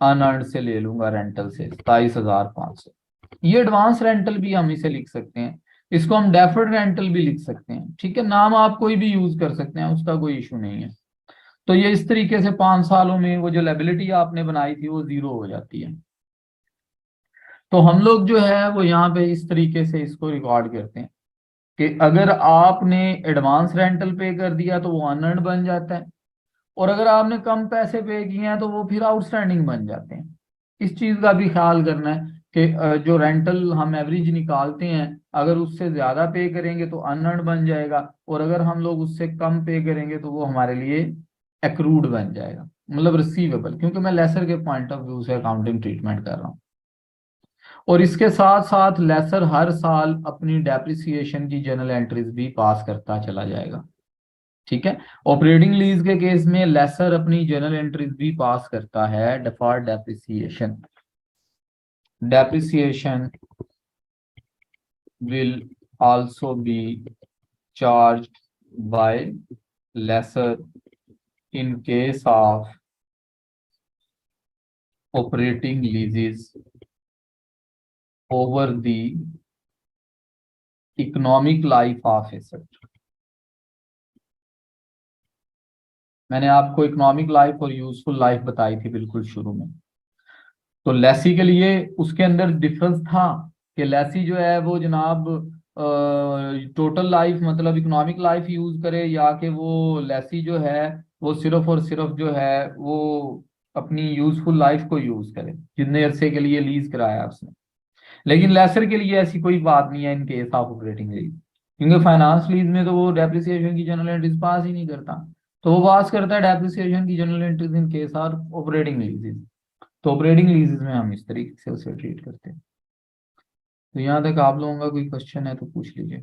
Speaker 1: अनअर्न्ड से ले लूंगा, रेंटल से 27,500। ये एडवांस रेंटल भी हम इसे लिख सकते हैं, इसको हम डेफर्ड रेंटल भी लिख सकते हैं। ठीक है, नाम आप कोई भी यूज कर सकते हैं, उसका कोई इशू नहीं है। तो ये इस तरीके से 5 सालों में वो जो लायबिलिटी आपने बनाई थी वो जीरो हो जाती है। तो हम लोग जो है वो यहाँ पे इस तरीके से इसको रिकॉर्ड करते हैं कि अगर आपने एडवांस रेंटल पे कर दिया तो वो अनअर्न्ड बन जाता है, और अगर आपने कम पैसे पे किए हैं तो वो फिर आउटस्टैंडिंग बन जाते हैं। इस चीज का भी ख्याल करना है कि जो रेंटल हम एवरेज निकालते हैं अगर उससे ज्यादा पे करेंगे तो अनअर्न्ड बन जाएगा, और अगर हम लोग उससे कम पे करेंगे तो वो हमारे लिए एक्रूड बन जाएगा, मतलब रिसीवेबल, क्योंकि मैं लेसर के पॉइंट ऑफ व्यू से अकाउंटिंग ट्रीटमेंट कर रहा हूँ। और इसके साथ साथ लेसर हर साल अपनी डेप्रिसिएशन की जर्नल एंट्रीज भी पास करता चला जाएगा। ठीक है, ऑपरेटिंग लीज के केस में लेसर अपनी जर्नल एंट्रीज भी पास करता है। Deferred depreciation, depreciation will also be charged by lesser in case of operating leases over the economic life of asset। मैंने आपको इकोनॉमिक लाइफ और यूजफुल लाइफ बताई थी बिल्कुल शुरू में। तो लेसी के लिए उसके अंदर डिफरेंस था कि लेसी जो है वो जनाब टोटल लाइफ मतलब इकोनॉमिक लाइफ यूज करे, या कि वो लेसी जो है वो सिर्फ और सिर्फ जो है वो अपनी यूजफुल लाइफ को यूज करे जितने अरसे के लिए लीज कराया उसने। लेकिन लेसर के लिए ऐसी कोई बात नहीं है इन केस ऑफ ऑपरेटिंग लीज, क्योंकि फाइनेंस लीज में तो वो डेप्रिसिएशन की जनरल एंट्रीज पास ही नहीं करता। तो वो पास करता है डेप्रिसिएशन की general entries in case of operating लीजेस। तो ऑपरेटिंग लीजेस में हम इस तरीके से उसे ट्रीट करते हैं। तो यहाँ तक आप लोगों का कोई क्वेश्चन है तो पूछ लीजिए।